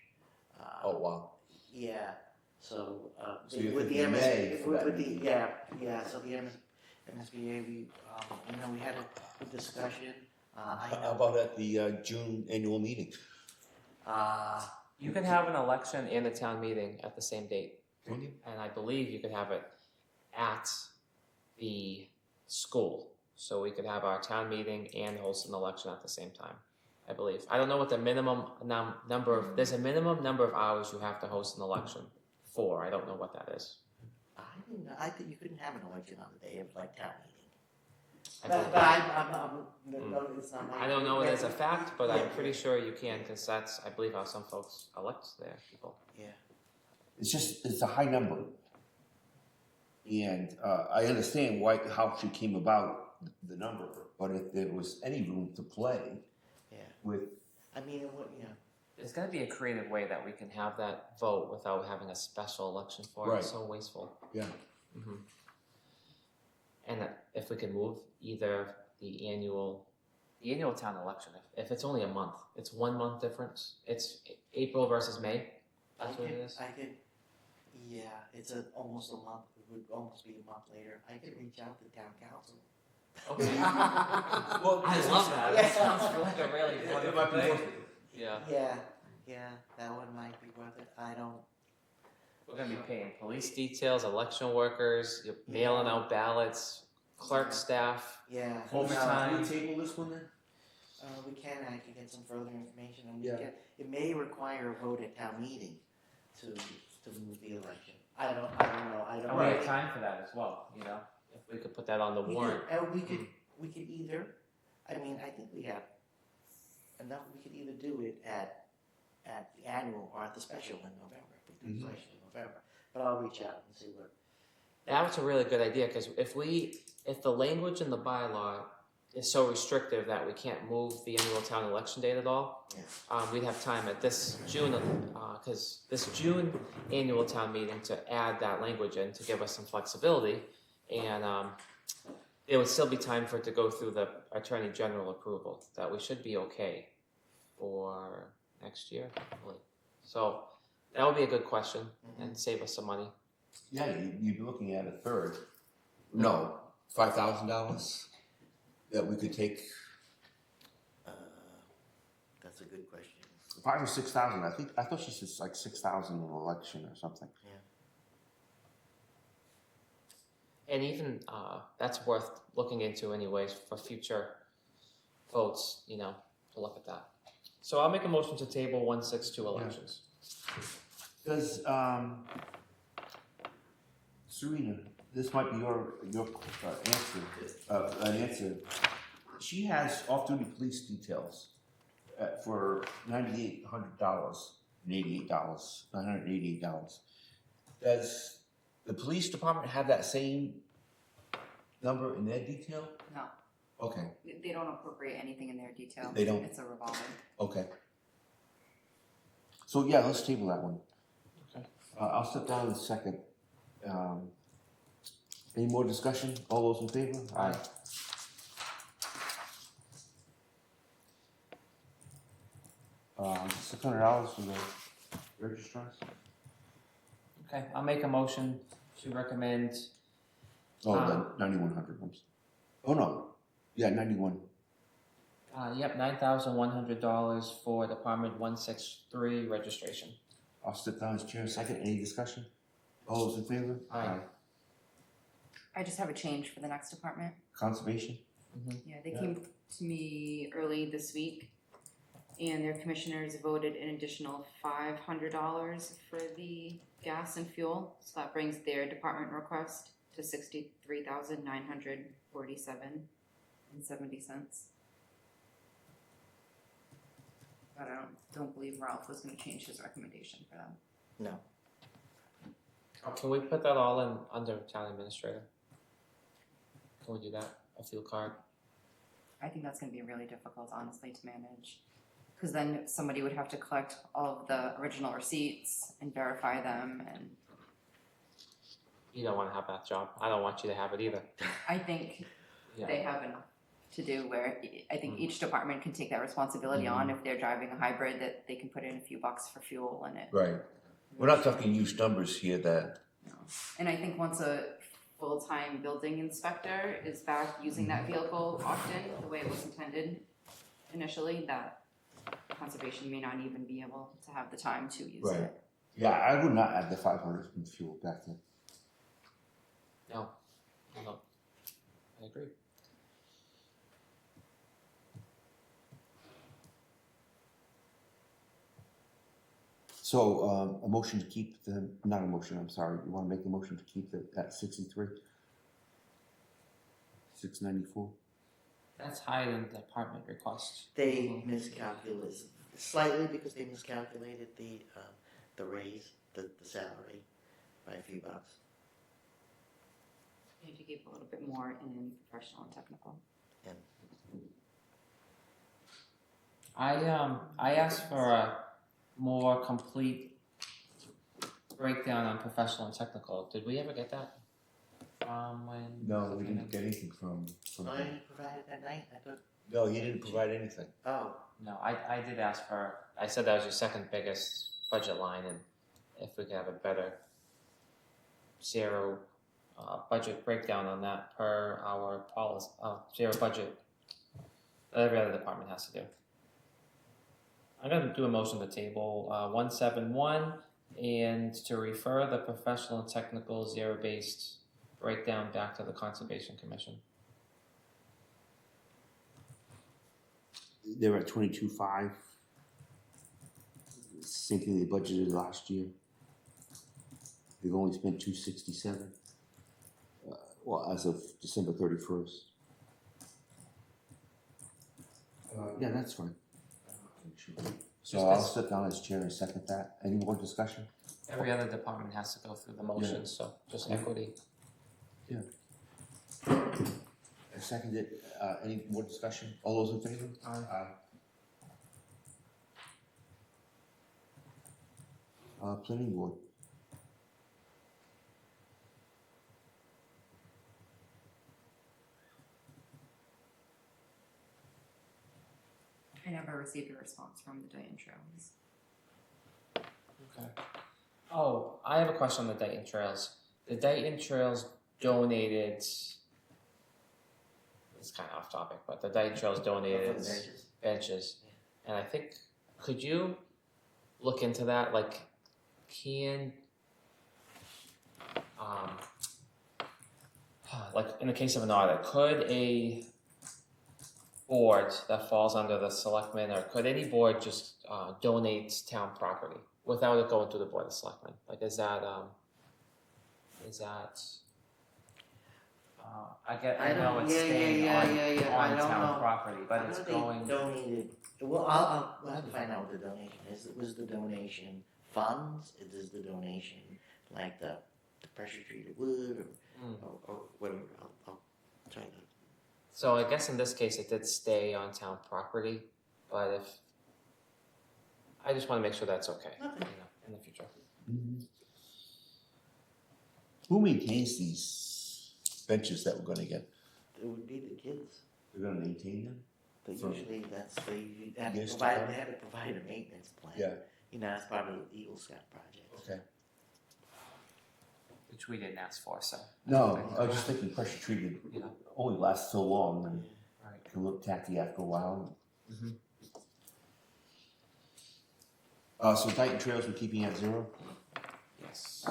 Oh, wow. Yeah, so, So you're with the thinking May MSBA, for that. so the MSBA, we had a good discussion. How about at the June annual meeting? You can have an election and a town meeting at the same date. Can you? And I believe you could have it at the school. So we could have our town meeting and host an election at the same time, I believe. I don't know what the minimum number of, there's a minimum number of hours you have to host an election for. I don't know what that is. I didn't know, I think you couldn't have an election on the day of like town meeting. I But believe- it's not my. I don't know it as a fact, but I'm pretty sure you can, because that's, I believe, how some folks elect their people. Yeah. It's a high number. And I understand how she came about the number, but if there was any room to play with. I mean, There's got to be a creative way that we can have that vote without having a special election for it. Right. It's so wasteful. Yeah. Mm-hmm. And if we could move either the annual town election, if it's only a month, it's 1 month difference. It's April versus May. That's what it is. It's almost a month. It would almost be a month later. I could reach out to town council. Okay. Well, I love that. That sounds like a really wonderful thing. Yeah, that one might be worth it. I don't. We're gonna be paying police details, election workers, you're mailing out ballots, clerk staff. Yeah. Overtime. Can we table this one then? We can. I can get some further information, and Yeah. it may require a vote at town meeting to move the election. I don't know. I don't. And we have time for that as well. You know, if we could put that on the warrant. We could either. I mean, I think we have enough. We could either do it at the annual or at the special in November. If we do the special in November, but I'll reach out and see what. That was a really good idea, because if the language in the bylaw is so restrictive that we can't move the annual town election date at all, we'd have time at this June, because this June annual town meeting to add that language in to give us some flexibility, and it would still be time for it to go through the Attorney General approval, that we should be okay for next year, hopefully. So that would be a good question and save us some money. Yeah, you'd be looking at a third. No, $5,000 that we could take. That's a good question. 5 or 6,000. I thought she said like 6,000 in an election or something. And even that's worth looking into anyways for future votes, you know, to look at that. So I'll make a motion to table 162 elections. Does Serena, this might be your answer. She has off-duty police details for $988. Does the police department have that same number in their detail? No. Okay. They don't appropriate anything in their detail. They don't? It's a revolving. Okay. So yeah, let's table that one. Okay. I'll step down in a second. Any more discussion? All those in favor? Aye. $600 for the registrars? Okay, I'll make a motion to recommend. Oh, the 9,100 ones. Oh no, yeah, 91. Yep, $9,100 for Department 163 registration. I'll step down as chair. Second, any discussion? All those in favor? Aye. I just have a change for the next department. Conservation? Yeah, they came to me early this week, and their commissioners voted an additional $500 for the gas and fuel. So that brings their department request to $63,947.70. But I don't believe Ralph was going to change his recommendation for them. No. Can we put that all in under town administrator? Can we do that? A fuel card? I think that's going to be really difficult, honestly, to manage. Because then somebody would have to collect all of the original receipts and verify them, and You don't want to have that job. I don't want you to have it either. I think they have enough to do where I think each department can take that responsibility on. If they're driving a hybrid, that they can put in a few bucks for fuel in it. Right. We're not talking huge numbers here that. No. And I think once a full-time building inspector is back using that vehicle often, the way it was intended initially, that conservation may not even be able to have the time to use Right. it. Yeah, I would not add the 500 from fuel back then. No, I agree. So, a motion to keep the, not a motion, I'm sorry, you wanna make a motion to keep the, at 63? 694? That's higher than the department request. They miscalculated slightly because they miscalculated the raise, the salary by a few bucks. We need to give a little bit more in professional and technical. And I asked for a more complete breakdown on professional and technical. Did we ever get that? When? No, we didn't get anything from. I provided that night. I thought. No, you didn't provide anything. Oh. No, I did ask for, I said that was your second biggest budget line, and if we could have a better zero budget breakdown on that per our policy, zero budget that every other department has to do. I'm gonna do a motion to table 171 and to refer the professional and technical zero-based breakdown back to the Conservation Commission. They were at 22.5. Same thing they budgeted last year. They've only spent 267. Well, as of December 31st. Yeah, that's fine. So I'll sit down as chair and second that. Any more discussion? Every other department has to go through the motions, so just equity. Yeah. I seconded. Any more discussion? All those in favor? Aye. Planning board. I never received a response from the Dayton Trails. Okay. Oh, I have a question on the Dayton Trails. The Dayton Trails donated. It's kind of off topic, but the Dayton Trails donated benches, and I think could you look into that? Like, can like in the case of an audit, could a board that falls under the selectmen, or could any board just donate town property without it going to the board of selectmen? Like, is that I know it's staying on town property, but it's going. Donated. Well, I'll have to find out what the donation is. Was the donation funds? Is the donation like the pressure treated wood or whatever? I'll try to. So I guess in this case it did stay on town property, but if I just want to make sure that's okay, in the future. Mm-hmm. Who maintains these benches that we're going to get? It would be the kids. We're going to maintain them. But usually they have Yes, to provide a maintenance plan. Yeah. You know, as part of the Eagle Scout project. Okay. Which we didn't ask for, so. No, I was just thinking pressure treated only lasts so long and Right. can look tacky after a while. Mm-hmm. So Dayton Trails we're keeping at 0? Yes.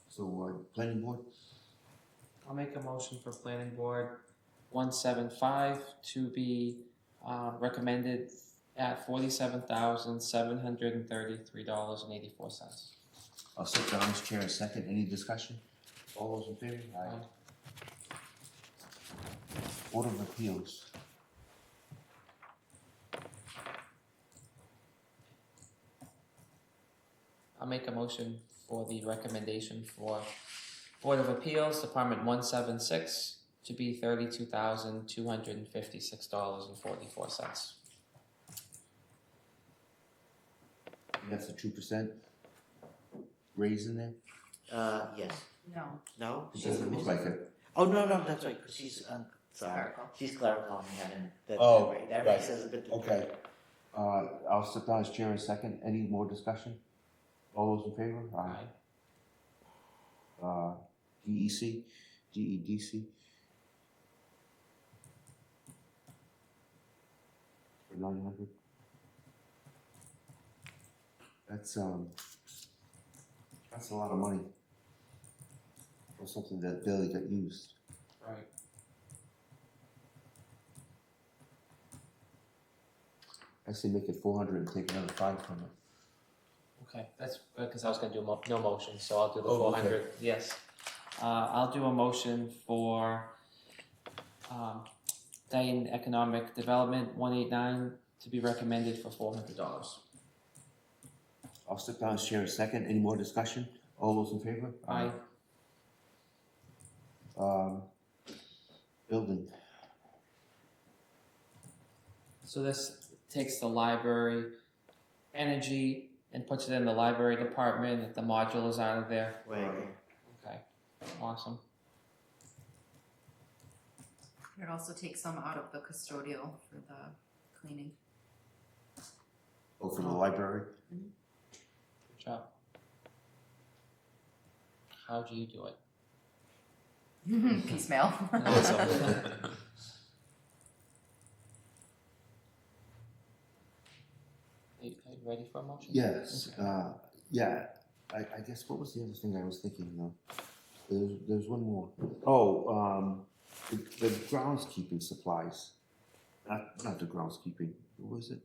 So planning board? I'll make a motion for planning board 175 to be recommended at $47,733.84. I'll sit down as chair and second. Any discussion? All those in favor? Aye. Board of Appeals. I'll make a motion for the recommendation for Board of Appeals, Department 176, to be $32,256.44. That's a 2% raise in there? Yes. No. No? It doesn't look like it. Oh, no, that's right, because she's, sorry. She's clerical. Oh, that right. says a bit. Okay. I'll sit down as chair and second. Any more discussion? All those in favor? Aye. DEC, DEDC. For 900. That's a lot of money for something that barely got used. Right. I say make it 400 and take another 5 from it. Okay, that's good, because I was gonna do no motion, so I'll do the Oh, okay. 400, yes. I'll do a motion for, Dayton Economic Development, 189, to be recommended for $400. I'll step down and share a second. Any more discussion? All those in favor? Aye. Building. So this takes the library energy and puts it in the library department, if the module is out of there. Right. Okay, awesome. It also takes some out of the custodial for the cleaning. Oh, for the library? Good job. How do you do it? Piecemeal. Awesome. Are you ready for a motion? Yes. Okay. Yeah. I guess what was the other thing I was thinking of? There's one more. Oh, the groundskeeping supplies. Not the groundskeeping. What was it?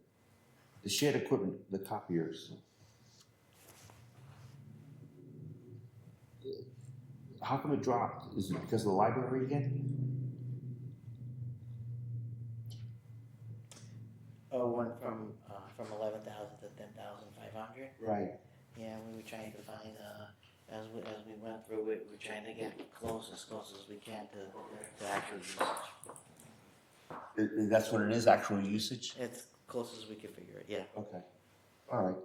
The shared equipment, the copiers. How come it dropped? Is it because of the library again? Oh, went from 11,000 to 10,500. Right. Yeah, we were trying to find, as we went through it, we were trying to get close as we can to actual usage. That's what it is, actual usage? It's close as we can figure it, yeah. Okay. All right.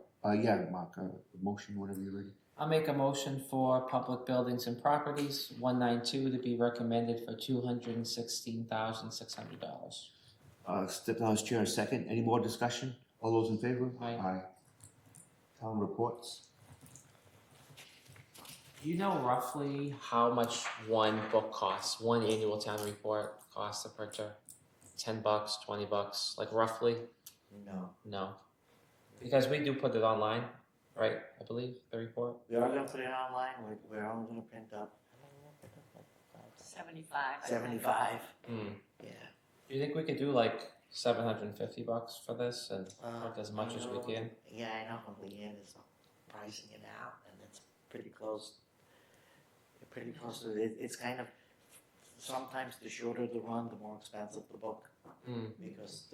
Yeah, Mark, motion whenever you're ready. I'll make a motion for public buildings and properties, 192, to be recommended for $216,600. Step down as chair in a second. Any more discussion? All those in favor? Aye. Town reports. Do you know roughly how much one book costs, one annual town report costs to printer? $10, $20, like roughly? No. No. Because we do put it online, right? I believe, the report. We are gonna put it online, we're only gonna print up, 75. 75. Yeah. Do you think we could do like $750 for this and print as much as we can? Yeah, I know, Leanne is pricing it out, and it's pretty close. Pretty close to it. It's kind of, sometimes the shorter the run, the more expensive the book. Because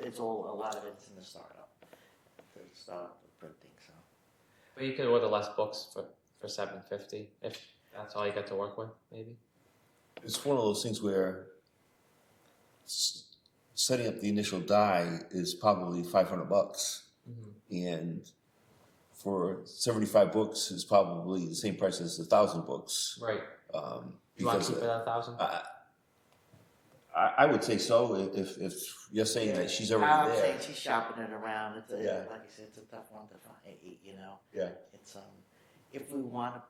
it's all, a lot of it's in the startup. The startup of printing, so. But you could order less books for $750 if that's all you got to work with, maybe. It's one of those things where setting up the initial die is probably $500, and for 75 books is probably the same price as 1,000 books. Right. You want to keep it at 1,000? I would say so. If you're saying that she's already I'm there. saying she's shopping it around. It's Yeah. like I said, it's a tough one to find. You know. Yeah. It's if we want to,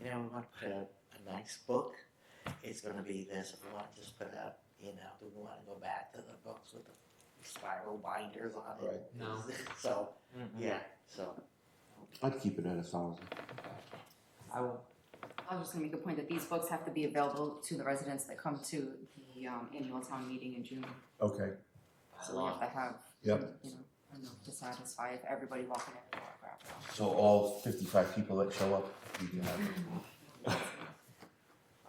we want to put out a nice book, it's going to be this. If we want to just put out, do we want to go back to the books with the spiral binders on it? Right. No. So yeah. So I'd keep it at 1,000. I will. I was just gonna make a point that these books have to be available to the residents that come to the annual town meeting in June. Okay. So we have to have, Yep. enough to satisfy if everybody walking in the door grabs one. So all 55 people that show up, you can have it.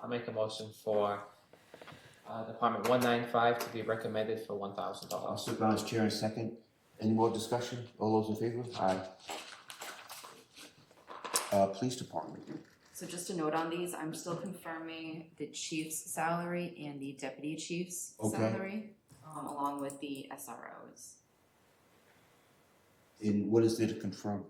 I'll make a motion for Department 195 to be recommended for I'll $1,000. sit down as chair in a second. Any more discussion? All those in favor? Aye. Police department. So just a note on these, I'm still confirming the chief's salary and the deputy chief's salary, along with the SROs. And what is there to confirm?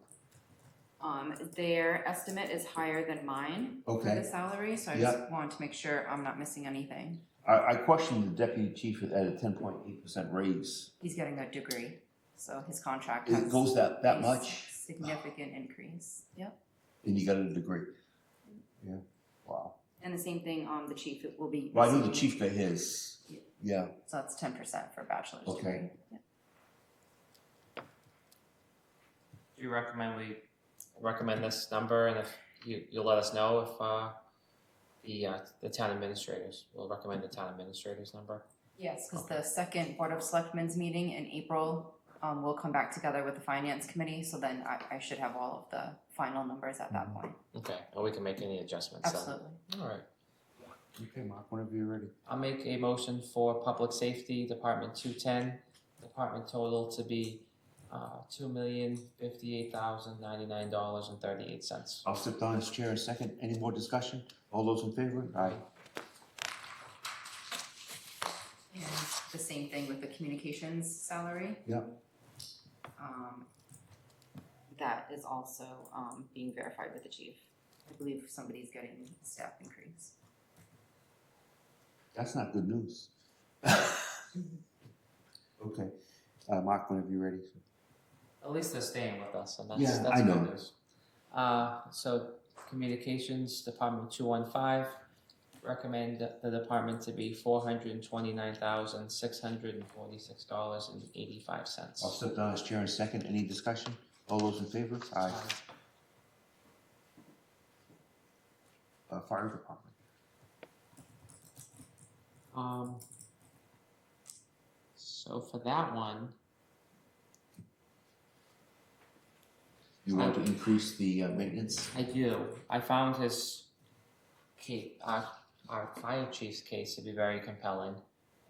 Their estimate is higher than mine for Okay. the salary, so I just wanted to make sure I'm not missing anything. I questioned the deputy chief at a 10.8% raise. He's getting a degree, so his contract It has goes that a much? significant increase. Yep. And you got a degree. Yeah. Wow. And the same thing, the chief will be. Well, I knew the receiving- chief got his. Yeah. So that's 10% for a bachelor's Okay. degree. Yeah. you recommend we recommend this number, and if you'll let us know if the town administrators will recommend the town administrators number? Yes, because the second Board of Selectmen's meeting in April, we'll come back together with the Finance Committee, so then I should have all of the final numbers at that point. Okay, and we can make any adjustments then. Absolutely. All right. Okay, Mark, whenever you're ready. I'll make a motion for Public Safety, Department 210, department total to be $2,058,099.38. I'll step down as chair in a second. Any more discussion? All those in favor? Aye. And the same thing with the communications salary. Yep. That is also being verified with the chief. I believe somebody's getting a staff increase. That's not good news. Okay. Mark, whenever you're ready. At least they're staying with us, and that's Yeah, that's I know. good news. So Communications Department 215, recommend the department to be $429,646.85. I'll step down as chair in a second. Any discussion? All those in favor? Aye. Fire department. So for that one, You want to increase the maintenance? I do. I found his case, our fire chief's case to be very compelling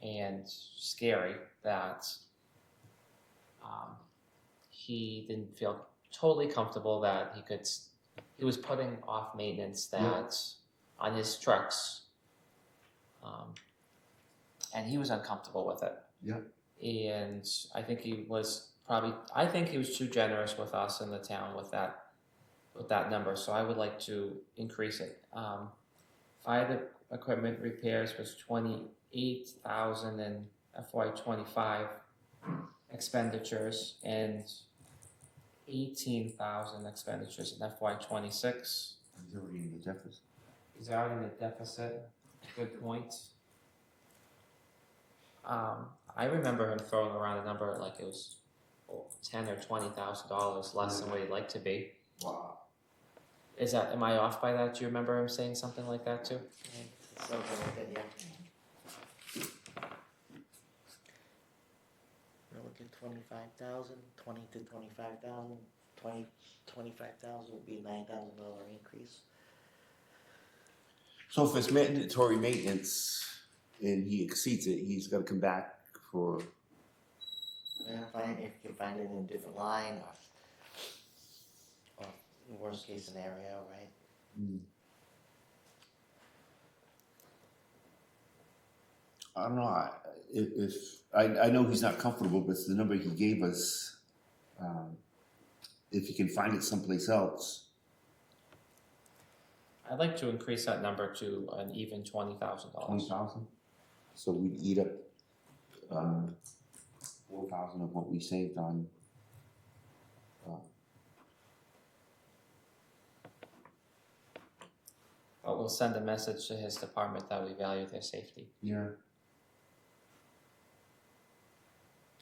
and scary that he didn't feel totally comfortable that he was putting off maintenance that on his trucks, and he was uncomfortable with it. Yeah. And I think he was too generous with us in the town with that number. So I would like to increase it. Fire equipment repairs was $28,000 in FY25 expenditures and $18,000 expenditures in FY26. He's already in the deficit. He's already in the deficit. Good point. I remember him throwing around a number like it was $10,000 or $20,000 less than what he'd like to be. Wow. Am I off by that? Do you remember him saying something like that too? Something like that, yeah. We're looking 25,000, 20 to 25,000, 25,000 would be a $9,000 increase. So if it's mandatory maintenance and he exceeds it, he's got to come back for. Yeah, if you can find it in a different line or worst case scenario, right? I don't know. I know he's not comfortable, but it's the number he gave us. If he can find it someplace else. I'd like to increase that number to an even $20,000. 20,000. So we'd eat up 4,000 of what we saved on. But we'll send a message to his department that we value their safety. Yeah.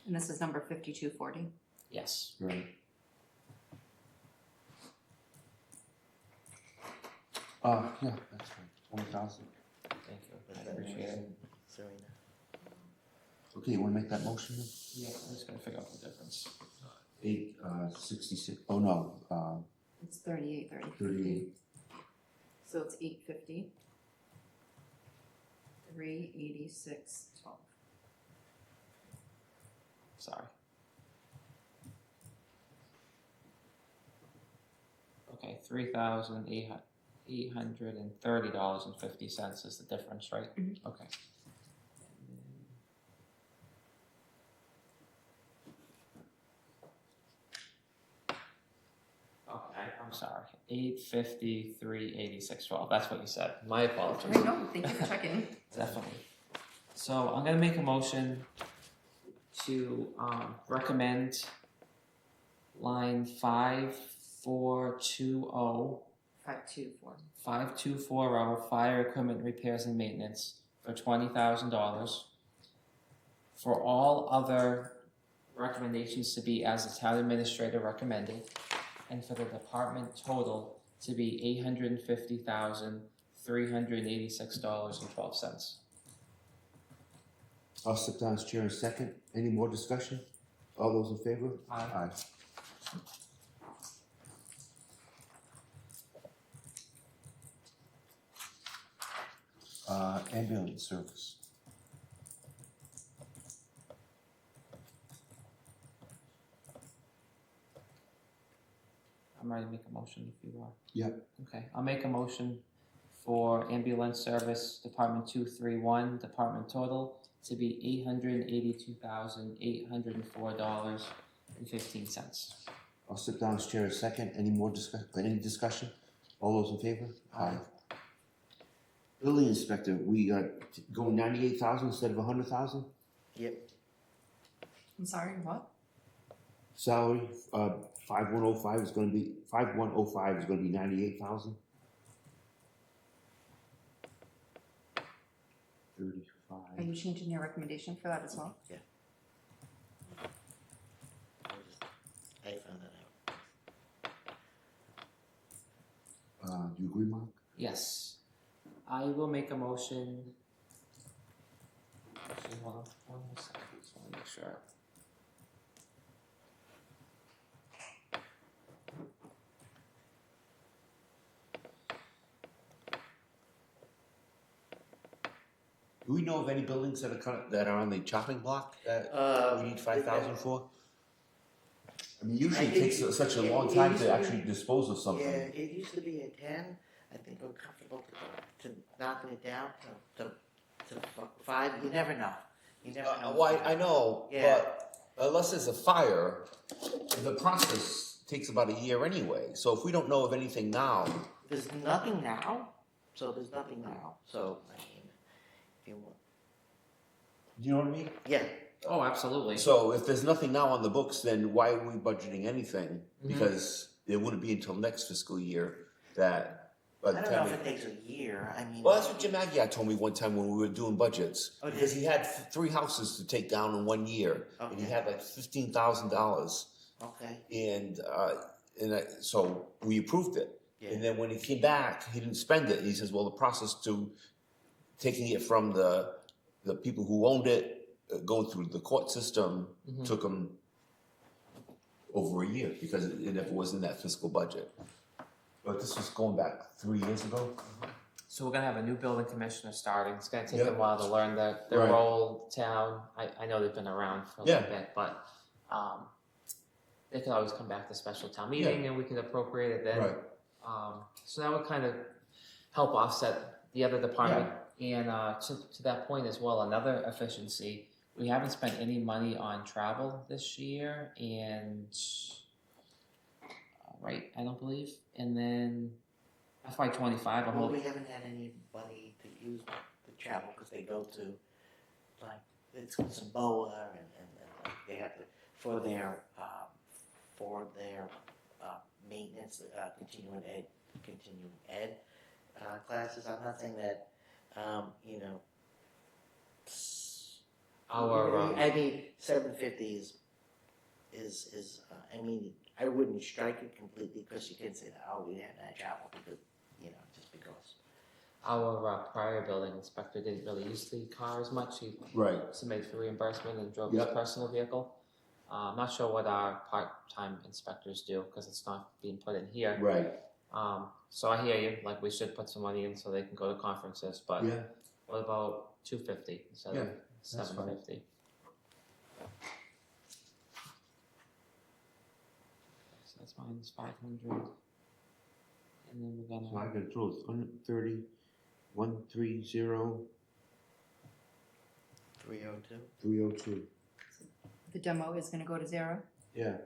And this is number 5240. Yes. Right. Yeah, that's right. 20,000. Thank you. I appreciate it. Serena. Okay, you want to make that motion? Yeah, I'm just gonna figure out the difference. 866. Oh no. It's 38, 30. 38. So it's 850. 386.12. Sorry. Okay, $3,830.50 is the difference, right? Mhm. Okay. Okay, I'm sorry. 853.86.12. That's what you said. My apologies. Right, no, thank you for checking. Definitely. So I'm gonna make a motion to recommend line 5420 5240 fire equipment repairs and maintenance for $20,000. For all other recommendations to be as the town administrator recommended. and for the department total to be $850,386.12. I'll step down as chair in second. Any more discussion? All those in favor? Aye. Ambulance service. I'm ready to make a motion if you are. Yep. Okay, I'll make a motion for ambulance service, Department 231, department total to be $882,804.15. I'll step down as chair in second. Any more discussion? All those in favor? Aye. Building inspector, we go 98,000 instead of 100,000. Yep. I'm sorry, what? Salary, 5105 is going to be 98,000. 35. Are you changing your recommendation for that as well? Yeah. I found that out. Do you agree, Mark? Yes. I will make a motion. Actually, hold on one more second. Just want to make sure. Do we know of any buildings that are on the chopping block that we need 5,000 for? I mean, usually it takes such a long time to actually dispose of something. Yeah, it used to be a 10. I think we're comfortable to knocking it down to 5. You never know. You never know. Well, I know, Yeah. but unless there's a fire, the process takes about a year anyway. So if we don't know of anything now, There's nothing now. So there's nothing now. So, I mean, if you want. do you know what I mean? Yeah. Oh, absolutely. So if there's nothing now on the books, then why are we budgeting anything? Because it wouldn't be until next fiscal year that. By the I don't time know if it takes a year. I mean. Well, that's what Jim Aguirre told me one time when we were doing budgets. Oh, did Because he? he had 3 houses to take down in 1 year, and he Okay. had like $15,000, Okay. so we approved it. Yeah. And then when he came back, he didn't spend it. He says, "Well, the process to taking it from the people who owned it, going through the court system, took him over a year because it never was in that fiscal budget." But this was going back 3 years ago. So we're gonna have a new building commissioner starting. It's gonna take Yep. them a while to learn their Right. role, town. I know they've been around for a Yeah. little bit, but they can always come back to special town meeting and we can appropriate it then. Right. So that would kind of help offset the other department. And to that point as well, another efficiency, we haven't spent any money on travel this year and right, I don't believe. And then FY25, I Well, hope. we haven't had anybody to use the travel because they go to, like, it's Boa and like, they have to, for their maintenance, continuing ed classes. I'm not saying that, you know, I mean, 750 is I mean, I wouldn't strike it completely because you can say that, oh, we haven't had travel because, you know, just because. Our prior building inspector didn't really use the car as much. He submitted for reimbursement and drove his personal vehicle. I'm not sure what our part-time inspectors do because it's not being put in here. Right. So I hear you. Like we should put some money in so they can go to conferences. But what about 250 instead of 750? So that's minus 500. And then we're gonna. So I got to throw 130, 130, 302. 302. The demo is gonna go to 0? Yeah.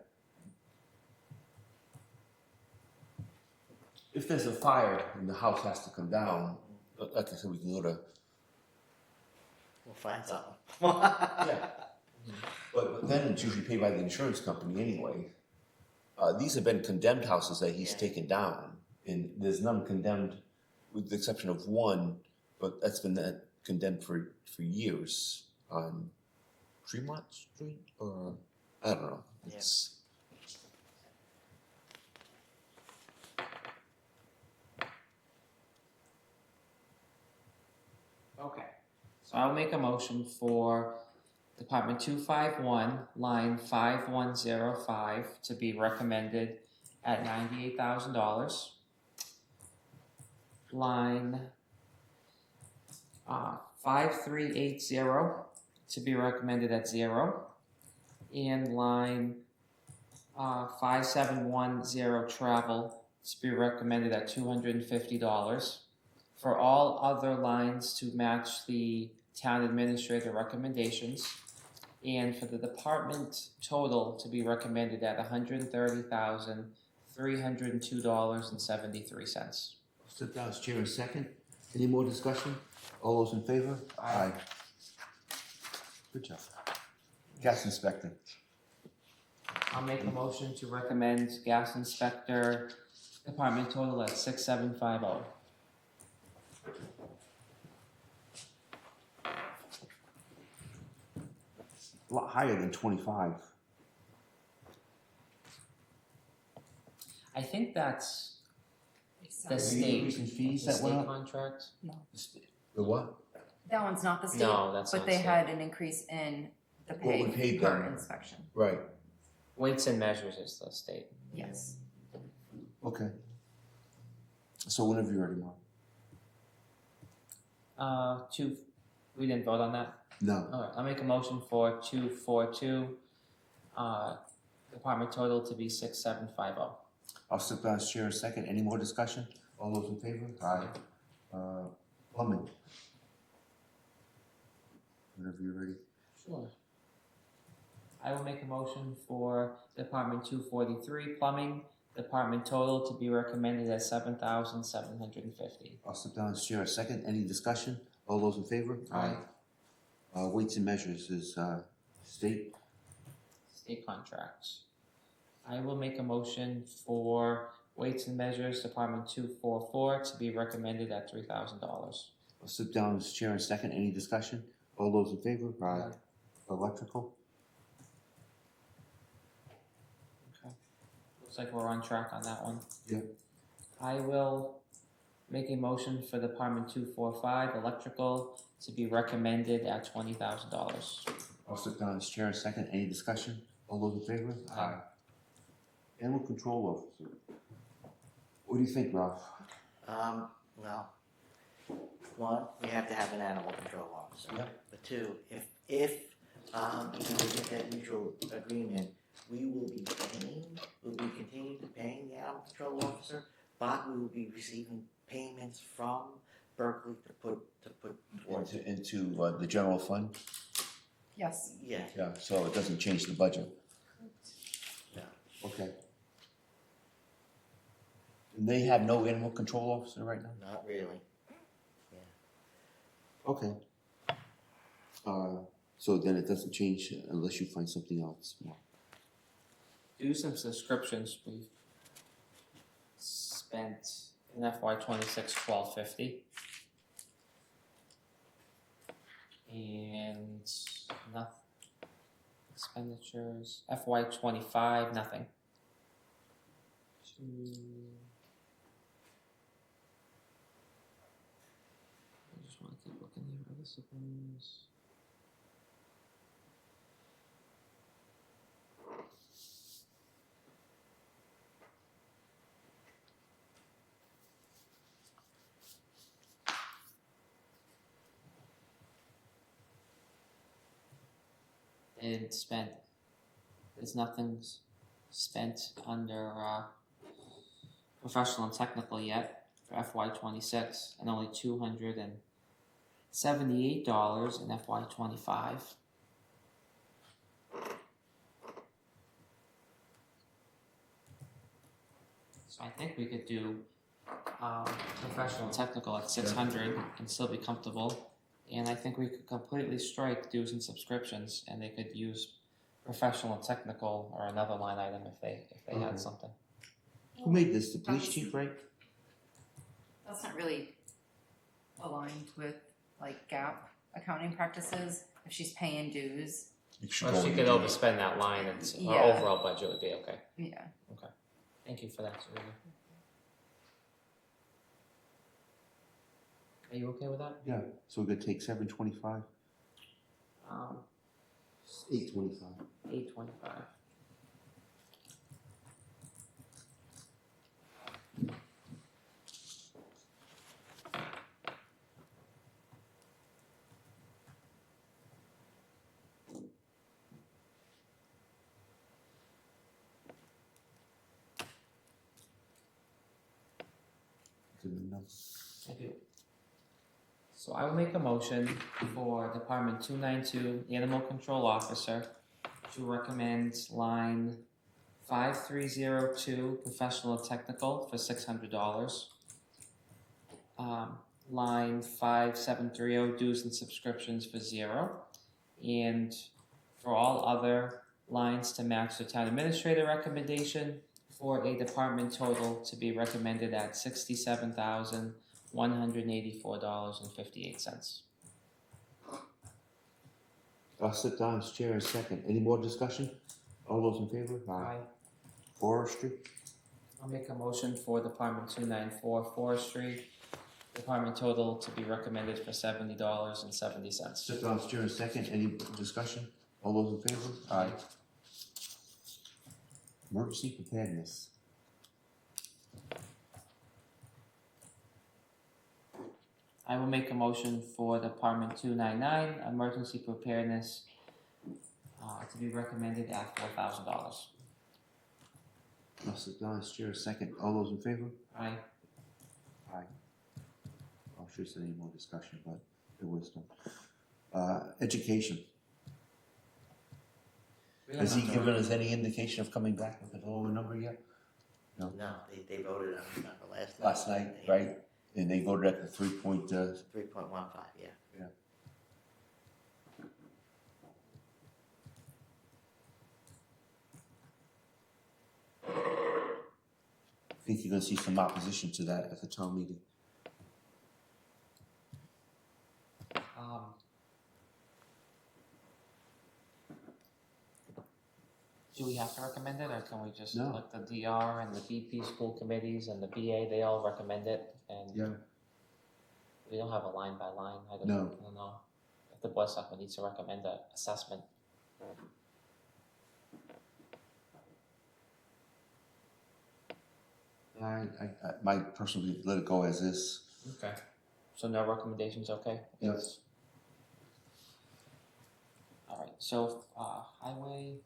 If there's a fire and the house has to come down, like I said, we can go to. We'll find something. Yeah. But then it's usually paid by the insurance company anyway. These have been condemned houses that he's taken down, and there's none condemned, with the exception of one, but that's been condemned for years on Tremont Street, or I don't know. It's Okay, so I'll make a motion for Department 251, line 5105, to be recommended at $98,000. Line 5380 to be recommended at 0. And line 5710 travel to be recommended at $250. For all other lines to match the town administrator recommendations, and for the department total to be recommended at $130,302.73. Sit down as chair and second. Any more discussion? All those in favor? Aye. Good job. Gas inspector. I'll make a motion to recommend gas inspector department total at 6750. A lot higher than 25. I think that's the Are you state, increasing fees the that went state up? contract. No. The what? That one's not the state, No, that's but not they state. had an increase in the What we pay paid per them. inspection. Right. Weights and measures is the state. Yes. Okay. So whenever you're ready, Mark. We didn't vote on that? No. Alright, I'll make a motion for 242, department total to be 6750. I'll sit down as chair and second. Any more discussion? All those in favor? Aye. Plumbing. Whenever you're ready. Sure. I will make a motion for department 243, plumbing, department total to be recommended at $7,750. I'll sit down as chair and second. Any discussion? All those in favor? Aye. Weights and measures is state. State contracts. I will make a motion for weights and measures, department 244, to be recommended at $3,000. I'll sit down as chair and second. Any discussion? All those in favor? Aye. Electrical. Okay. Looks like we're on track on that one. Yeah. I will make a motion for department 245, electrical, to be recommended at $20,000. I'll sit down as chair and second. Any discussion? All those in favor? Aye. Animal control officer. What do you think, Ralph? Well, one, we have to have an animal control officer. Yep. But two, if we get that mutual agreement, we will be continuing to paying the animal control officer, but we will be receiving payments from Berkeley to put towards it. Into the general fund? Yes. Yeah. Yeah, so it doesn't change the budget. No. Okay. And they have no animal control officer right now? Not really. Okay. So then it doesn't change unless you find something else more. Dues and subscriptions, we've spent in FY26 $1,250. And nothing. Expenditures, FY25, nothing. I just want to keep looking here. Other supplies. And spent. There's nothing spent under professional and technical yet for FY26, and only $278 in FY25. So I think we could do professional and technical at 600 and still be comfortable. And I think we could completely strike dues and subscriptions, and they could use professional and technical or another line item if they had something. Who made this? The police chief, right? That's not really aligned with like GAAP accounting practices. If she's paying dues. Or she could overspend that line, and our Yeah. overall budget would be okay. Yeah. Okay. Thank you for that, Serena. Are you okay with that? Yeah, so we're gonna take 725, Um, 825. 825. Good enough. I do. So I will make a motion for Department 292, Animal Control Officer, to recommend line 5302, Professional Technical, for $600. Line 5730, Dues and Subscriptions, for 0. And for all other lines to match the Town Administrator recommendation, for a department total to be recommended at $67,184.58. I'll sit down as chair in a second. Any more discussion? All those in favor? Aye. Forestry? I'll make a motion for Department 294, Forestry, department total to be recommended for $70.70. Sit down as chair in a second. Any discussion? All those in favor? Aye. Emergency preparedness. I will make a motion for Department 299, Emergency Preparedness, to be recommended at $4,000. I'll sit down as chair in a second. All those in favor? Aye. Aye. I should say any more discussion, but there was no. Education. Has he given us any indication of coming back with a lower number yet? No. No, they voted on the number last night. Last night, right? And they voted at the 3.15, 3.15, yeah. yeah. I think you're gonna see some opposition to that at the town meeting. Do we have to recommend it, or can we just No. let the DR and the BP school committees and the BA, they all recommend it, and Yeah. we don't have a line by line, I don't No. know. If the board of selectmen needs to recommend an assessment. I might personally let it go as is. Okay. So no recommendations, okay? Yes. Alright, so, highway.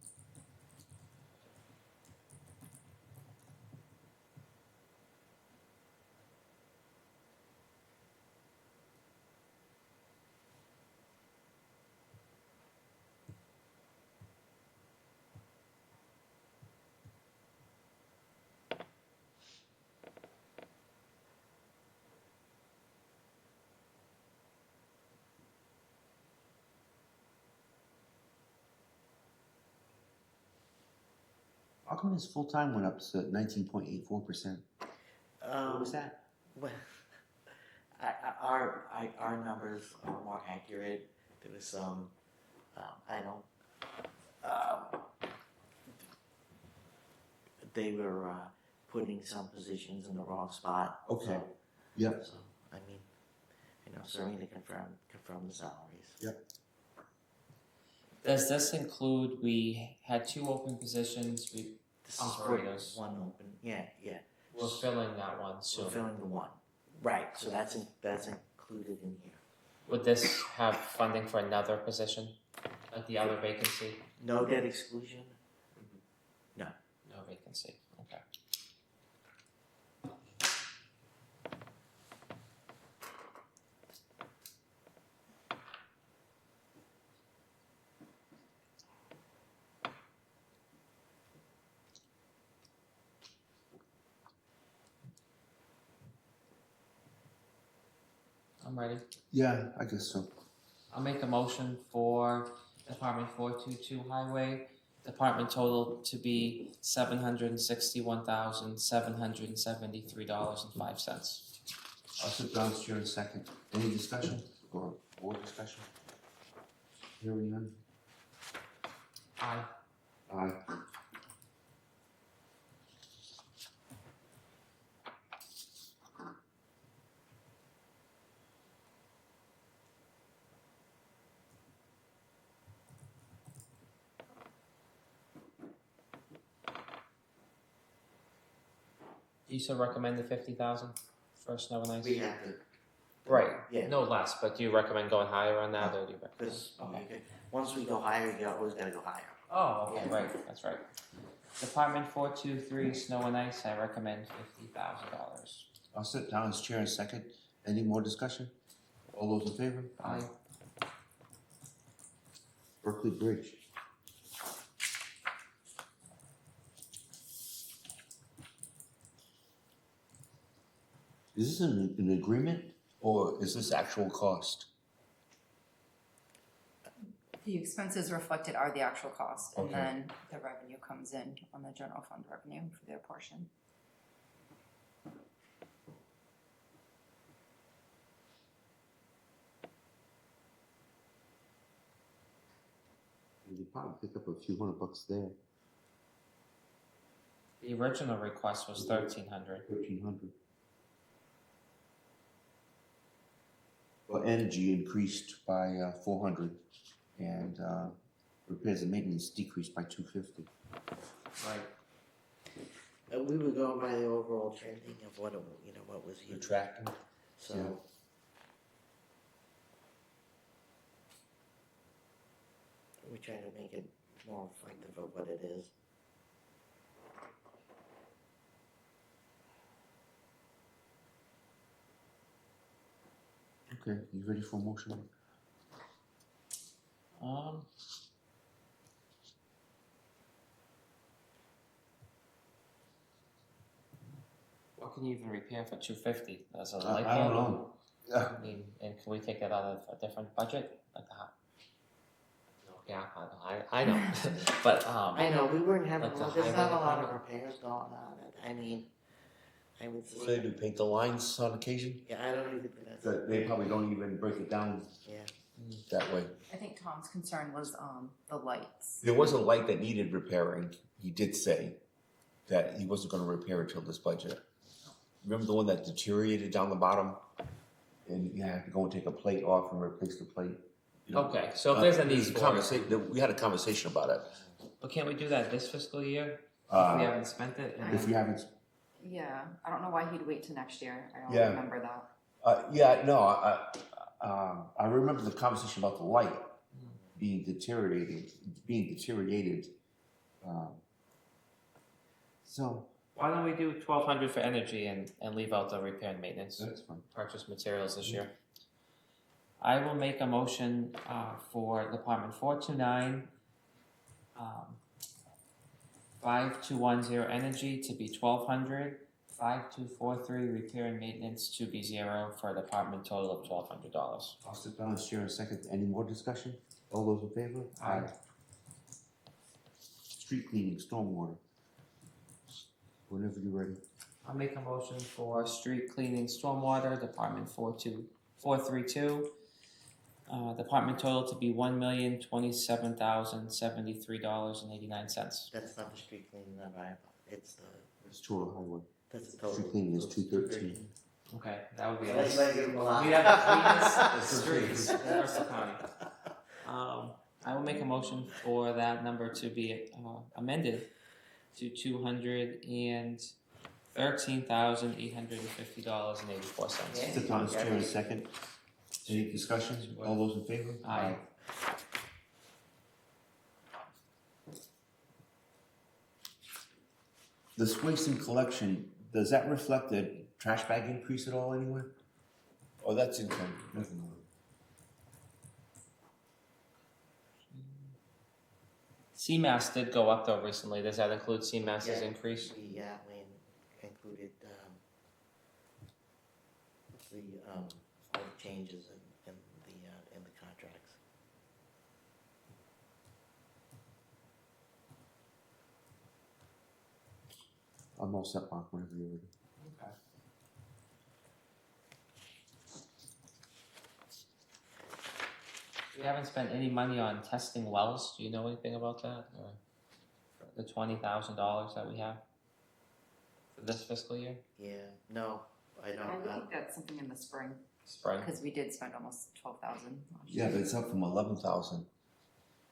How come his full-time went up to 19.84%? What was that? Well, our numbers are more accurate. There was some, they were putting some positions in the wrong spot. Okay. So, Yep. so I mean, certainly to confirm the salaries. Yep. Does this include, we had 2 open positions, This is operators. one open. Yeah. We're filling that one soon. We're filling the one. Right. So that's included in here. Would this have funding for another position, like the other vacancy? No debt exclusion. No. No vacancy, okay. I'm ready. Yeah, I guess so. I'll make a motion for Department 422 Highway, department total to be $761,773.05. I'll sit down as chair in a second. Any discussion or board discussion? Hearing none? Aye. Aye. You still recommend the 50,000 for snow and ice? We have to, Right, yeah. no less, but do you recommend going higher on that, or do you recommend? because Okay. once we go higher, you always gotta go higher. Oh, okay, right, that's right. Department 423, snow and ice, I recommend $50,000. I'll sit down as chair and second. Any more discussion? All those in favor? Aye. Berkeley Bridge. Is this an agreement or is this actual cost? The expenses reflected are the actual cost, and Okay. then the revenue comes in on the general fund revenue for their portion. You probably pick up a few $100 there. The original request was 1,300. 1,300. Well, energy increased by 400, and repairs and maintenance decreased by 250. Right. We were going by the overall trending of what, what was You're used. tracking. So, Yeah. we try to make it more reflective of what it is. Okay, you ready for a motion? What can you even repair for 250? As a light bulb? I don't know. Yeah. I mean, and can we take that out of a different budget? Like the hot? Yeah, I know, but I know, we weren't having, like the there's not a highway lot of department? repairs going on. I mean, I would What do they do, paint the lines on occasion? Yeah, I don't even think that's. They probably don't even break it down Yeah. that way. I think Tom's concern was the lights. There was a light that needed repairing. He did say that he wasn't gonna repair it till this budget. Remember the one that deteriorated down the bottom? And you had to go and take a plate off and replace the plate? You know, Okay, so if there's a need for it. We had a conversation about it. But can't we do that this fiscal year? If we haven't spent it? If we haven't, Yeah, I don't know why he'd wait till next year. I don't Yeah. remember that. I remember the conversation about the light being deteriorated. So. Why don't we do 1,200 for energy and leave out the repair and maintenance? That's fine. Purchase materials this year. I will make a motion for Department 429, 5210 energy to be 1,200, 5243 repair and maintenance to be 0 for a department total of $1,200. I'll sit down and share a second. Any more discussion? All those in favor? Aye. Street cleaning, stormwater. Whenever you're ready. I'll make a motion for street cleaning stormwater, Department 432. Department total to be $1,027,073.89. That's not the street cleaning that I, it's the. It's total highway. That's the total. Street cleaning is 213. Okay, that would be Let's nice. not give them a lot. We have the cleanest streets in Bristol County. I will make a motion for that number to be amended to $213,850.84. Sit down and share a second. Any discussion? All those in favor? Aye. This waste and collection, does that reflect the trash bag increase at all anywhere? Oh, that's income. Nothing more. CMAS did go up though recently. Does that include CMAS's increase? We included, all the changes in the contracts. I'm all set, Mark, whenever you're ready. Okay. We haven't spent any money on testing wells. Do you know anything about that? Or the $20,000 that we have for this fiscal year? Yeah, no, I don't. I think that's something in the spring. Spring. Because we did spend almost 12,000. Yeah, but it's up from 11,000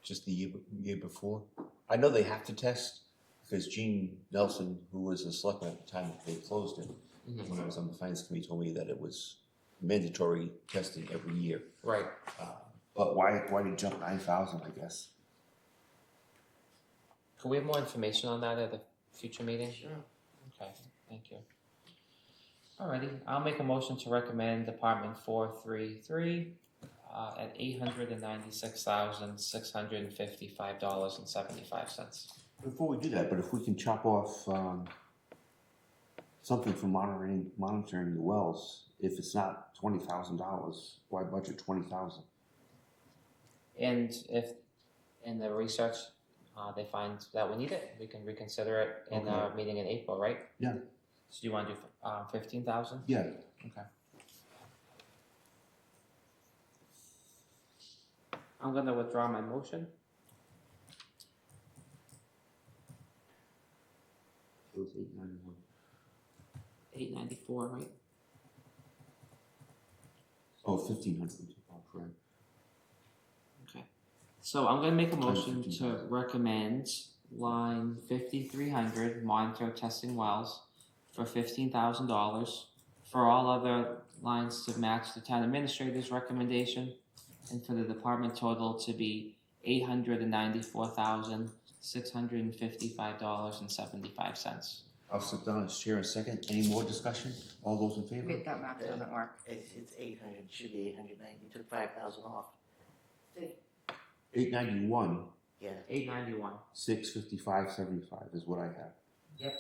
just the year before. I know they have to test because Gene Nelson, who was a selectman at the time that they closed it, Mhm. when I was on the finance committee, told me that it was mandatory testing every year. Right. But why did it jump 9,000, I guess? Could we have more information on that at a future meeting? Sure. Okay, thank you. Alrighty, I'll make a motion to recommend Department 433 at $896,655.75. Before we do that, but if we can chop off something for monitoring the wells, if it's not $20,000, why budget 20,000? And if in the research they find that we need it, we can reconsider it in our meeting in April, right? Yeah. So you want to do 15,000? Yeah. Okay. I'm gonna withdraw my motion. It was 891. 894, right? Oh, 1,500. Oh, correct. Okay. So I'm gonna make a motion to recommend line 5300 monitor testing wells for $15,000. For all other lines to match the town administrator's recommendation, and for the department total to be $894,655.75. I'll sit down as chair in a second. Any more discussion? All those in favor? Wait, that math doesn't work. It's 800, it should be 890, you took 5,000 off. 891, Yeah. 891. 655.75 is what I have. Yep,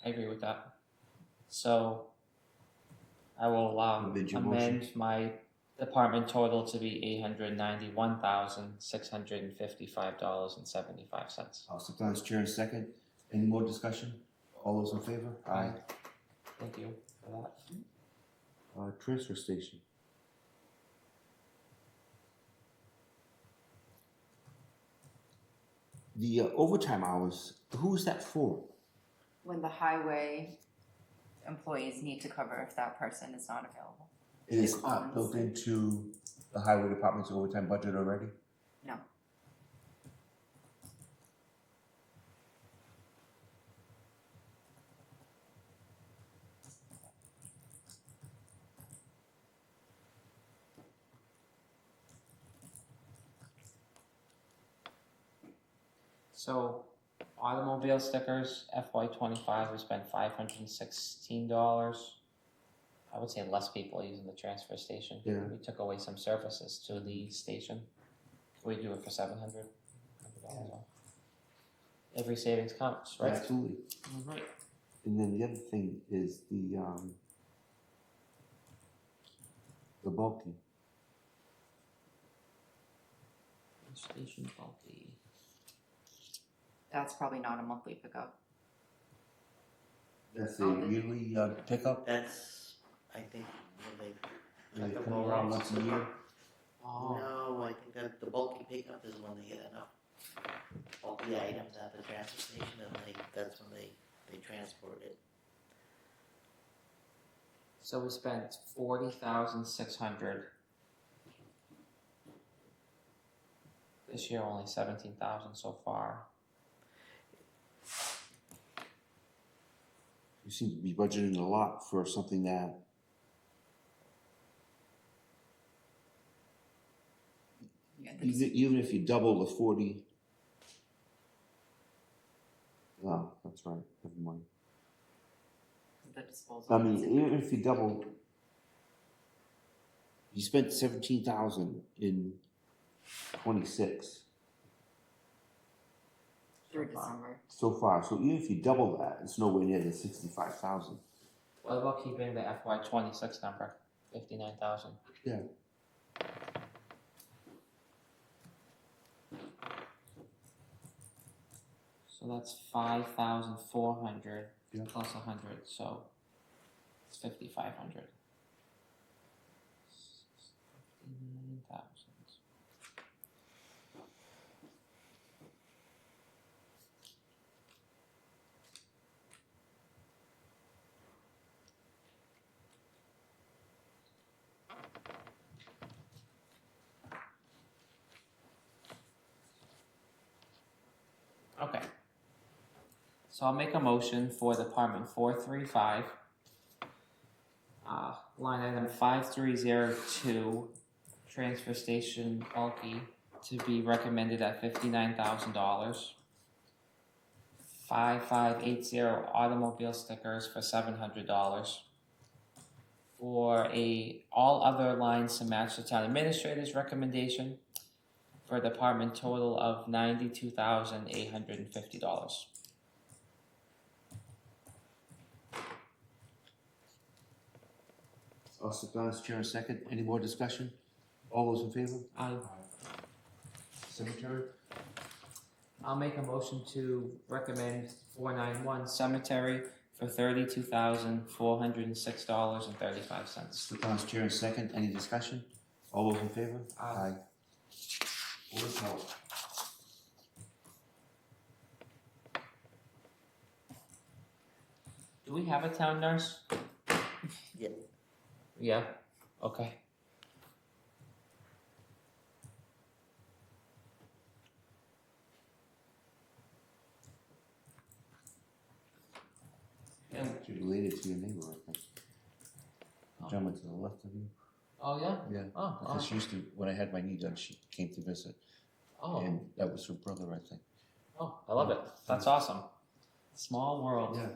I agree with that. So I will Amend your amend my department total to be $891,655.75. I'll sit down as chair in a second. Any more discussion? All those in favor? Aye. Thank you for that. Transfer station. The overtime hours, who is that for? When the highway employees need to cover if that person is not available. It is not built into the highway department's overtime budget already? No. So automobile stickers, FY25, we spent $516. I would say less people using the transfer station. Yeah. We took away some services to the station. Can we do it for $700? Every savings counts, right? Absolutely. Right. And then the other thing is the bulky. Station bulky. That's probably not a monthly pickup. That's a yearly pickup? That's, I think, when They come around once a year? No, I think that the bulky pickup is when they get enough bulky items at the transfer station, and that's when they transport it. So we spent $40,600. This year only 17,000 so far. You seem to be budgeting a lot for something that even if you double the 40. No, that's right. Never mind. The disposal. I mean, even if you double, you spent 17,000 in 26 Through December. so far. So even if you double that, it's nowhere near the 65,000. What about keeping the FY26 number, 59,000? Yeah. So that's 5,400 Yeah. plus 100, so it's 5,500. 59,000. Okay. So I'll make a motion for Department 435, line item 5302, transfer station bulky, to be recommended at $59,000. 5580 automobile stickers for $700. For all other lines to match the town administrator's recommendation, for a department total of $92,850. I'll sit down as chair in a second. Any more discussion? All those in favor? Aye. Cemetery? I'll make a motion to recommend 491 cemetery for $32,406.35. Sit down as chair in a second. Any discussion? All those in favor? Aye. Board of Health. Do we have a town nurse? Yeah. Yeah, okay. She's related to your neighbor, I think. Gentleman to the left of you. Oh, yeah? Yeah. Oh, Because she used to, when I had my knee done, she came to visit. oh, And that was her brother, I think. oh, I love it. That's awesome. Small world. Yeah.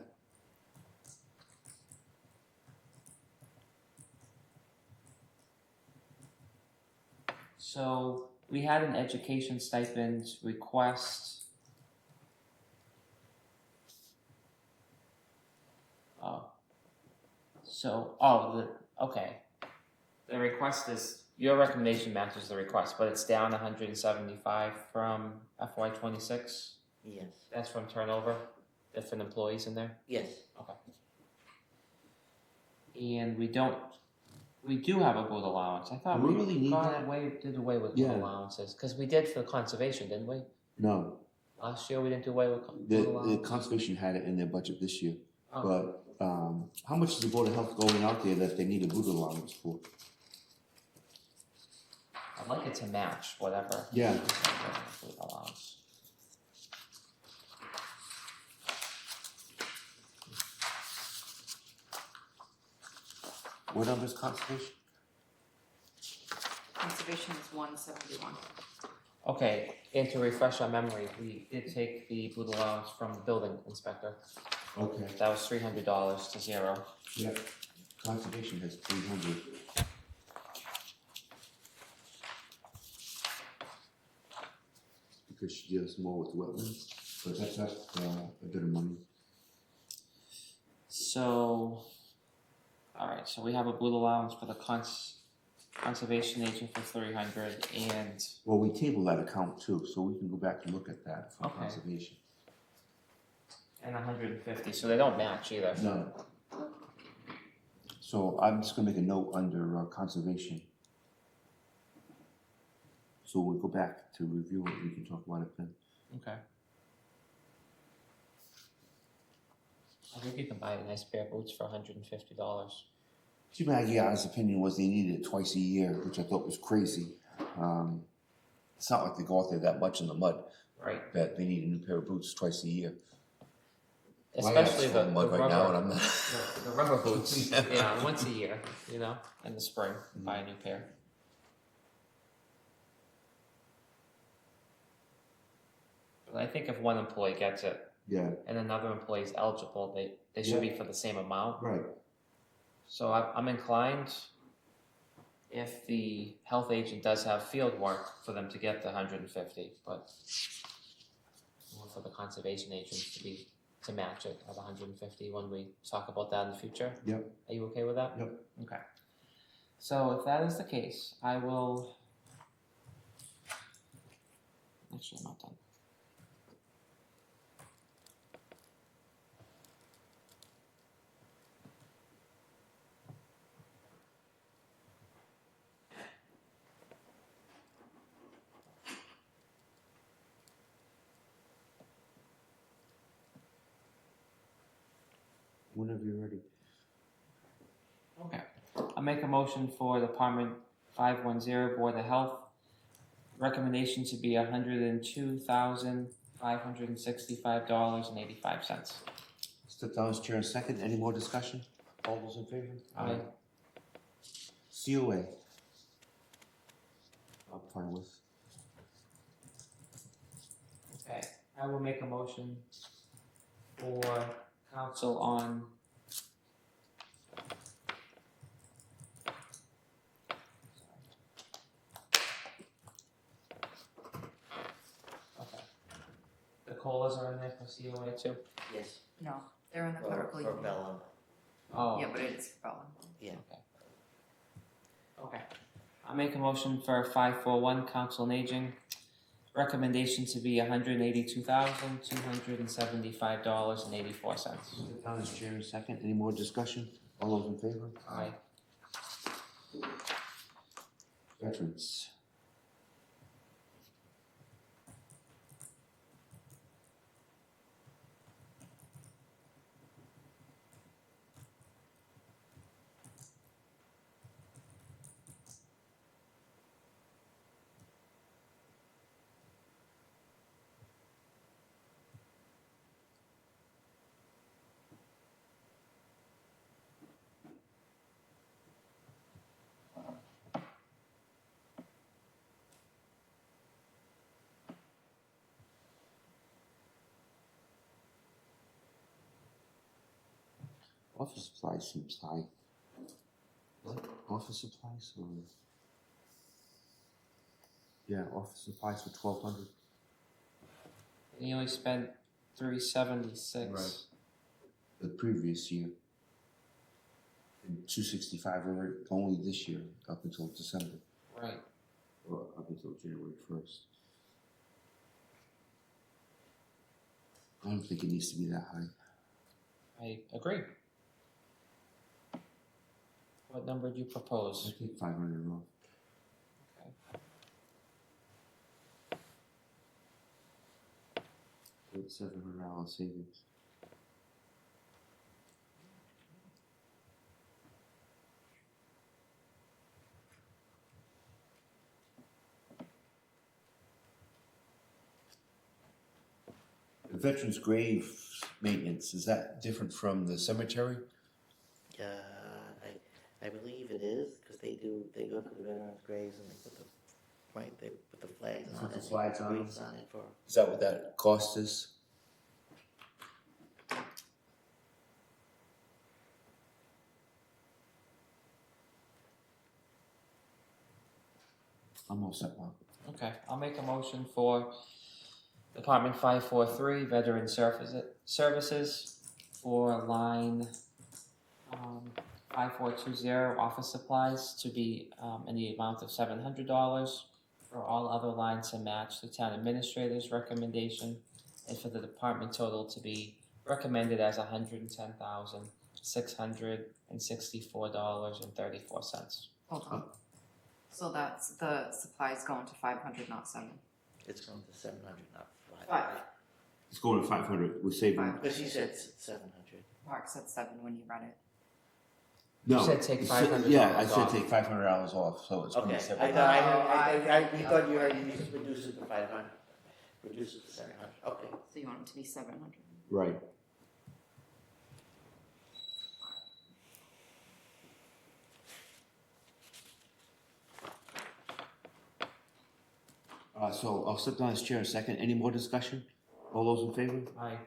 So we had an education stipend request. Okay. The request is, your recommendation matches the request, but it's down 175 from FY '26. Yes. That's from turnover, different employees in there. Yes. Okay. And we do have a boot allowance. I thought Do we really need that? did away with Yeah. boot allowances, because we did for conservation, didn't we? No, Last year we didn't do away with boot the allowance. conservation had it in their budget this year. Oh. But, how much is the Board of Health going out there that they need a boot allowance for? I'd like it to match whatever. Yeah. Boot allowance. What number is conservation? Conservation is 171. Okay, and to refresh our memory, we did take the boot allowance from the building inspector. Okay. That was $300 to zero. Yeah. Conservation has 300. Because she deals more with wetlands, but that's a bit of money. So, all right, so we have a boot allowance for the conservation agent for 300 and, Well, we table that account too, so we can go back and look at that for Okay. conservation. and 150, so they don't match either. No. So I'm just gonna make a note under conservation. So we'll go back to review it, we can talk about it then. Okay. I think you can buy a nice pair of boots for $150. Jim Aguiar's opinion was they needed it twice a year, which I thought was crazy. It's not like they go out there that much in the mud, Right. that they need a new pair of boots twice a year. Especially the mud right now, and rubber, I'm not. the rubber boots, yeah, once a year, you know, in the spring, buy a new pair. But I think if one employee gets it Yeah, and another employee is eligible, they should be for the same amount. right. So I'm inclined, if the health agent does have field work, for them to get the 150, but more for the conservation agent to match it at 150 when we talk about that in the future. Yep. Are you okay with that? Yep. Okay. So if that is the case, I will. Actually, I'm not done. Whenever you're ready. Okay. I'll make a motion for Department 510, Board of Health. Recommendation to be $102,500 $565.85. Step down as chair and second. Any more discussion? All those in favor? Aye. COA. I'm fine with. Okay, I will make a motion for council on okay. The COLAs are in there for COA too? Yes. No, they're in the For clerical union. Bellum. Oh. Yeah, but it's Bellum. Yeah. Okay. I'll make a motion for 541, council on aging. Recommendation to be $182,275.84. Step down as chair and second. Any more discussion? All those in favor? Aye. Veterans. Office supplies seems high. What? Office supplies or? Yeah, office supplies for 1,200. He only spent $376. Right. The previous year. And 265 only this year, up until December. Right. Or up until January 1st. I don't think it needs to be that high. I agree. What number do you propose? I think 500 off. Okay. $700 savings. The veterans' grave maintenance, is that different from the cemetery? I believe it is, because they go to the veterans' graves and they put they put the flags on it. Put the flags on it? Wreaths on it for. Is that what that cost is? I'm all set, Mark. Okay, I'll make a motion for Department 543, Veteran Services, for line 5420, office supplies, to be in the amount of $700, for all other lines to match the town administrator's recommendation, and for the department total to be recommended as $110,664.34. Hold on. So that's the supplies going to 500, not 7. It's going to 700, not 500. 5. It's going to 500. We're saving. But she said 700. Mark said 7 when you read it. No. You said take $500 Yeah, I said off. take $500 off, so it's going to Okay, be I 700. thought you already reduced it to 500. Reduce it to 700. Okay. So you want it to be 700. Right. So I'll step down as chair in a second. Any more discussion? All those in favor? Aye.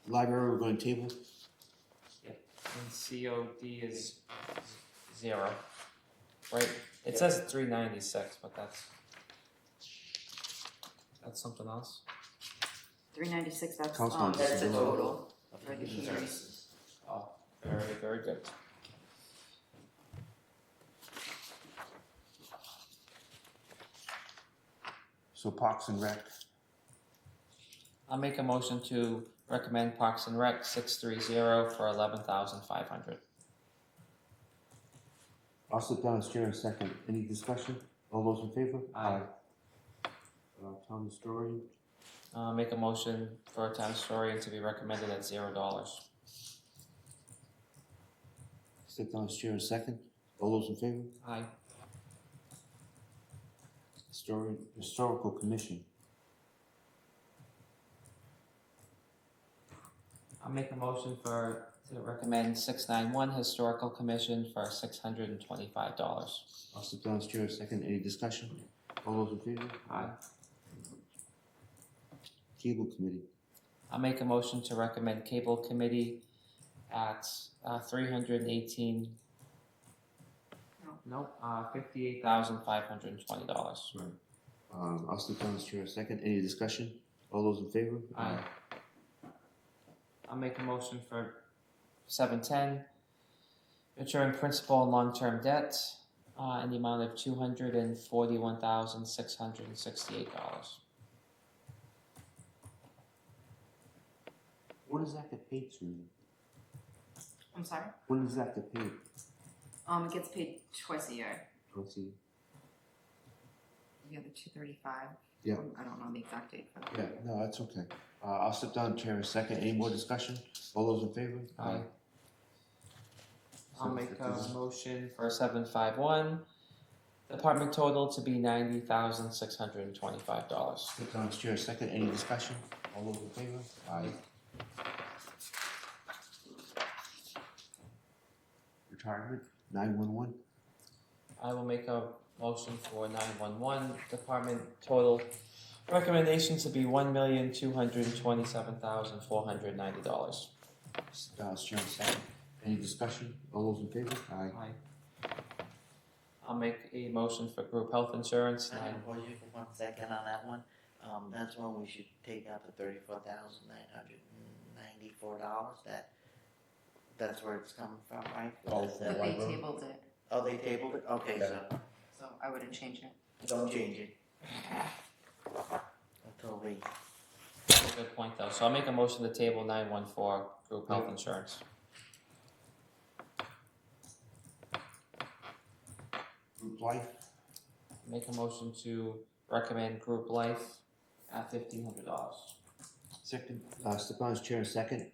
Library, we're going to table. Yep. And COD is 0. Right? It says 396, but that's something else. 396, that's Councilman, that's the the total for the Human hearing. services. Oh, very, very good. So Parks and Rec. I'll make a motion to recommend Parks and Rec 630 for $11,500. I'll sit down as chair in a second. Any discussion? All those in favor? Aye. Town historian. I'll make a motion for a town historian to be recommended at $0. Sit down as chair in a second. All those in favor? Aye. Historical Commission. I'll make a motion to recommend 691 Historical Commission for $625. I'll step down as chair. Second, any discussion? All those in favor? Aye. Cable committee. I'll make a motion to recommend Cable Committee at $318. Nope, $58,520. Right. I'll step down as chair. Second, any discussion? All those in favor? Aye. I'll make a motion for 710, maturing principal and long-term debt in the amount of $241,668. When does that get paid, Susan? I'm sorry? When does that get paid? It gets paid twice a year. Let's see. You have the 235. Yeah. I don't know the exact date for that. Yeah, no, that's okay. I'll step down, chair. Second, any more discussion? All those in favor? Aye. I'll make a motion for 751, department total to be $90,625. Step down, chair. Second, any discussion? All those in favor? Aye. Retirement, 911. I will make a motion for 911, department total recommendation to be $1,227,490. Step down, chair. Second, any discussion? All those in favor? Aye. Aye. I'll make a motion for group health insurance. I have a question for 1 second on that one. That's when we should take out the $34,994. That's where it's coming from, right? Oh, That's for the- But they tabled it, Oh, they tabled it? Okay, so I wouldn't change it. don't change it. Until we, That's a good point, though. So I'll make a motion to table 914, group health insurance. Group life, Make a motion to recommend group life at $1,500. second, step down as chair. Second,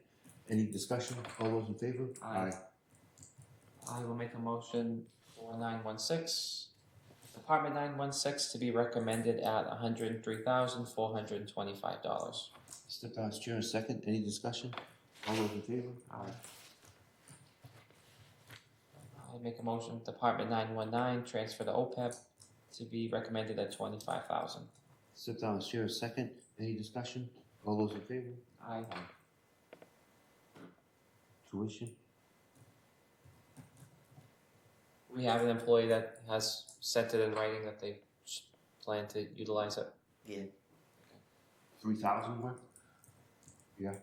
any discussion? All those in favor? Aye. I will make a motion for 916, Department 916 to be recommended at $103,425. Step down as chair. Second, any discussion? All those in favor? Aye. I make a motion, Department 919, transfer to OPEB to be recommended at $25,000. Step down as chair. Second, any discussion? All those in favor? Aye. Tuition, We have an employee that has sent it in writing that they plan to utilize it. yeah. 3,000 worth? Yeah.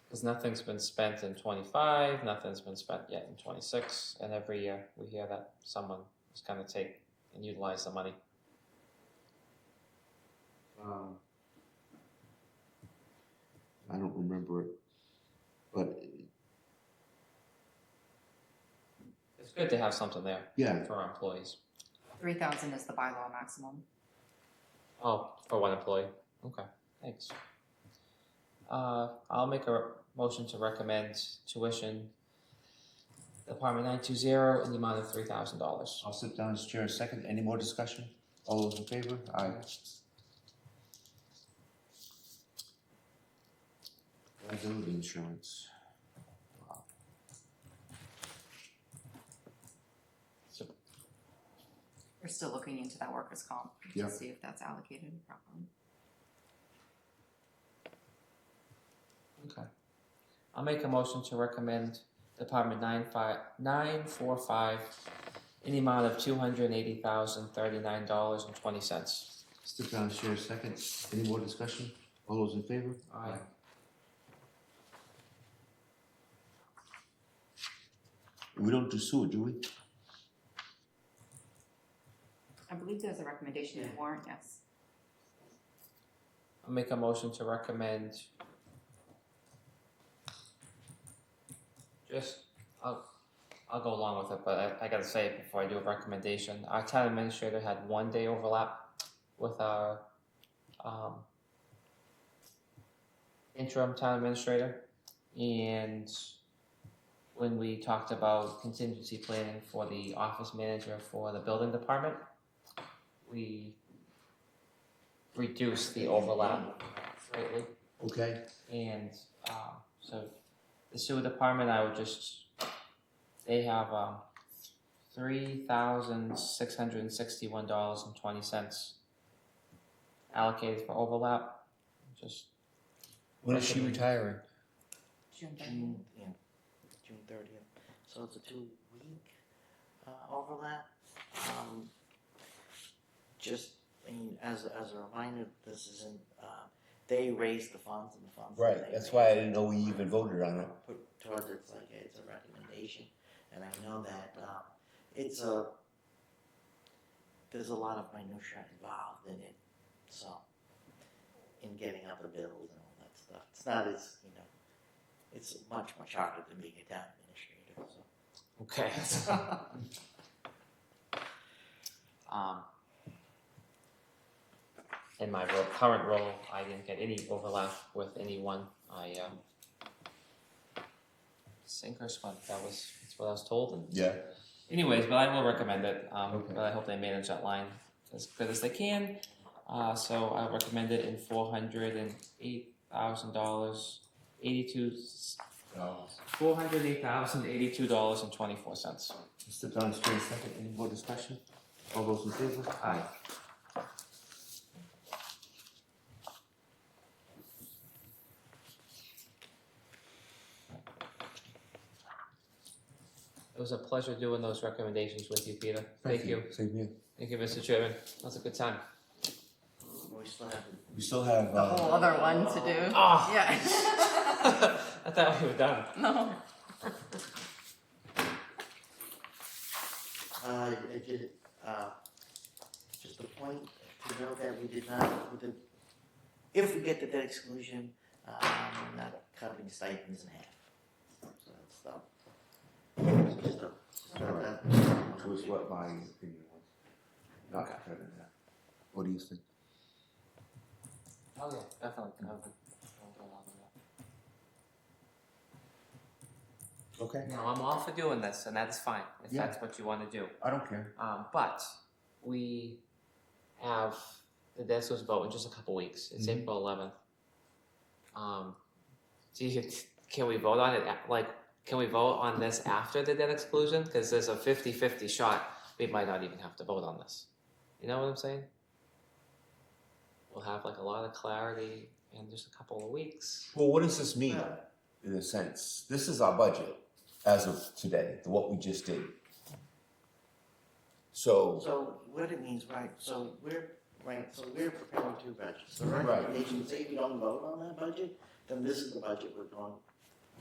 Because nothing's been spent in 25, nothing's been spent yet in 26, and every year we hear that someone is going to take and utilize the money. I don't remember it, but It's good to have something there yeah, for our employees. 3,000 is the bylaw maximum. Oh, for one employee. Okay, thanks. I'll make a motion to recommend tuition Department 920 in the amount of $3,000. I'll sit down as chair. Second, any more discussion? All those in favor? Aye. Liability insurance. We're still looking into that workers' comp Yep. to see if that's allocated properly. Okay. I'll make a motion to recommend Department 945 in the amount of $280,039.20. Step down as chair. Second, any more discussion? All those in favor? Aye. We don't do sewer, do we? I believe there's a recommendation in the warrant, yes. I'll make a motion to recommend I'll go along with it, but I gotta say it before I do a recommendation. Our town administrator had 1 day overlap with our interim town administrator, and when we talked about contingency planning for the office manager for the building department, we reduced the overlap greatly. Okay. And So the sewer department, I would just, they have $3,661.20 allocated for overlap. Just When is she retiring? June 30th. So it's a 2-week overlap. Just, I mean, as a reminder, this isn't, they raised the funds and the funds. that Right, they that's why I raised didn't know we even voted on it. Put towards it's like, it's a recommendation. And I know that there's a lot of minutia involved in it. So, in getting up the bills and all that stuff. It's not as, it's much, much harder than being a town administrator, so. okay. In my current role, I didn't get any overlap with anyone. I sink or swim. That's what I was told. And Yeah. anyways, but I will recommend it. But I hope they manage that line as good as they can. So I recommend it in $408,082. $408,082.24. Mr. Don's second. Any more discussion? All those in favor? Aye. It was a pleasure doing those recommendations with you, Peter. Thank you. Same here. Thank you, Mr. Chairman. That was a good time. We still have, The whole other one to do. Oh. Yeah. I thought we were done. No. I did, just a point to note that we did not, if we get the debt exclusion, we're not cutting stipends in half. So that's stuff. Just a. was what my opinion was. Not to cut it in half. What do you think? Oh yeah, definitely. Okay. No, I'm all for doing this, and that's fine if Yeah. that's what you want to do. I don't care. But we have the debt exclusion vote in just a couple weeks. It's Mhm. April 11th. Can we vote on it? Can we vote on this after the debt exclusion? Because there's a 50-50 shot. We might not even have to vote on this. You know what I'm saying? We'll have a lot of clarity in just a couple of weeks. Well, what does this mean, in a sense? This is our budget as of today, what we just did. So what it means, right, so we're preparing 2 budgets. The Right. recommendation, say we don't vote on that budget, then this is the budget we're going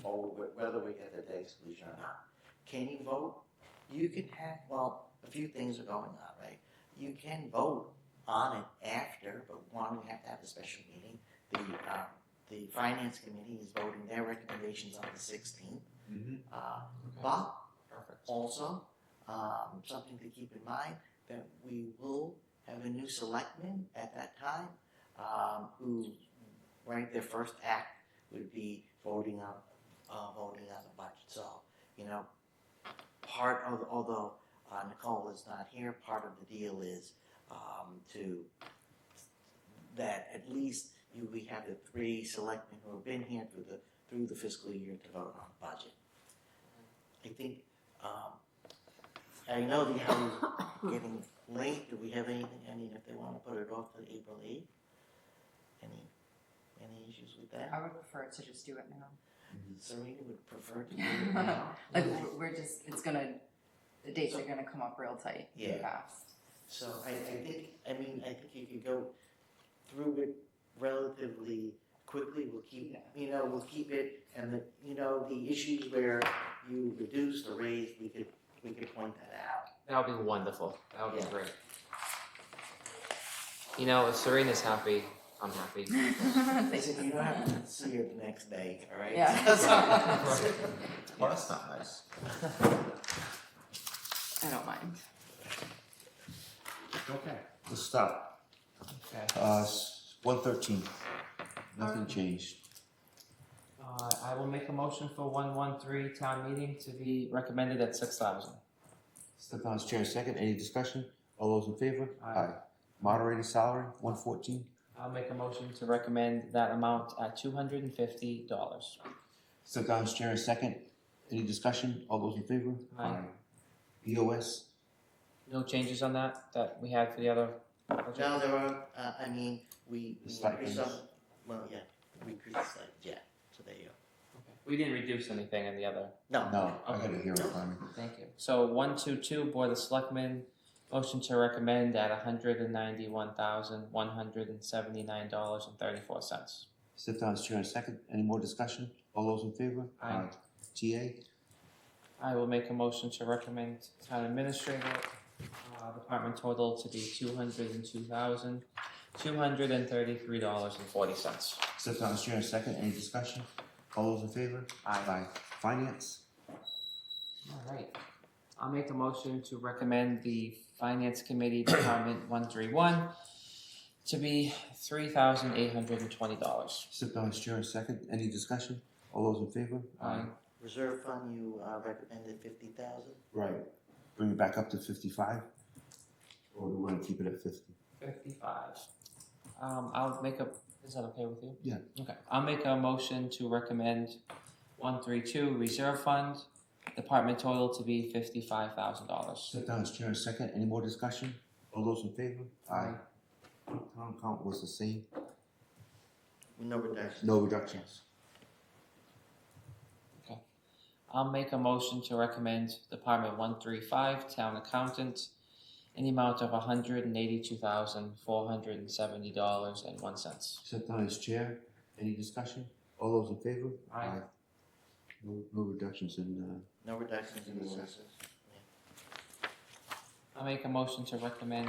forward with, whether we get the debt exclusion or not. Can you vote? You can have, a few things are going on, right? You can vote on it after, but one, we have to have a special meeting. The finance committee is voting their recommendations on the 16th. But also, something to keep in mind, that we will have a new selectman at that time, who, right, their first act would be voting on the budget. So, part of, although Nicole is not here, part of the deal is that at least we have the 3 selectmen who have been here through the fiscal year to vote on the budget. I think, I know the hour is getting late. Do we have anything, if they want to put it off to April 8th? Any issues with that? I would prefer to just do it now. Serena would prefer to do it now. The dates are gonna come up real tight. Yeah. Fast. So I think you could go through it relatively quickly. We'll keep it, and the issues where you reduced or raised, we could point that out. That would be wonderful. That would be great. If Serena's happy, I'm happy. Listen, you don't have to see her the next day, all right? Yeah. Well, that's not nice. I don't mind. Okay. Let's stop. Okay. 113. Nothing changed. I will make a motion for 113 town meeting to be recommended at 6,000. Stefan's chair second. Any discussion? All those in favor? Aye. Moderator salary, 114. I'll make a motion to recommend that amount at $250. Step down as chair and second. Any discussion? All those in favor? Aye. BOS? No changes on that we had for the other budget? Now there are, I mean, we Stipends. increased some, well, yeah, we increased the stipends, yeah, so there you go. We didn't reduce anything in the other. No. No, I got it here in front of me. Thank you. So 122, Board of Selectmen, motion to recommend at $191,179.34. Step down as chair and second. Any more discussion? All those in favor? Aye. TA? I will make a motion to recommend Town Administrator, department total to be $202,233.40. Step down as chair and second. Any discussion? All those in favor? Aye. Finance? All right. I'll make a motion to recommend the Finance Committee Department 131 to be $3,820. Step down as chair and second. Any discussion? All those in favor? Aye. Reserve fund, you recommended 50,000. Right. Bring it back up to 55? Or do we want to keep it at 50? 55. I'll make a, is that okay with you? Yeah. Okay. I'll make a motion to recommend 132 Reserve Fund, department total to be $55,000. Step down as chair and second. Any more discussion? All those in favor? Aye. Town count was the same. No reduction. No reductions. I'll make a motion to recommend Department 135, Town Accountant, in the amount of $182,470.01. Step down as chair. Any discussion? All those in favor? Aye. No reductions in, No reductions in the assessors. I'll make a motion to recommend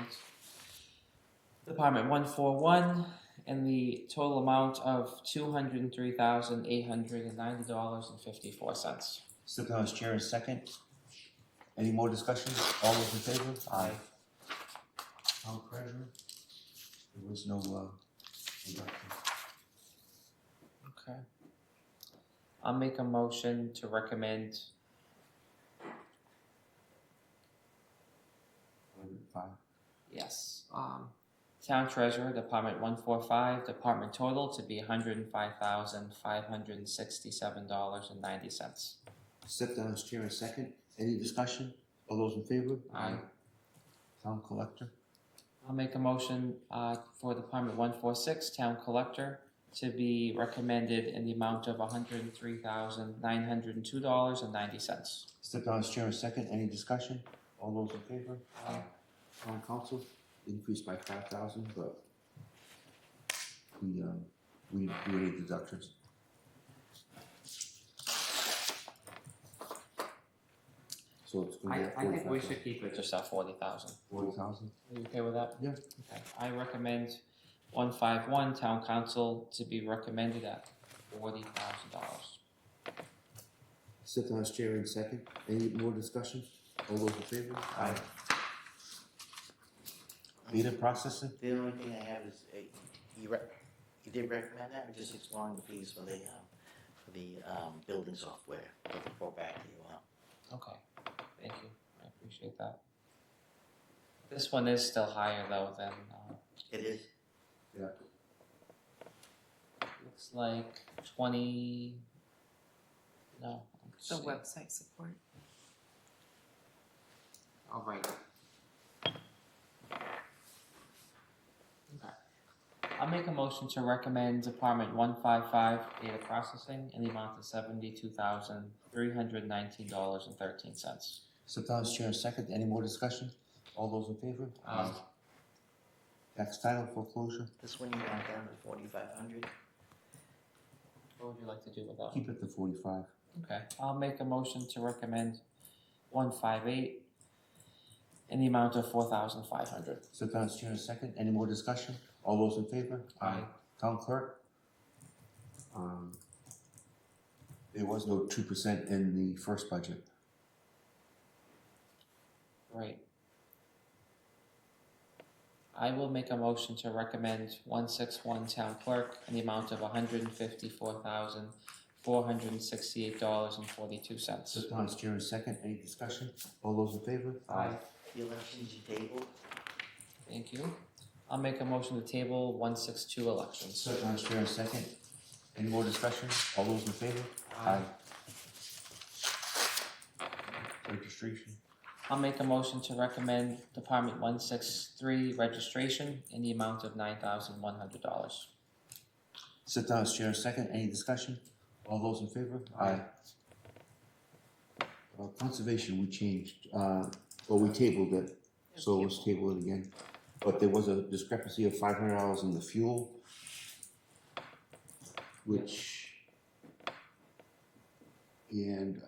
Department 141 in the total amount of $203,890.54. Step down as chair and second. Any more discussion? All those in favor? Aye. Town treasurer? There was no, reduction. Okay. I'll make a motion to recommend 105. Yes. Town Treasurer, Department 145, department total to be $105,567.90. Step down as chair and second. Any discussion? All those in favor? Aye. Town collector? I'll make a motion for Department 146, Town Collector, to be recommended in the amount of $103,902.90. Step down as chair and second. Any discussion? All those in favor? Aye. Town council increased by 5,000, but we made deductions. So it's going to be at I think we 45,000. should keep it just at 40,000. 40,000? Are you okay with that? Yeah. Okay. I recommend 151, Town Council, to be recommended at $40,000. Step down as chair and second. Any more discussion? All those in favor? Aye. Data processing? The only thing I have is, you did recommend that, or just exploring the fees for the building software, for the pro back to you. Okay, thank you. I appreciate that. This one is still higher though than, It is. Yeah. looks like 20, no. let's The see. website support. All right. Okay. I'll make a motion to recommend Department 155 data processing in the amount of $72,319.13. Step down as chair and second. Any more discussion? All those in favor? Aye. Tax title foreclosure? This one you got down to 4,500. What would you like to do with that? Keep it to 45. Okay, I'll make a motion to recommend 158 in the amount of $4,500. Step down as chair and second. Any more discussion? All those in favor? Aye. Town clerk? There was no 2% in the first budget. Right. I will make a motion to recommend 161 Town Clerk in the amount of $154,468.42. Step down as chair and second. Any discussion? All those in favor? Aye. The elections you tabled. Thank you. I'll make a motion to table 162 elections. Step down as chair and second. Any more discussion? All those in favor? Aye. Registration. I'll make a motion to recommend Department 163 registration in the amount of $9,100. Sit down as chair, second, any discussion? All those in favor? Aye. Conservation, we changed, we tabled it, so let's table it again. But there was a discrepancy of $500 in the fuel, and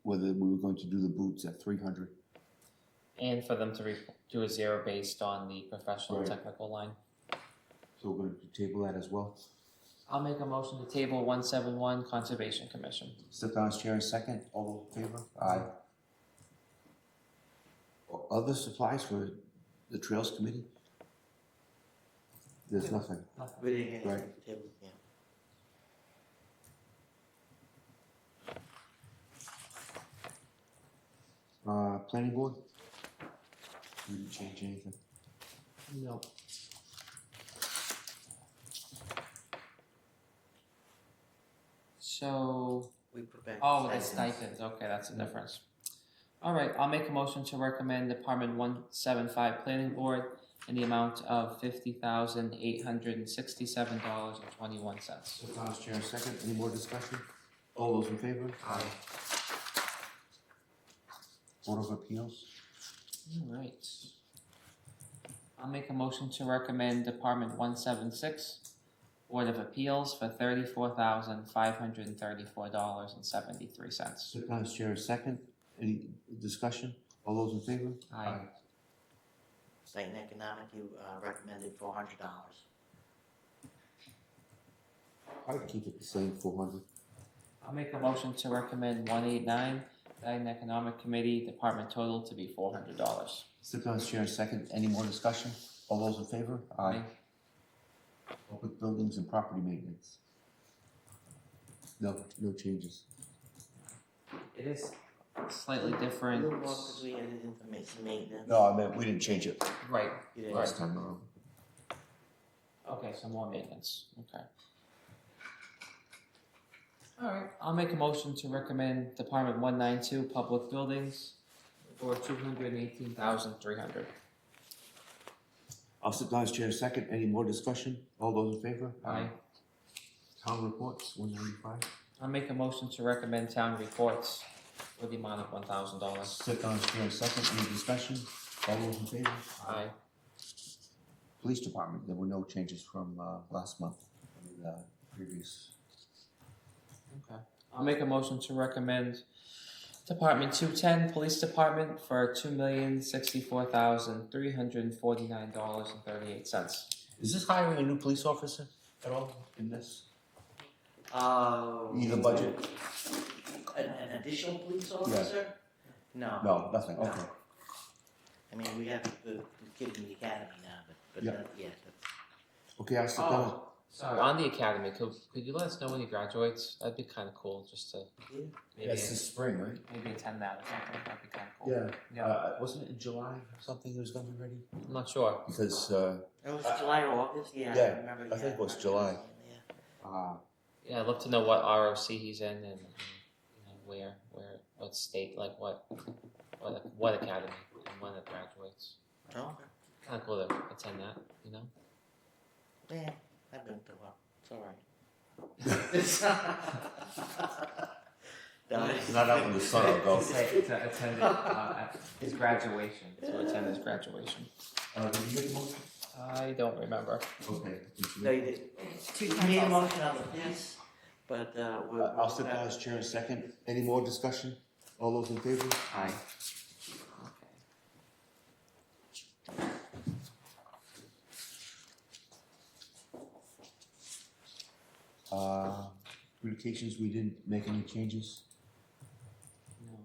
whether we were going to do the boots at 300. And for them to do a zero based on the professional Right. technical line. So we're going to table that as well. I'll make a motion to table 171 Conservation Commission. Step down as chair, second, all in favor? Aye. Other supplies for the Trails Committee? There's nothing. We didn't get Right. the table, yeah. Planning board? We didn't change anything. No. So, We put back. oh, the stipends, okay, that's the difference. All right, I'll make a motion to recommend Department 175 Planning Board in the amount of $50,867.21. Step down as chair, second, any more discussion? All those in favor? Aye. Board of Appeals? All right. I'll make a motion to recommend Department 176 Board of Appeals for $34,534.73. Step down as chair, second, any discussion? All those in favor? Aye. State and Economic, you recommended $400. I'd keep it the same, 400. I'll make a motion to recommend 189 Ag and Economic Committee Department total to be $400. Step down as chair, second, any more discussion? All those in favor? Aye. Public buildings and property maintenance? No changes. It is slightly different. A little more because we added into some maintenance. No, I meant, we didn't change it Right. You didn't. last time around. Okay, so more maintenance. Okay. All right. I'll make a motion to recommend Department 192 Public Buildings for $218,300. I'll step down as chair, second, any more discussion? All those in favor? Aye. Town reports, 195. I'll make a motion to recommend town reports for the amount of $1,000. Step down as chair, second, any discussion? All those in favor? Aye. Police department, there were no changes from last month, previous. Okay. I'll make a motion to recommend Department 210 Police Department for $2,064,349.38. Is this hiring a new police officer at all in this? Either An budget? additional police officer? No. No, nothing, No. okay. I mean, we have the kid in the academy now, but Yeah. not yet. Okay, I'll step down. Sorry, on the academy, could you let us know when he graduates? That'd be kind of cool, just to maybe That's this spring, right? maybe attend that or something. That'd be kind of cool. Yeah. Yeah. Wasn't it in July or something he was gonna be ready? I'm not sure. Because, It was July or August, yeah. yeah, I remember. I think it was July. Yeah. Yeah, I'd love to know what ROC he's in and you know, where, what state, like what academy and when it graduates. Oh, Kind of cool to attend that, you know. yeah, I've been to one. It's all right. Not out in the sun, I'll go. To attend his graduation. To attend his graduation. Did you make a motion? I don't remember. Okay. No, you did. You made a motion on the police, but I'll step down as chair in a second. Any more discussion? All those in favor? Aye. Communications, we didn't make any changes. No.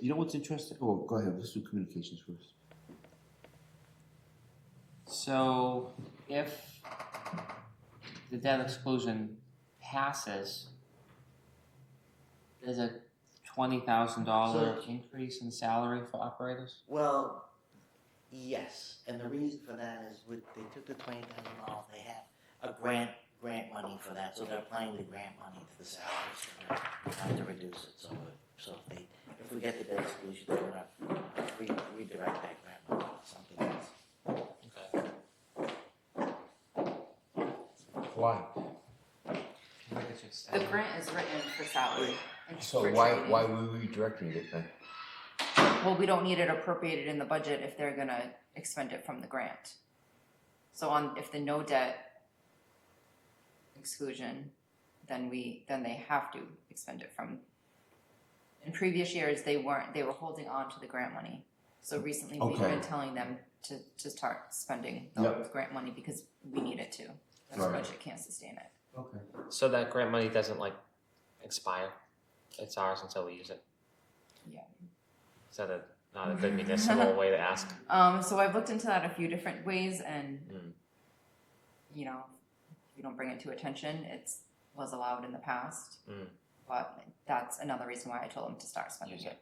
You know what's interesting? Oh, go ahead, let's do communications first. So if the debt exclusion passes, there's a $20,000 increase in salary for operators? well, Yes, and the reason for that is they took the $20,000, they have a grant money for that, so they're applying the grant money to the salaries, so we have to reduce it, so if we get the debt exclusion, they're gonna redirect that grant money to something else. Why? The grant is written for salary. and So for why training. are we redirecting it then? Well, we don't need it appropriated in the budget if they're gonna expend it from the grant. So if the no debt exclusion, then they have to expend it from. In previous years, they were holding on to the grant money. So recently we've been telling them to start spending the grant money because we need it to. The budget can't sustain it. Okay. So that grant money doesn't like expire. It's ours until we use it. Yeah. Is that not a good municipal way to ask? So I've looked into that a few different ways, and you know, if you don't bring it to attention, it was allowed in the past. But that's another reason why I told them to start spending it.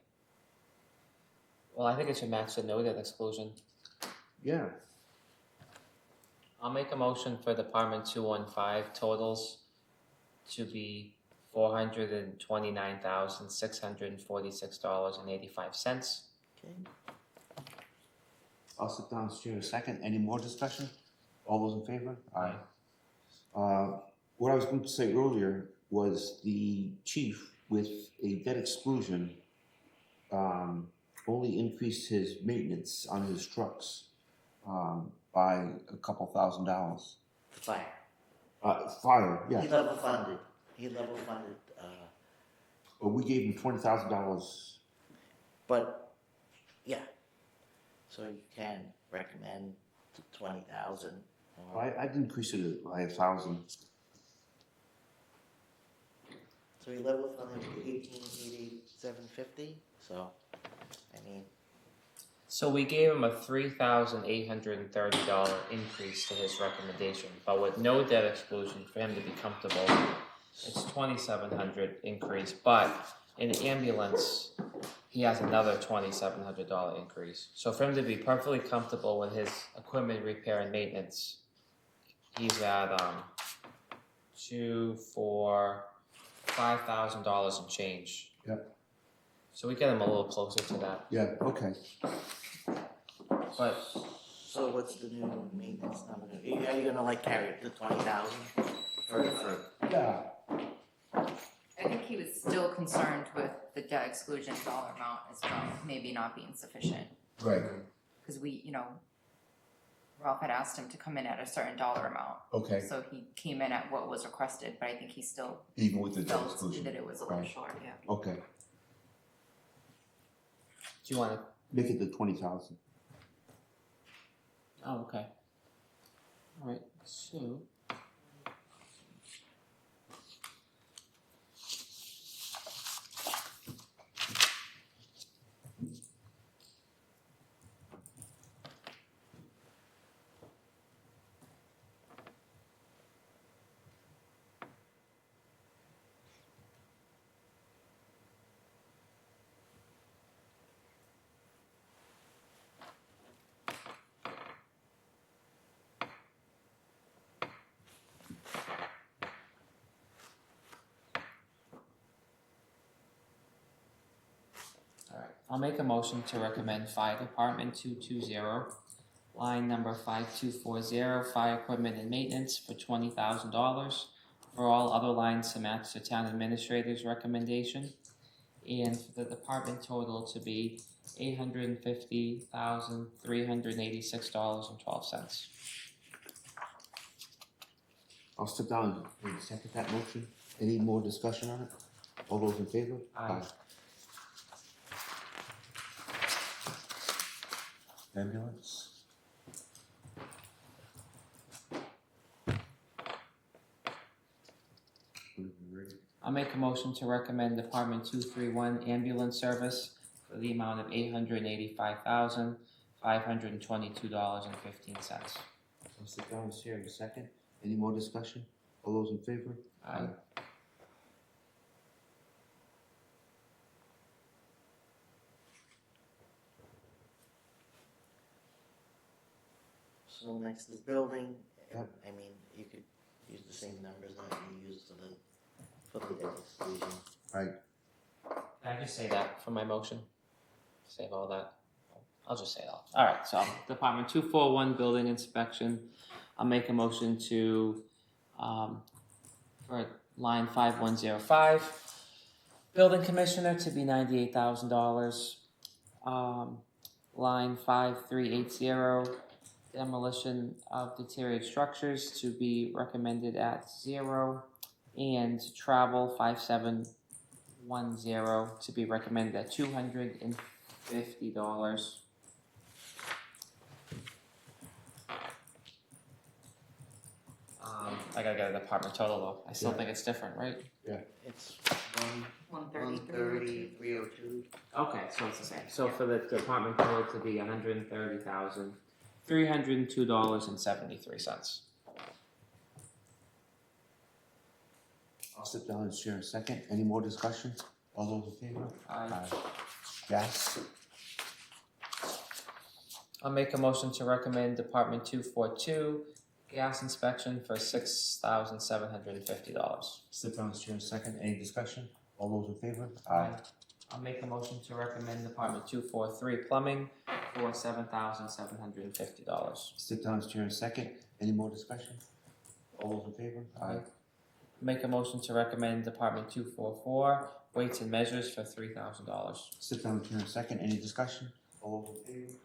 Well, I think it should match the no debt exclusion. Yeah. I'll make a motion for Department 215 totals to be $429,646.85. Okay. I'll sit down and share a second. Any more discussion? All those in favor? Aye. What I was going to say earlier was the chief with a debt exclusion only increased his maintenance on his trucks by a couple $1,000. Fire. Fire, yeah. He level funded. But we gave him $20,000. But, yeah. So you can recommend 20,000. I'd increase it by 1,000. So he level funded to 18,750. So, I mean. So we gave him a $3,830 increase to his recommendation, but with no debt exclusion for him to be comfortable, it's $2,700 increase. But in ambulance, he has another $2,700 increase. So for him to be perfectly comfortable with his equipment repair and maintenance, he's at $5,000 and change. Yep. So we get him a little closer to that. Yeah, okay. But so what's the new maintenance number? Are you gonna like carry it to 20,000 for? Yeah. I think he was still concerned with the debt exclusion dollar amount as well, maybe not being sufficient. Right. Because Ralph had asked him to come in at a certain dollar amount. Okay. So he came in at what was requested, but I think he still Even with the debt felt exclusion. that it was a little short, yeah. Okay. do you want to? Make it to 20,000. Oh, okay. All right. So. I'll make a motion to recommend Fire Department 220, line number 5240, fire equipment and maintenance for $20,000. For all other lines to match the town administrator's recommendation. And for the department total to be $850,386.12. I'll sit down and second that motion. Any more discussion on it? All those in favor? Aye. Ambulance. I'll make a motion to recommend Department 231 ambulance service for the amount of $885,522.15. I'll sit down and share in a second. Any more discussion? All those in favor? Aye. arsenal next to the building. Yep. I mean, you could use the same numbers that you used for the exclusion. Right. Can I just say that for my motion? Save all that. I'll just say it all. All right, so Department 241 building inspection. I'll make a motion to, for line 5105, building commissioner to be $98,000. Line 5380, demolition of deteriorated structures to be recommended at 0. And travel 5710 to be recommended at $250. I gotta get a department total though. I still think it's different, right? It's 130, 302. Okay, so it's the same. So for the department total to be $130,302.73. I'll sit down and share a second. Any more discussion? All those in favor? Aye. Gas? I'll make a motion to recommend Department 242 gas inspection for $6,750. Sit down and share a second. Any discussion? All those in favor? I'll make a motion to recommend Department 243 plumbing for $7,750. Sit down and share a second. Any more discussion? All those in favor? Make a motion to recommend Department 244 weights and measures for $3,000. Sit down and share a second. Any discussion? All those in favor?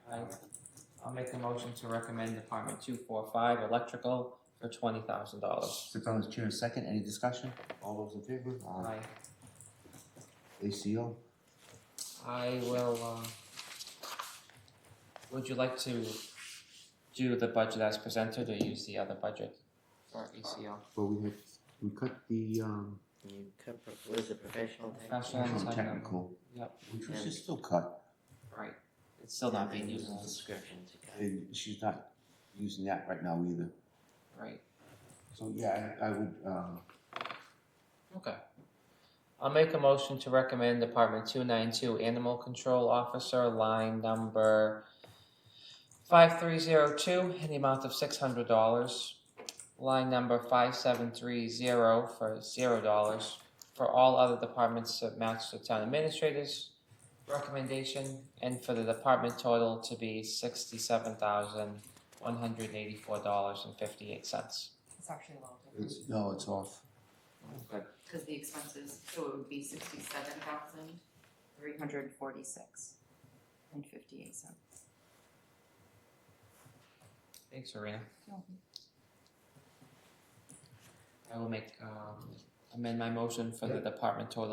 I'll make a motion to recommend Department 245 electrical for $20,000. Sit down and share a second. Any discussion? All those in favor? Aye. ACO? I will, would you like to do the budget as presented or use the other budget for ACO? Well, we cut the, You cut, what is it, professional? Professional and technical, Yep, which we should still cut. right. It's still not being used. Descriptions. You cut. And she's not using that right now either. Right. So, yeah, I would, Okay. I'll make a motion to recommend Department 292 Animal Control Officer, line number 5302, in the amount of $600. Line number 5730 for $0. For all other departments to match the town administrator's recommendation, and for the department total to be $67,184.58. It's actually a little different. no, it's off. Okay. Because the expenses, so it would be 67,346.58. Thanks, Serena. I will amend my motion for the department total